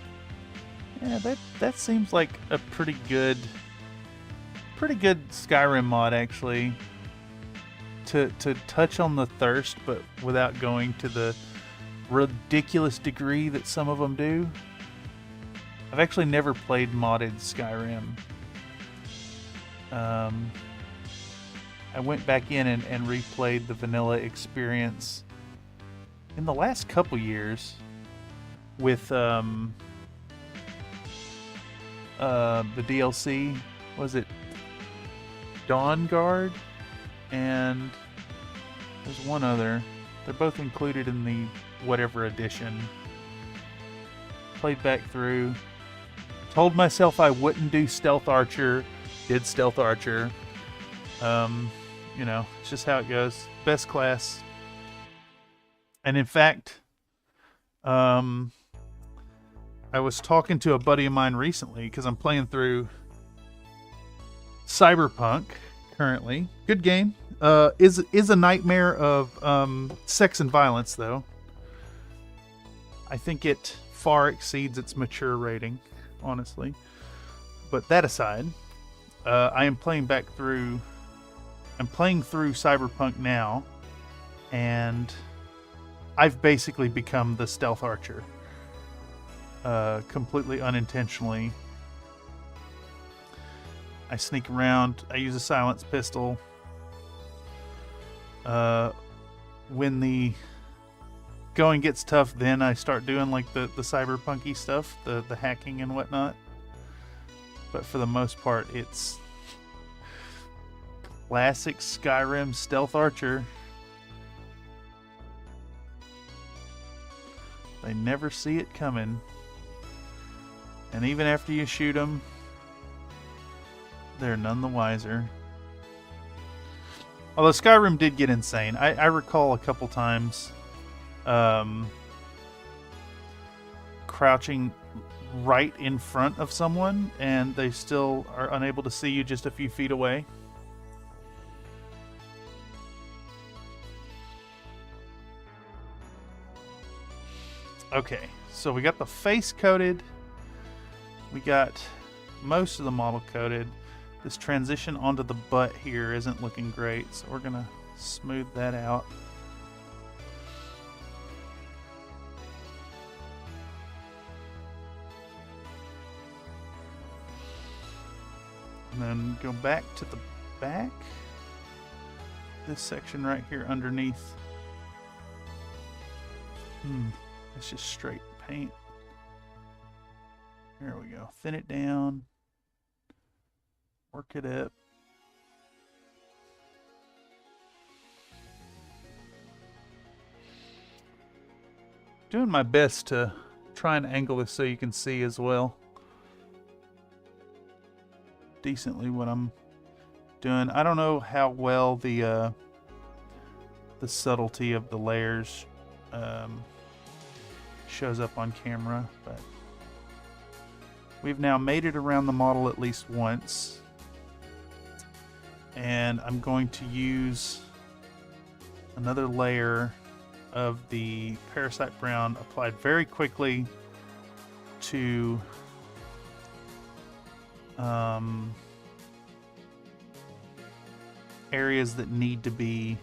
Yeah, that seems like a pretty good Skyrim mod actually. To touch on the thirst, but without going to the ridiculous degree that some of them do. I've actually never played modded Skyrim. I went back in and replayed the vanilla experience in the last couple years with the DLC. Was it Dawn Guard? And there's one other. They're both included in the whatever edition. Played back through. Told myself I wouldn't do Stealth Archer. Did Stealth Archer. You know, it's just how it goes. Best class. And in fact, I was talking to a buddy of mine recently because I'm playing through Cyberpunk currently. Good game. Is a nightmare of sex and violence, though. I think it far exceeds its mature rating, honestly. But that aside, I am playing through Cyberpunk now, and I've basically become the Stealth Archer. Completely unintentionally. I sneak around. I use a silenced pistol. When the going gets tough, then I start doing like the cyberpunky stuff, the hacking and whatnot. But for the most part, it's classic Skyrim Stealth Archer. They never see it coming. And even after you shoot them, they're none the wiser. Although Skyrim did get insane. I recall a couple times crouching right in front of someone and they still are unable to see you just a few feet away. Okay, so we got the face coated. We got most of the model coated. This transition onto the butt here isn't looking great, so we're gonna smooth that out. And then go back to the back. This section right here underneath. It's just straight paint. There we go. Thin it down. Work it up. Doing my best to try and angle this so you can see as well. Decently what I'm doing. I don't know how well the subtlety of the layers shows up on camera, but we've now made it around the model at least once. And I'm going to use another layer of the Parasite Brown applied very quickly to areas that need to be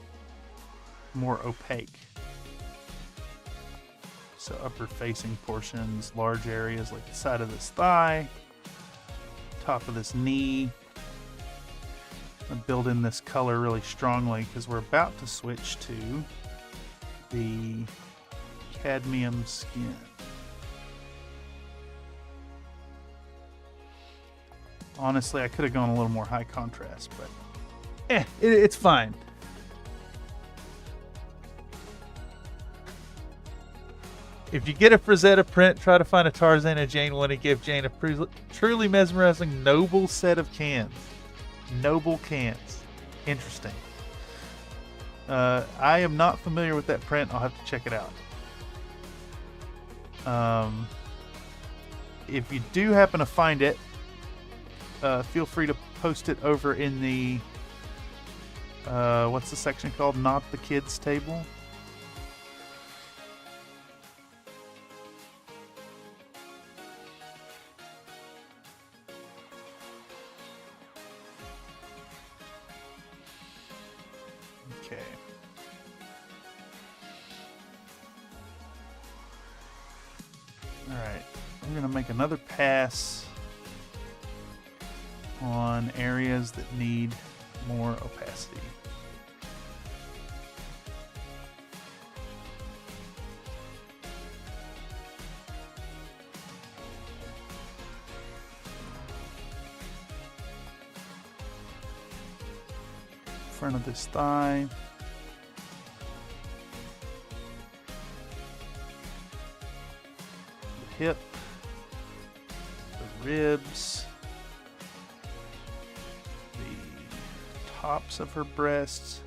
more opaque. So upper facing portions, large areas like the side of this thigh, top of this knee. And build in this color really strongly because we're about to switch to the cadmium skin. Honestly, I could have gone a little more high contrast, but it's fine. If you get a Frazetta print, try to find a Tarzan and Jane one and give Jane a truly mesmerizing noble set of cans. Noble cans. Interesting. I am not familiar with that print. I'll have to check it out. if you do happen to find it, feel free to post it over in the what's the section called? Not the Kids table. Okay. All right. We're going to make another pass on areas that need more opacity. Front of this thigh. The hip. The ribs. The tops of her breasts.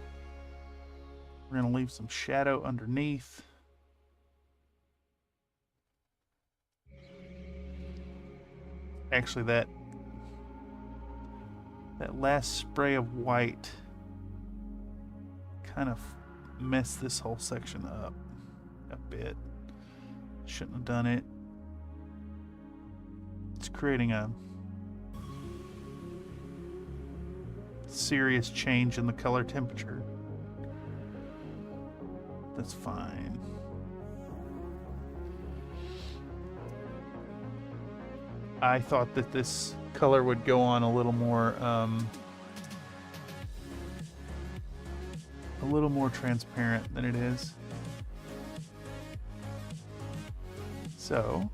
We're going to leave some shadow underneath. Actually, that last spray of white kind of messed this whole section up a bit. Shouldn't have done it. It's creating a serious change in the color temperature. That's fine. I thought that this color would go on a little more transparent than it is. So,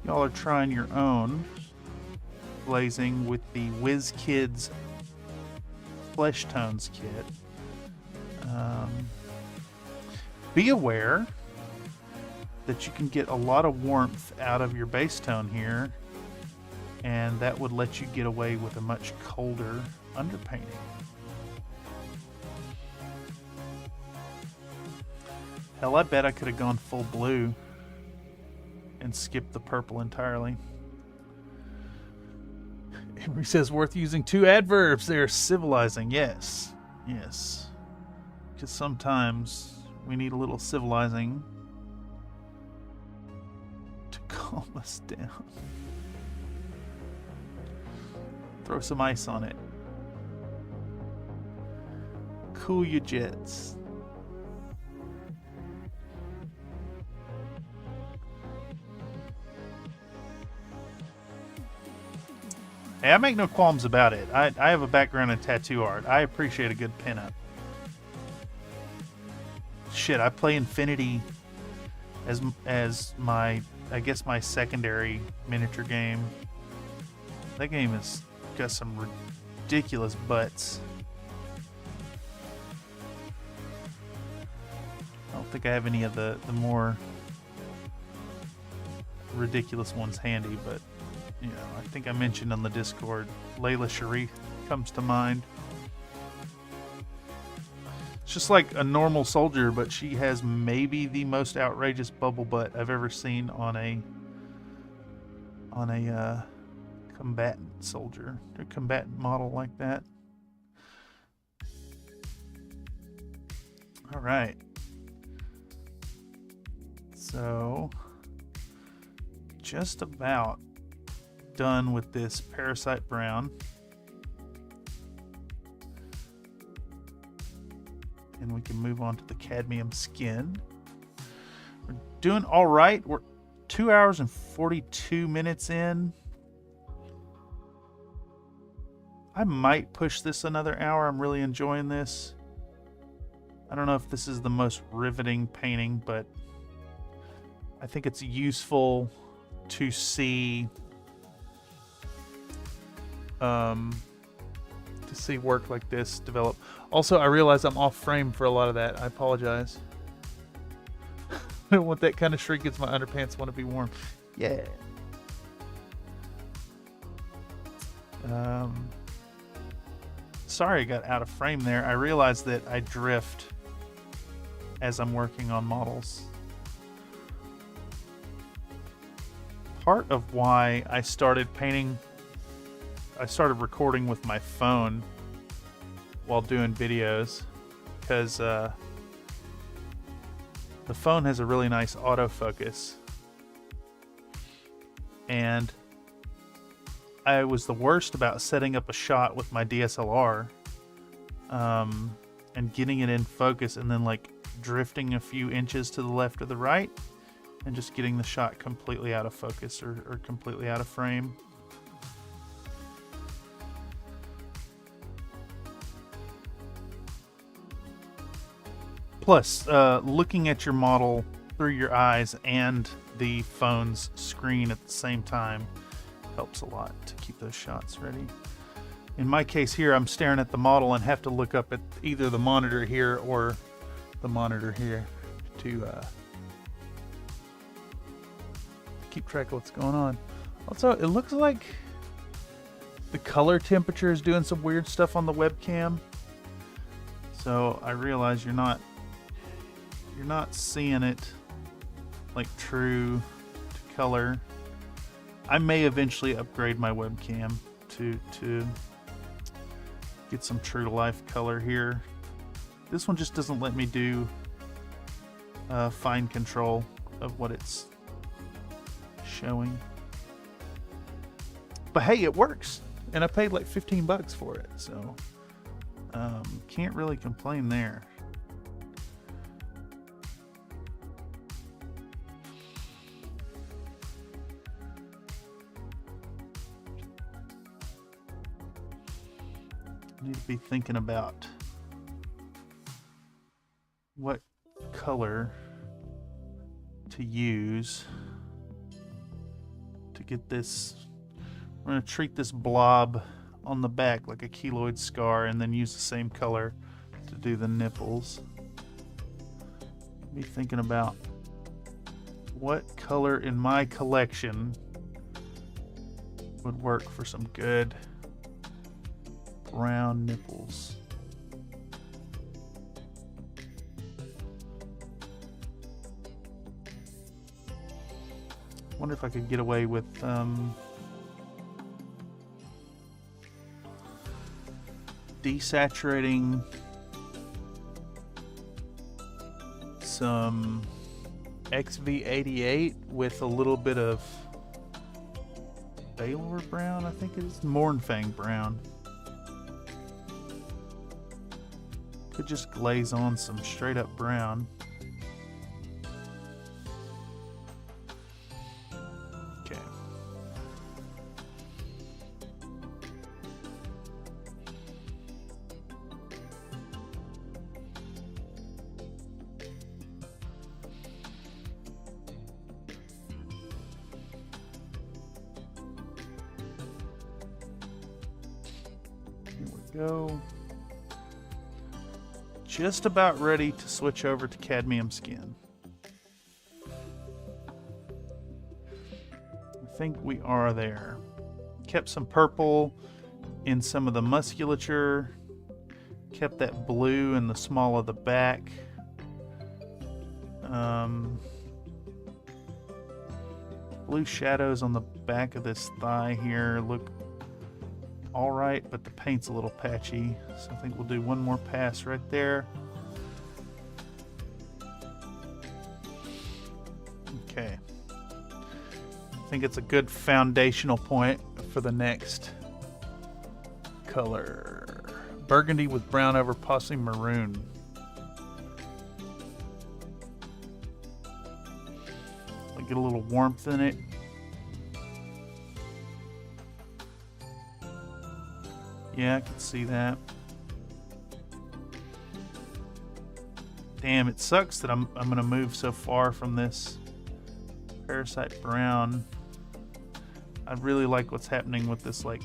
y'all are trying your own glazing with the WizKids Flesh Tones kit. Be aware that you can get a lot of warmth out of your base tone here, and that would let you get away with a much colder underpainting. Hell, I bet I could have gone full blue and skipped the purple entirely. Emery says, worth using 2 adverbs. They're civilizing. Yes. Yes. Because sometimes we need a little civilizing to calm us down. Throw some ice on it. Cool your jets. Hey, I make no qualms about it. I have a background in tattoo art. I appreciate a good pinup. Shit, I play Infinity as my, I guess, my secondary miniature game. That game has got some ridiculous butts. I don't think I have any of the more ridiculous ones handy, but you know, I think I mentioned on the Discord, Layla Sharif comes to mind. It's just like a normal soldier, but she has maybe the most outrageous bubble butt I've ever seen on a combatant soldier or combatant model like that. All right. So, just about done with this Parasite Brown. And we can move on to the Cadmium Skin. We're doing all right. We're 2 hours and 42 minutes in. I might push this another hour. I'm really enjoying this. I don't know if this is the most riveting painting, but I think it's useful to see work like this develop. Also, I realize I'm off frame for a lot of that. I apologize. I don't want that kind of shrinkage. My underpants want to be warm. Yeah. Sorry I got out of frame there. I realized that I drift as I'm working on models. part of why I started painting. I started recording with my phone while doing videos, because the phone has a really nice autofocus, and I was the worst about setting up a shot with my DSLR and getting it in focus and then like drifting a few inches to the left or the right and just getting the shot completely out of focus or completely out of frame. Plus, looking at your model through your eyes and the phone's screen at the same time helps a lot to keep those shots ready. In my case here, I'm staring at the model and have to look up at either the monitor here or the monitor here to keep track of what's going on. Also, it looks like the color temperature is doing some weird stuff on the webcam. So I realize you're not seeing it like true to color. I may eventually upgrade my webcam to get some true to life color here. This one just doesn't let me do fine control of what it's showing. But hey, it works, and I paid like 15 bucks for it, so can't really complain there. Need to be thinking about what color to use to get this. We're going to treat this blob on the back like a keloid scar and then use the same color to do the nipples. Be thinking about what color in my collection would work for some good brown nipples. Wonder if I could get away with desaturating some XV88 with a little bit of Baylor brown, I think it is, Mornfang brown. Could just glaze on some straight up brown. Okay. Here we go. Just about ready to switch over to cadmium skin. I think we are there. Kept some purple in some of the musculature. Kept that blue in the small of the back. Blue shadows on the back of this thigh here look alright, but the paint's a little patchy, so I think we'll do one more pass right there. Okay. I think it's a good foundational point for the next color. Burgundy with brown over, possibly maroon. I'll get a little warmth in it. Yeah, I can see that. Damn, it sucks that I'm gonna move so far from this parasite brown. I really like what's happening with this like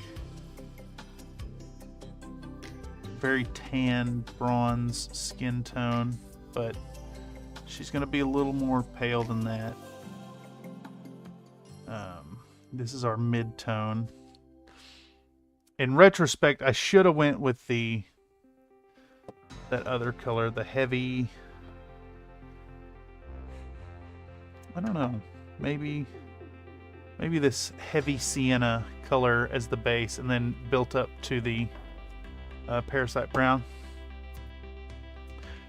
very tan bronze skin tone, but she's gonna be a little more pale than that. This is our mid-tone. In retrospect, I should have went with that other color, the heavy. I don't know. Maybe maybe this heavy sienna color as the base, and then built up to the parasite brown.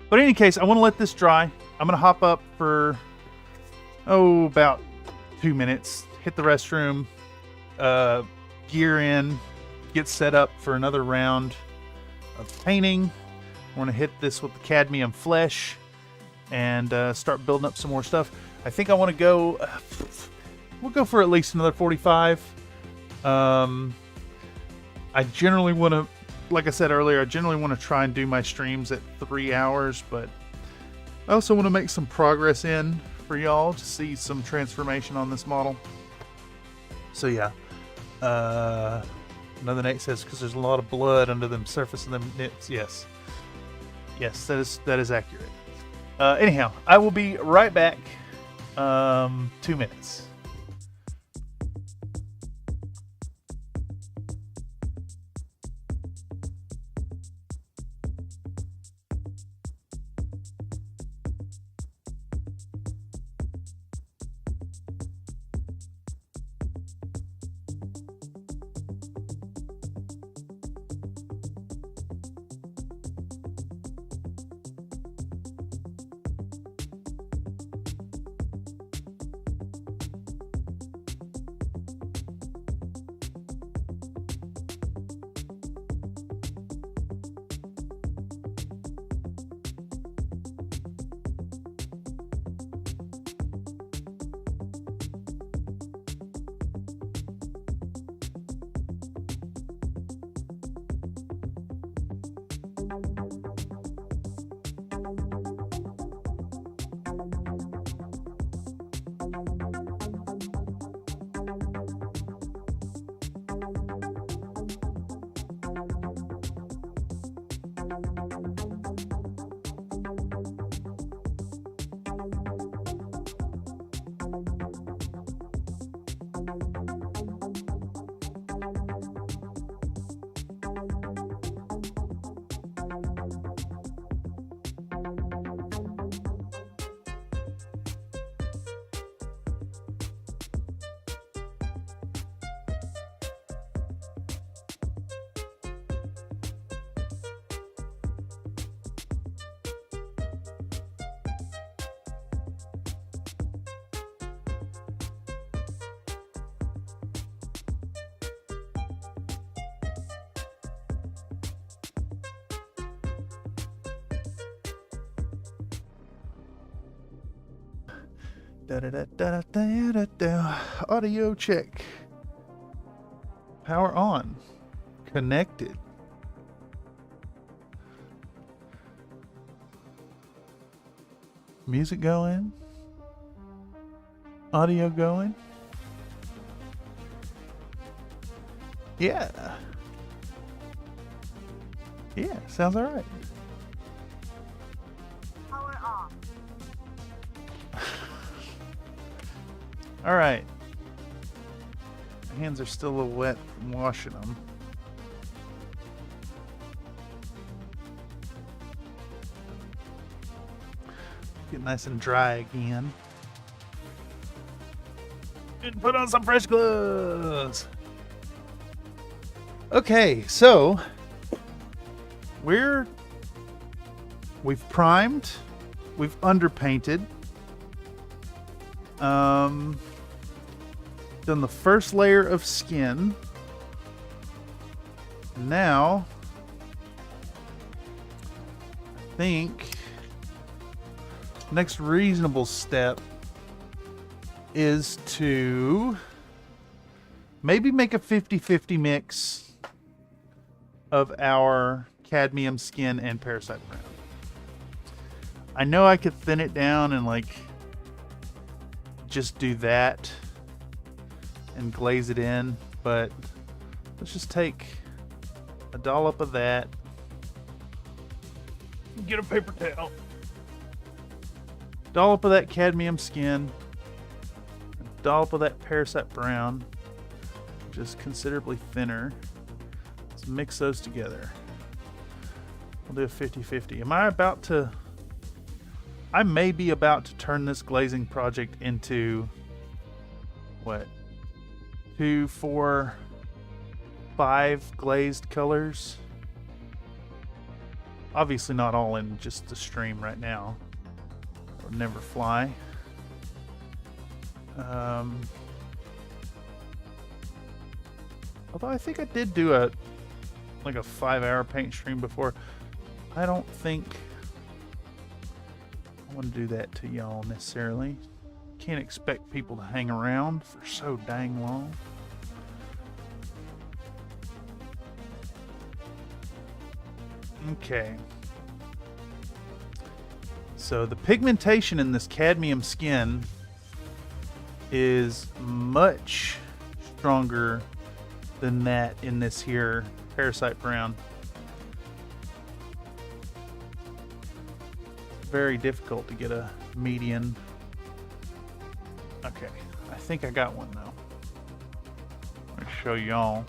But in any case, I want to let this dry. I'm going to hop up for, about 2 minutes, hit the restroom, gear in, get set up for another round of painting. We're going to hit this with the cadmium flesh and start building up some more stuff. I think I want to go, we'll go for at least another 45. I generally want to, like I said earlier, I generally want to try and do my streams at 3 hours, but I also want to make some progress in for y'all to see some transformation on this model. So yeah, another Nate says, because there's a lot of blood under the surface of them nips. Yes, that is accurate. Anyhow, I will be right back. 2 minutes. Audio check. Power on. Connected. Music going. Audio going. Yeah. Yeah, sounds alright. Power off. Alright. My hands are still a little wet from washing them. Get nice and dry again. And put on some fresh gloves. Okay, so we've primed, we've underpainted, done the first layer of skin. Now I think next reasonable step is to maybe make a 50-50 mix of our cadmium skin and parasite brown. I know I could thin it down and like just do that and glaze it in, but let's just take a dollop of that. Get a paper towel. Dollop of that cadmium skin. A dollop of that parasite brown. Just considerably thinner. Let's mix those together. We'll do a 50-50. I may be about to turn this glazing project into what? 2, 4, 5 glazed colors. Obviously not all in just the stream right now. That would never fly. Although I think I did do a 5-hour paint stream before. I don't think I want to do that to y'all necessarily. Can't expect people to hang around for so dang long. Okay. So the pigmentation in this cadmium skin is much stronger than that in this here parasite brown. Very difficult to get a median. Okay, I think I got one though. I'm gonna show y'all.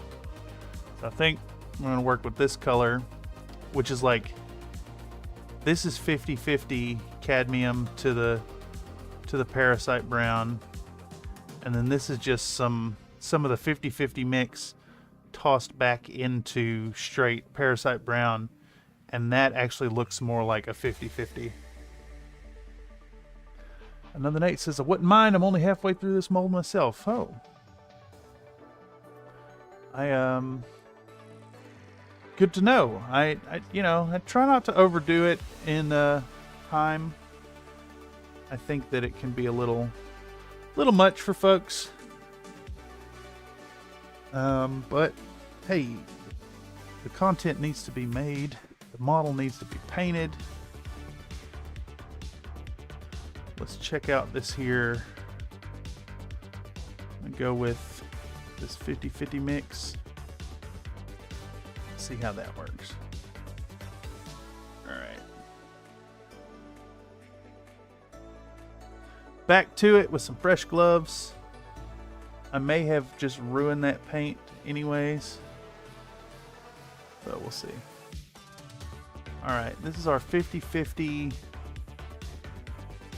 So I think I'm gonna work with this color, which is like, this is 50-50 cadmium to the parasite brown, and then this is just some of the 50-50 mix tossed back into straight parasite brown, and that actually looks more like a 50-50. Another Nate says, I wouldn't mind, I'm only halfway through this mold myself. Oh. Good to know. I try not to overdo it in time. I think that it can be a little much for folks. But hey, the content needs to be made. The model needs to be painted. Let's check out this here. I'm gonna go with this 50-50 mix. See how that works. All right. Back to it with some fresh gloves. I may have just ruined that paint anyways, but we'll see. All right, this is our 50-50.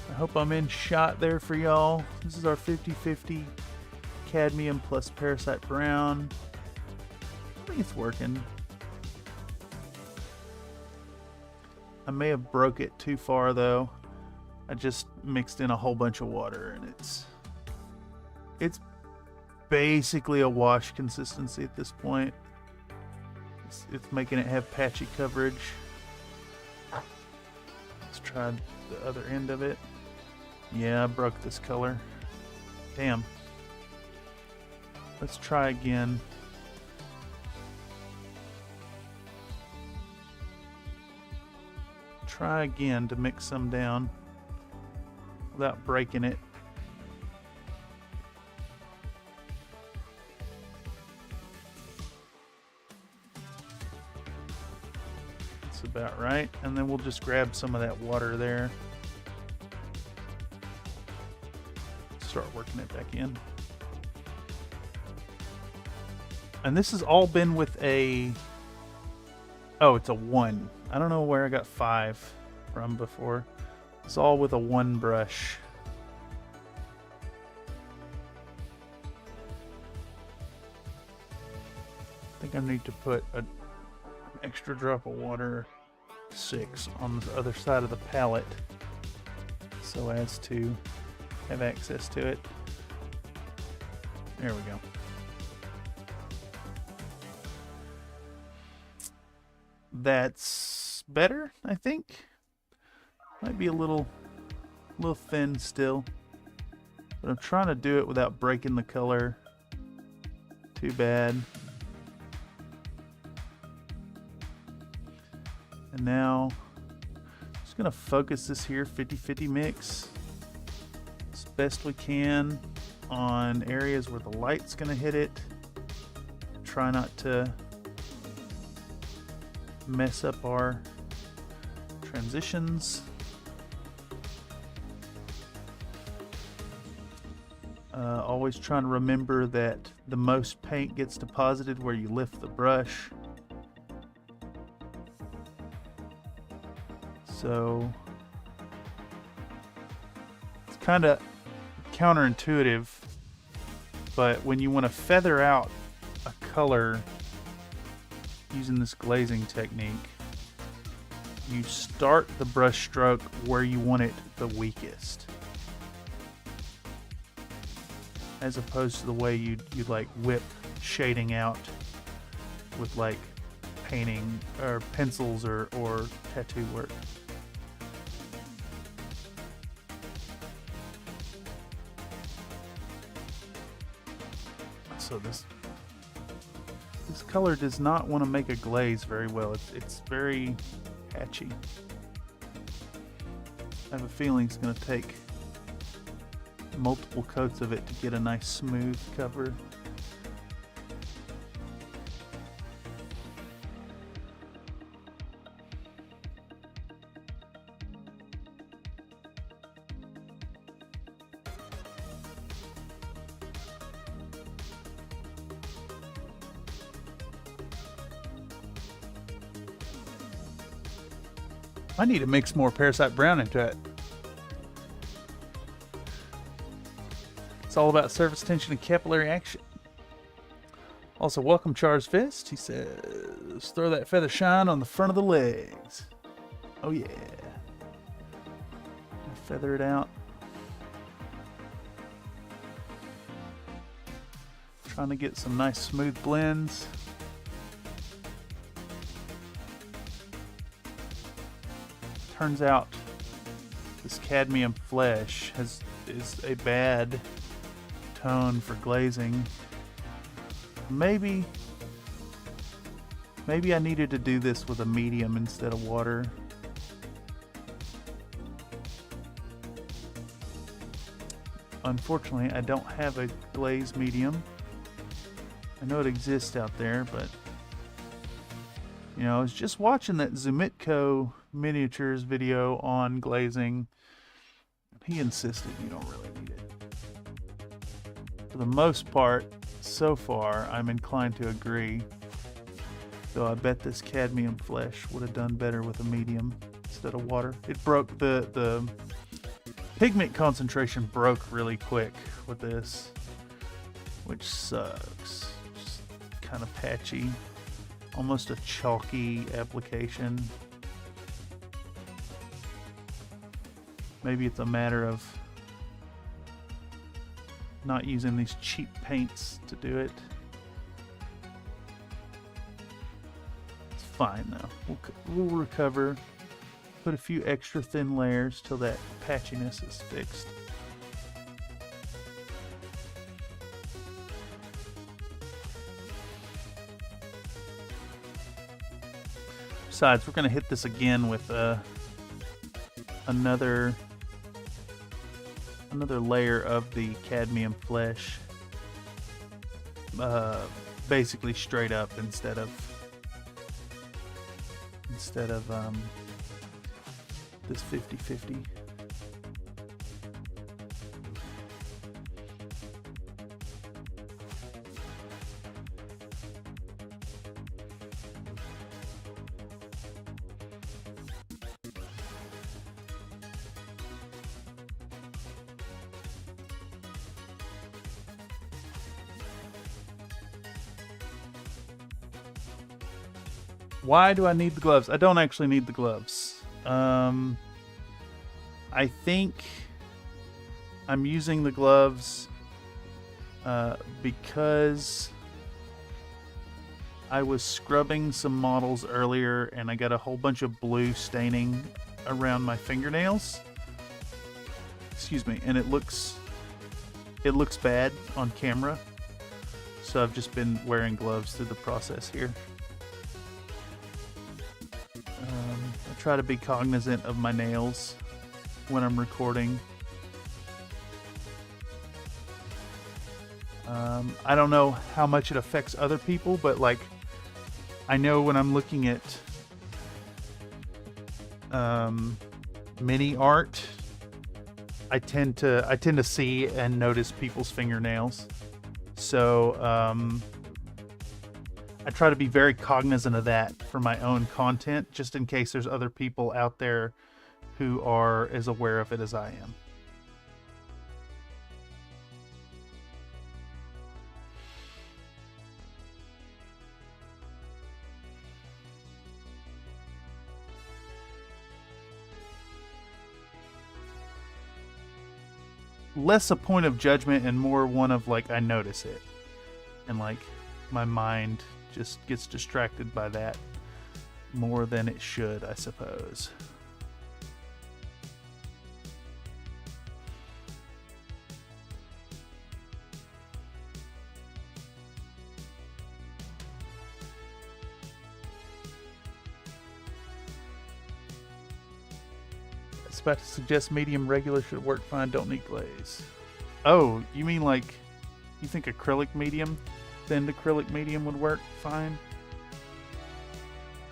I hope I'm in shot there for y'all. This is our 50-50 cadmium plus parasite brown. I think it's working. I may have broke it too far though. I just mixed in a whole bunch of water and it's basically a wash consistency at this point. It's making it have patchy coverage. Let's try the other end of it. Yeah, I broke this color. Damn. Let's try again. Try again to mix some down without breaking it. That's about right. And then we'll just grab some of that water there. Start working it back in. And this has all been with a... Oh, it's a 1. I don't know where I got 5 from before. It's all with a 1 brush. I think I need to put an extra drop of water, 6, on the other side of the palette so as to have access to it. There we go. That's better, I think. Might be a little thin still, but I'm trying to do it without breaking the color too bad. And now I'm just gonna focus this here 50-50 mix as best we can on areas where the light's gonna hit it. Try not to mess up our transitions. Always trying to remember that the most paint gets deposited where you lift the brush. So it's kind of counterintuitive, But when you want to feather out a color using this glazing technique, you start the brush stroke where you want it the weakest, as opposed to the way you'd like whip shading out with like painting or pencils or tattoo work. So this color does not want to make a glaze very well. It's very patchy. I have a feeling it's going to take multiple coats of it to get a nice smooth cover. I need to mix more Parasite Brown into it. It's all about surface tension and capillary action. Also, welcome Char's Fist. He says, throw that feather shine on the front of the legs. Oh yeah. Feather it out. Trying to get some nice smooth blends. Turns out this cadmium flesh is a bad tone for glazing. Maybe I needed to do this with a medium instead of water. Unfortunately, I don't have a glaze medium. I know it exists out there, but you know, I was just watching that GhostTypeCo miniatures video on glazing. He insisted you don't really need it. For the most part, so far, I'm inclined to agree. Though I bet this cadmium flesh would have done better with a medium instead of water. It broke the pigment concentration broke really quick with this, which sucks. Just kind of patchy. Almost a chalky application. Maybe it's a matter of not using these cheap paints to do it. It's fine though. We'll recover. Put a few extra thin layers till that patchiness is fixed. Besides, we're going to hit this again with another layer of the cadmium flesh, basically straight up instead of this 50-50. Why do I need the gloves? I don't actually need the gloves. I think I'm using the gloves because I was scrubbing some models earlier and I got a whole bunch of blue staining around my fingernails. Excuse me, and it looks bad on camera. So I've just been wearing gloves through the process here. I try to be cognizant of my nails when I'm recording. I don't know how much it affects other people, but like I know when I'm looking at mini art, I tend to see and notice people's fingernails. So I try to be very cognizant of that for my own content, just in case there's other people out there who are as aware of it as I am. less a point of judgment and more one of like I notice it, and like my mind just gets distracted by that more than it should, I suppose. I was about to suggest medium regular should work fine, don't need glaze. Oh, you mean like, you think acrylic medium, thinned acrylic medium would work fine?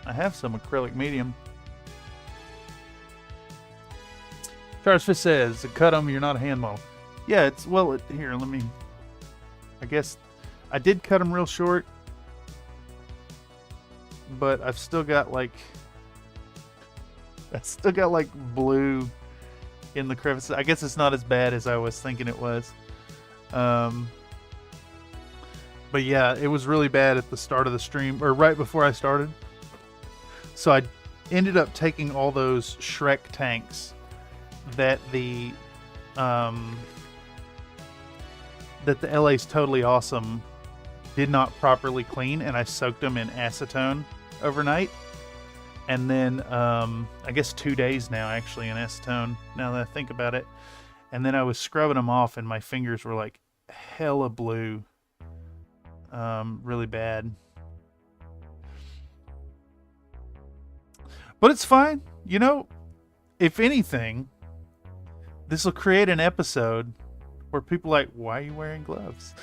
I have some acrylic medium. Charles Fish says, cut them, you're not a hand model. Yeah, it's, well, here, let me, I guess, I did cut them real short, but I've still got like, blue in the crevices. I guess it's not as bad as I was thinking it was. But yeah, it was really bad at the start of the stream, or right before I started. So I ended up taking all those Shrek tanks that the LA's Totally Awesome did not properly clean, and I soaked them in acetone overnight. And then, I guess 2 days now, actually, in acetone, now that I think about it. And then I was scrubbing them off, and my fingers were, like, hella blue. Really bad. But it's fine. You know, if anything, this will create an episode where people are like, why are you wearing gloves?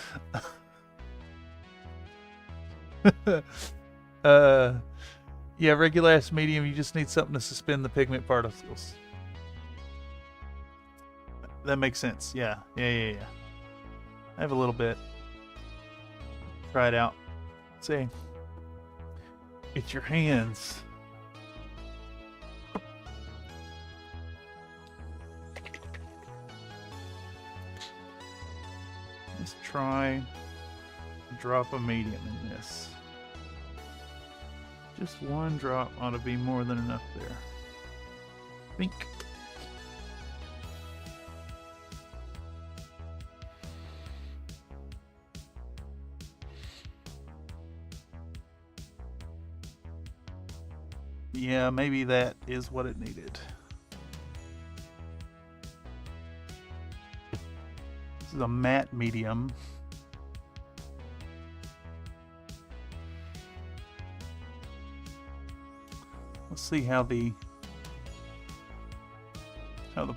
Yeah, regular ass medium, you just need something to suspend the pigment particles. That makes sense. Yeah. I have a little bit. Try it out. See. It's your hands. Let's try drop a medium in this. Just one drop ought to be more than enough there. Think. Yeah, maybe that is what it needed. This is a matte medium. Let's see how the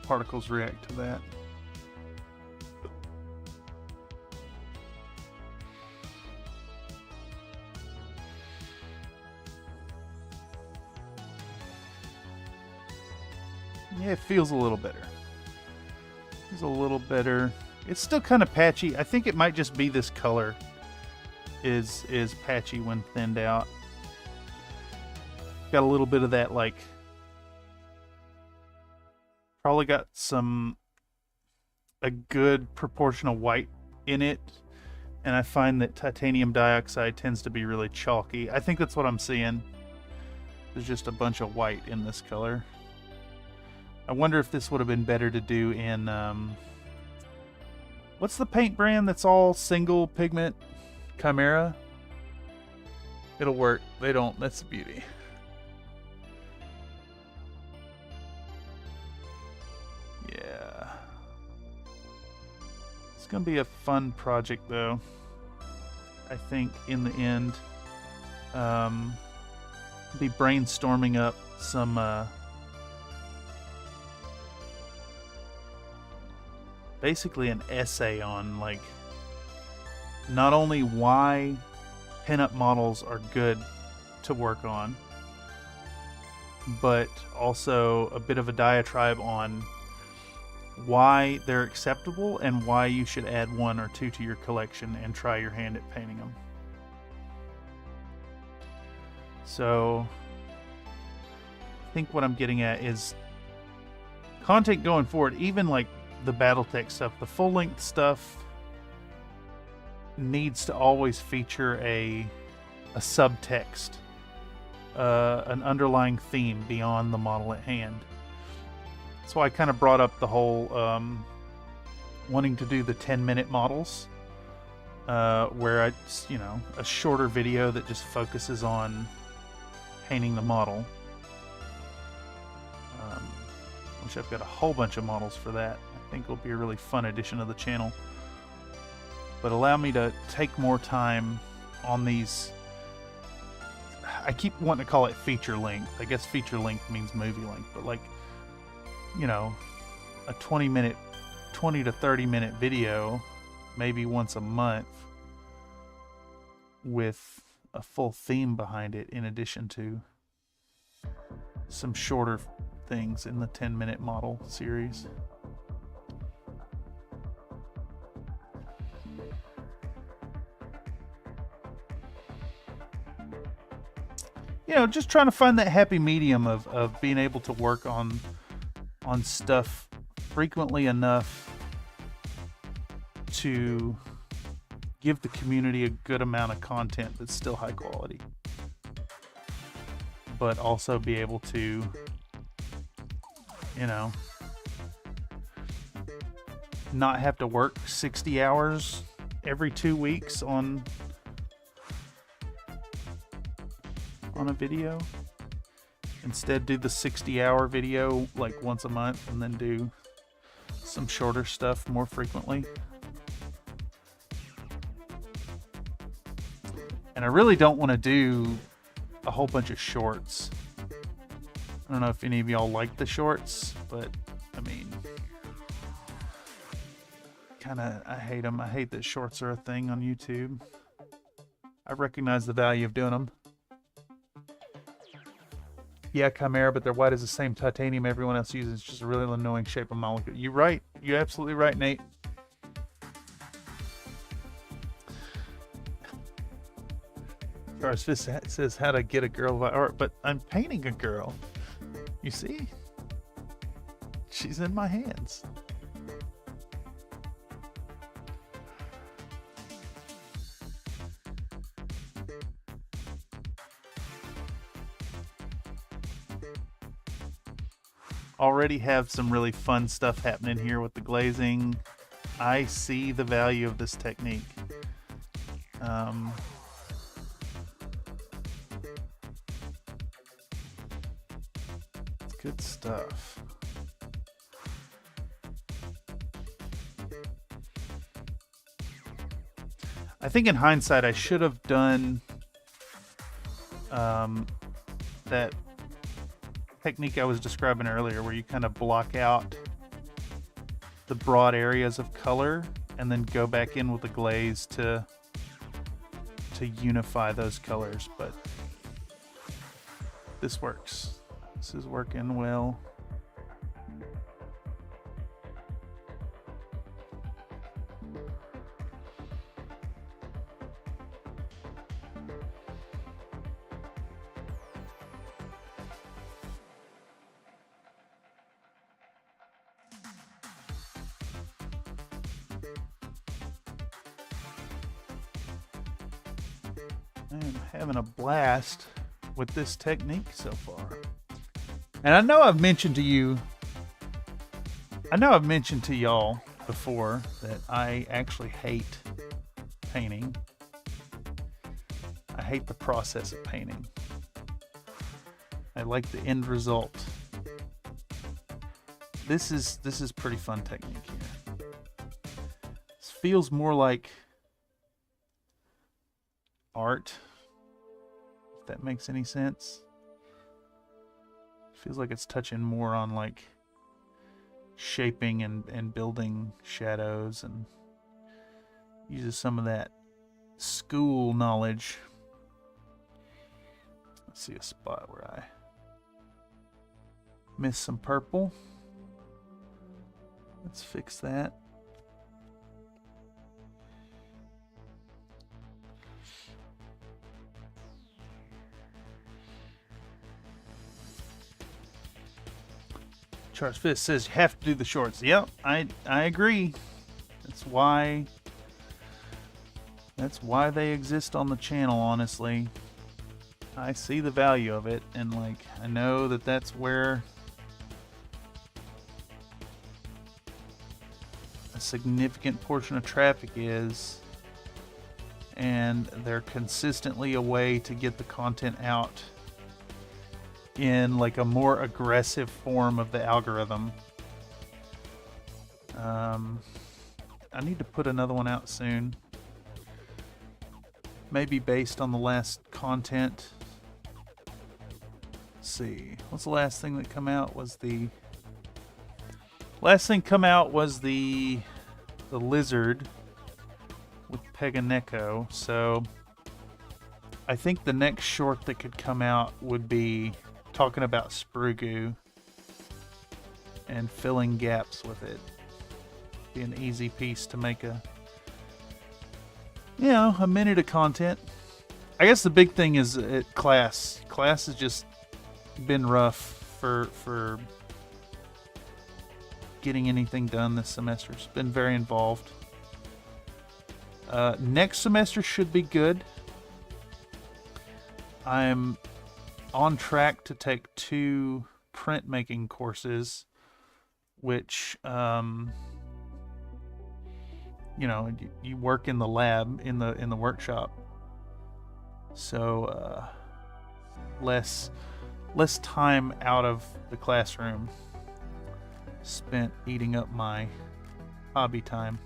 particles react to that. Yeah, it feels a little better. It's a little better. It's still kind of patchy. I think it might just be this color is patchy when thinned out. Got a little bit of that, like, probably got a good proportion of white in it, and I find that titanium dioxide tends to be really chalky. I think that's what I'm seeing. There's just a bunch of white in this color. I wonder if this would have been better to do in, what's the paint brand that's all single pigment? Chimera? It'll work. They don't. That's the beauty. Yeah. It's going to be a fun project, though. I think, in the end. Be brainstorming up some, basically an essay on, like, not only why pinup models are good to work on, but also a bit of a diatribe on why they're acceptable and why you should add one or two to your collection and try your hand at painting them. So I think what I'm getting at is content going forward, even like the battletech stuff, the full-length stuff needs to always feature a subtext, an underlying theme beyond the model at hand. So I kind of brought up the whole wanting to do the 10-minute models, where I, you know, a shorter video that just focuses on painting the model. Which I've got a whole bunch of models for that. I think will be a really fun addition to the channel. But allow me to take more time on these. I keep wanting to call it feature length. I guess feature length means movie length, but like, you know, a 20 to 30 minute video, maybe once a month, with a full theme behind it, in addition to some shorter things in the 10-minute model series. You know, just trying to find that happy medium of being able to work on stuff frequently enough to give the community a good amount of content that's still high quality, but also be able to, you know, not have to work 60 hours every 2 weeks on a video. Instead, do the 60-hour video like once a month, and then do some shorter stuff more frequently. And I really don't want to do a whole bunch of shorts. I don't know if any of y'all like the shorts, but I mean, I hate them. I hate that shorts are a thing on YouTube. I recognize the value of doing them. Yeah, Chimera, but they're white as the same titanium everyone else uses. It's just a really annoying shape of molecule. You're right. You're absolutely right, Nate. This says how to get a girl by art, but I'm painting a girl. You see? She's in my hands. Already have some really fun stuff happening here with the glazing. I see the value of this technique. It's good stuff. I think in hindsight I should have done that technique I was describing earlier, where you kind of block out the broad areas of color and then go back in with the glaze to unify those colors. But this works. This is working well. I'm having a blast with this technique so far. And I know I've mentioned to y'all before that I actually hate painting. I hate the process of painting. I like the end result. This is pretty fun technique here. This feels more like art, if that makes any sense. Feels like it's touching more on like shaping and building shadows, and uses some of that school knowledge. Let's see a spot where I missed some purple. Let's fix that. Charles Fist says you have to do the shorts. Yep, I agree. That's why they exist on the channel, honestly. I see the value of it, and like I know that that's where a significant portion of traffic is, and they're consistently a way to get the content out in like a more aggressive form of the algorithm. I need to put another one out soon. Maybe based on the last content. Let's see. What's the last thing that come out? Last thing come out was the lizard with Peganeko. So I think the next short that could come out would be talking about Sprugu and filling gaps with it. Be an easy piece to make a minute of content. I guess the big thing is class. Class has just been rough for getting anything done this semester. It's been very involved. Next semester should be good. I'm on track to take 2 printmaking courses, which you work in the lab in the workshop, so less time out of the classroom spent eating up my hobby time.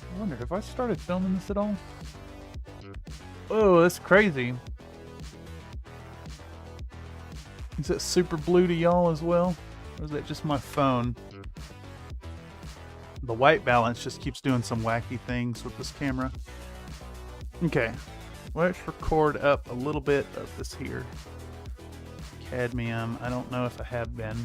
I wonder, have I started filming this at all? Oh, that's crazy. Is it super blue to y'all as well? Or is that just my phone? The white balance just keeps doing some wacky things with this camera. Okay, let's record up a little bit of this here. Cadmium, I don't know if I have been.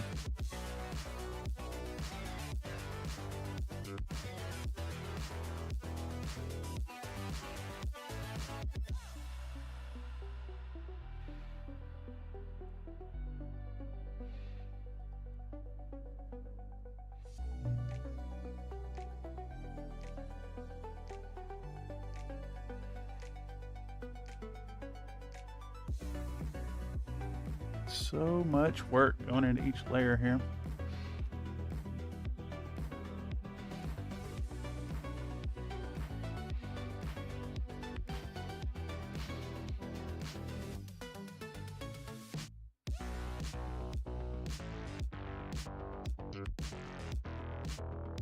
So much work going into each layer here.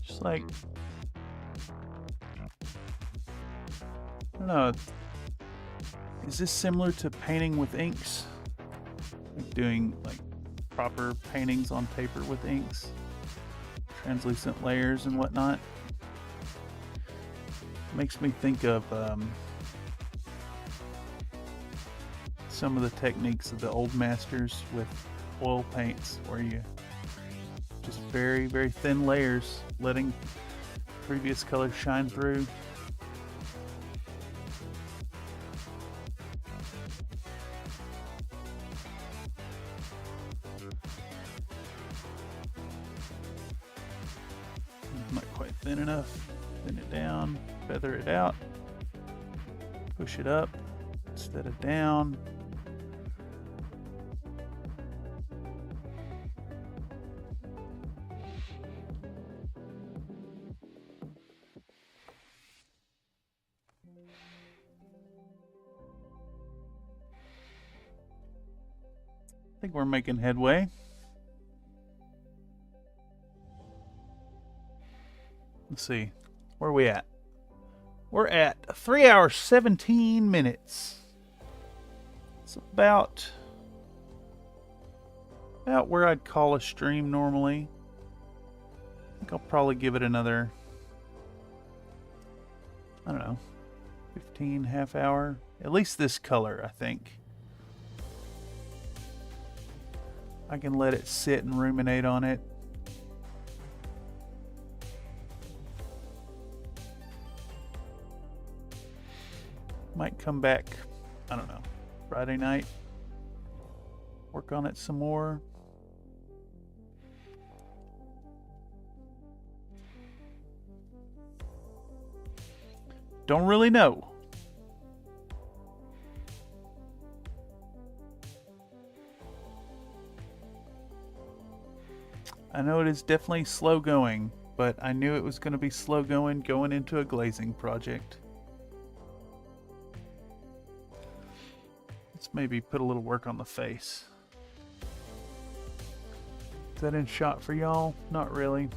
Just like, I don't know, is this similar to painting with inks? Doing like proper paintings on paper with inks, translucent layers and whatnot. Makes me think of some of the techniques of the old masters with oil paints, where you just very, very thin layers, letting previous colors shine through. Not quite thin enough. Thin it down, feather it out, push it up instead of down. I think we're making headway. Let's see, where are we at? We're at 3 hours 17 minutes. It's about where I'd call a stream normally. I think I'll probably give it another, I don't know, 15, half hour. At least this color, I think. I can let it sit and ruminate on it. Might come back, I don't know, Friday night, work on it some more. Don't really know. I know it is definitely slow going, but I knew it was going to be slow going into a glazing project. Let's maybe put a little work on the face. Is that in shot for y'all? Not really.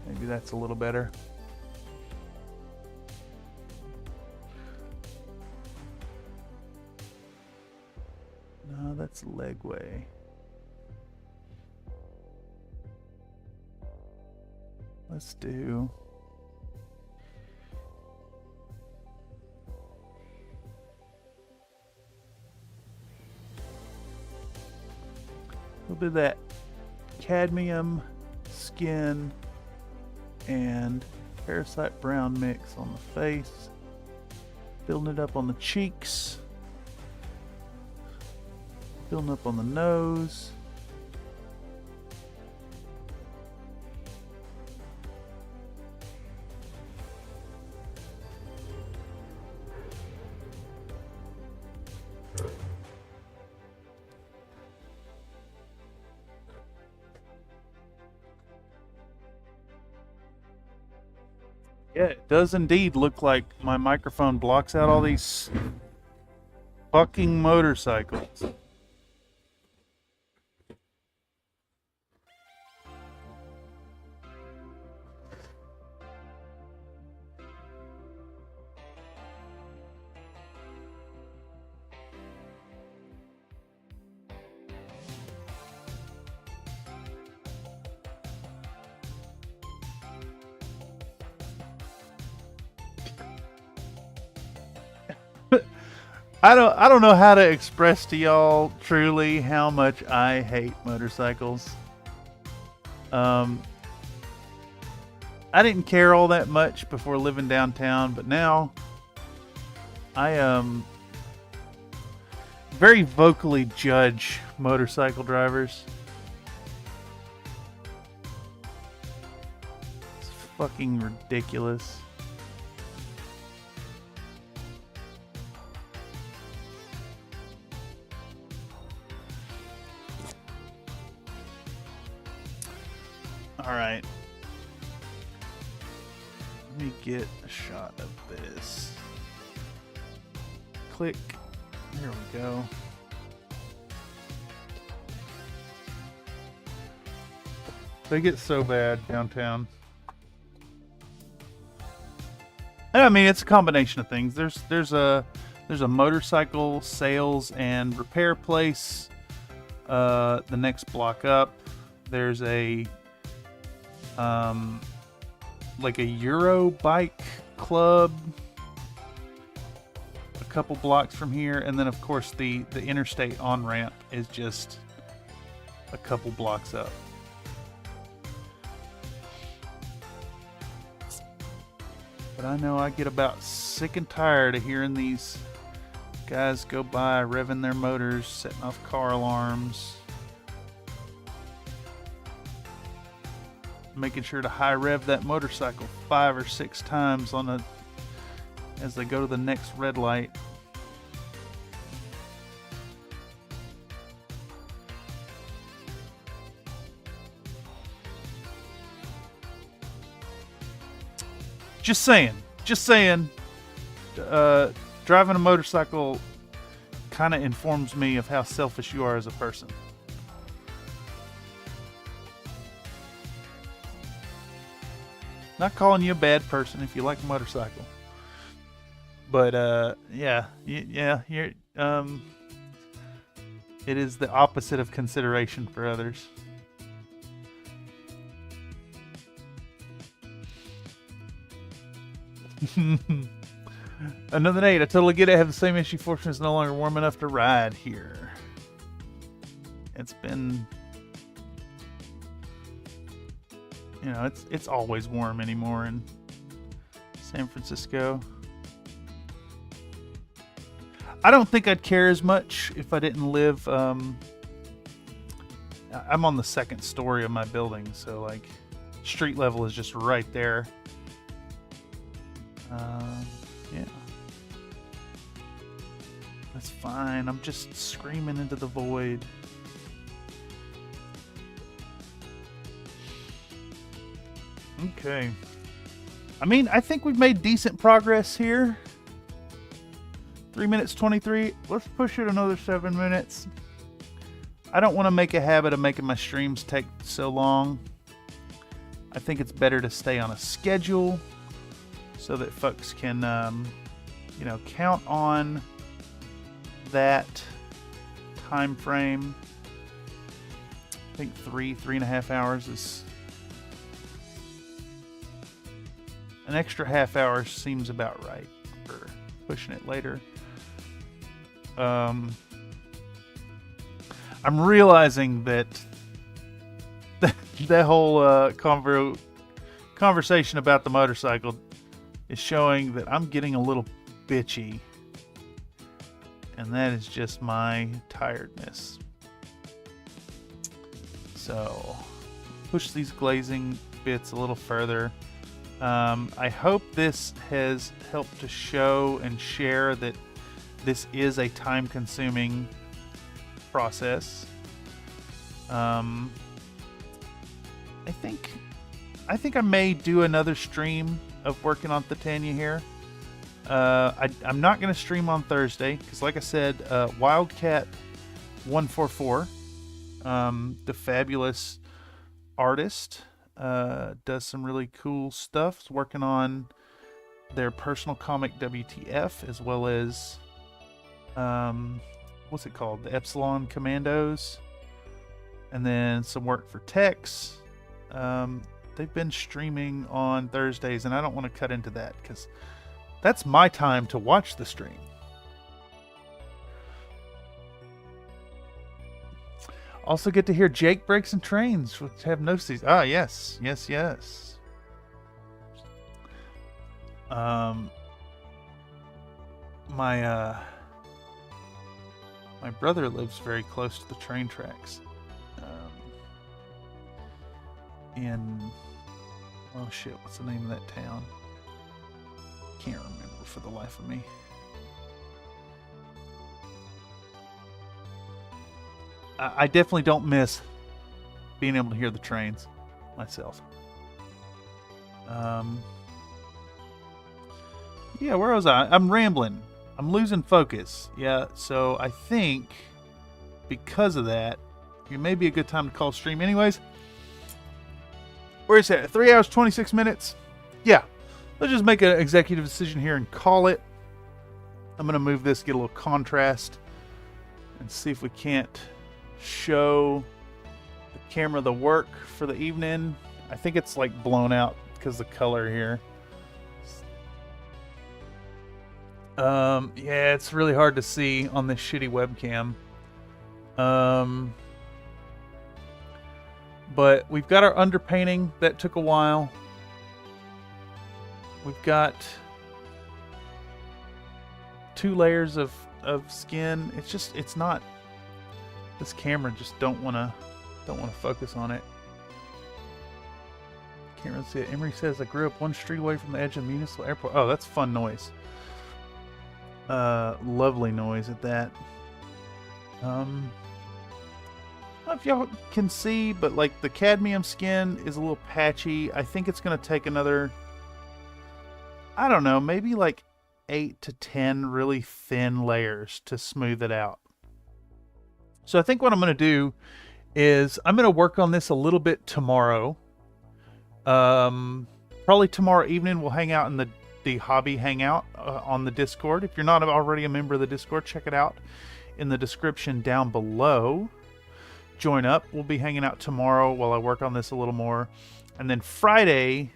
Maybe that's a little better. No, that's legway. Let's do... a little bit of that cadmium skin and parasite brown mix on the face. Building it up on the cheeks. Building up on the nose. Yeah, it does indeed look like my microphone blocks out all these fucking motorcycles. I don't know how to express to y'all truly how much I hate motorcycles. I didn't care all that much before living downtown, but now I very vocally judge motorcycle drivers. It's fucking ridiculous. All right. Let me get a shot of this. Click. There we go. They get so bad downtown. I mean, it's a combination of things. There's a motorcycle sales and repair place the next block up. There's a like a Euro bike club a couple blocks from here, and then of course the interstate on-ramp is just a couple blocks up. But I know I get about sick and tired of hearing these guys go by revving their motors, setting off car alarms, making sure to high rev that motorcycle 5 or 6 times as they go to the next red light. Just saying. Driving a motorcycle kind of informs me of how selfish you are as a person. Not calling you a bad person if you like a motorcycle, but yeah, you're it is the opposite of consideration for others. Another Nate, I totally get it. I have the same issue. Fortunately, it's no longer warm enough to ride here. It's been, you know, it's always warm anymore in San Francisco. I don't think I'd care as much if I didn't live. I'm on the second story of my building, so like street level is just right there. Yeah. That's fine. I'm just screaming into the void. Okay. I mean, I think we've made decent progress here. 3 minutes 23. Let's push it another 7 minutes. I don't want to make a habit of making my streams take so long. I think it's better to stay on a schedule so that folks can, you know, count on that time frame. I think 3.5 hours is an extra half hour seems about right for pushing it later. I'm realizing that that whole conversation about the motorcycle is showing that I'm getting a little bitchy, and that is just my tiredness. So push these glazing bits a little further. I hope this has helped to show and share that this is a time-consuming process. I think I may do another stream of working on Thitania here. I'm not going to stream on Thursday because, like I said, Wildcat 144, the fabulous artist, does some really cool stuff. He's working on their personal comic WTF, as well as what's it called, the Epsilon Commandos, and then some work for Tex. They've been streaming on Thursdays, and I don't want to cut into that because that's my time to watch the stream. Also get to hear Jake Breaks and Trains, which have no season. Ah, yes. My brother lives very close to the train tracks. Oh shit, what's the name of that town? Can't remember for the life of me. I definitely don't miss being able to hear the trains myself. Yeah, where was I? I'm rambling. I'm losing focus. Yeah, so I think because of that, it may be a good time to call stream. Anyways, where is that? 3 hours, 26 minutes? Yeah, let's just make an executive decision here and call it. I'm going to move this, get a little contrast, and see if we can't show the camera the work for the evening. I think it's like blown out because of the color here. Yeah, it's really hard to see on this shitty webcam. But we've got our underpainting. That took a while. We've got 2 layers of skin. It's not, this camera just don't want to focus on it. Can't really see it. Emery says, I grew up 1 street away from the edge of the municipal airport. Oh, that's fun noise. Lovely noise at that. I don't know if y'all can see, but like the cadmium skin is a little patchy. I think it's going to take another, I don't know, maybe like 8 to 10 really thin layers to smooth it out. So I think what I'm going to do is I'm going to work on this a little bit tomorrow. Probably tomorrow evening we'll hang out in the hobby hangout on the Discord. If you're not already a member of the Discord, check it out in the description down below. Join up. We'll be hanging out tomorrow while I work on this a little more. And then Friday,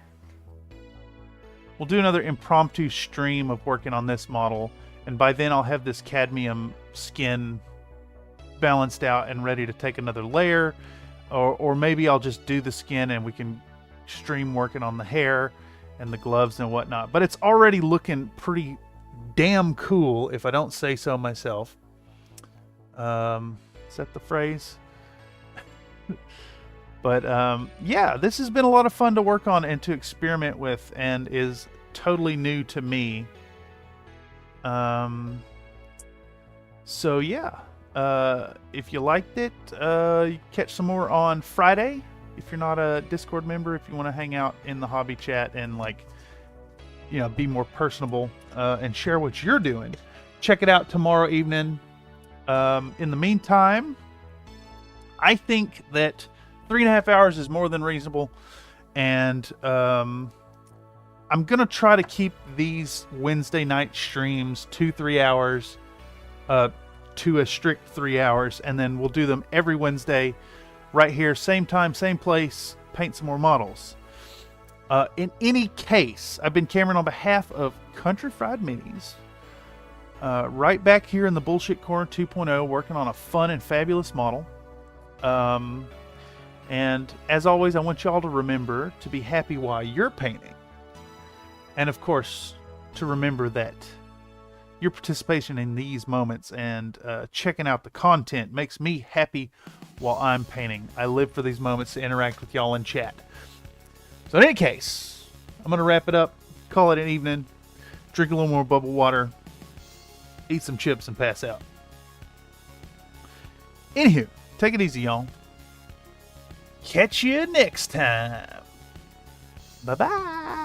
we'll do another impromptu stream of working on this model. And by then I'll have this cadmium skin balanced out and ready to take another layer. Or maybe I'll just do the skin and we can stream working on the hair and the gloves and whatnot. But it's already looking pretty damn cool, if I don't say so myself. Is that the phrase? But yeah, this has been a lot of fun to work on and to experiment with, and is totally new to me. So yeah, if you liked it, you catch some more on Friday. If you're not a Discord member, if you want to hang out in the hobby chat and like, you know, be more personable and share what you're doing, check it out tomorrow evening. In the meantime, I think that 3.5 hours is more than reasonable, and I'm gonna try to keep these Wednesday night streams 2-3 hours, to a strict 3 hours, and then we'll do them every Wednesday, right here, same time, same place. Paint some more models. In any case, I've been Cameron on behalf of Country Fried Minis. Right back here in the Bullshit Corner 2.0, working on a fun and fabulous model. And as always, I want y'all to remember to be happy while you're painting. And of course, to remember that your participation in these moments and checking out the content makes me happy while I'm painting. I live for these moments to interact with y'all in chat. So in any case, I'm going to wrap it up, call it an evening, drink a little more bubble water, eat some chips, and pass out. Anywho, take it easy, y'all. Catch you next time. Bye-bye.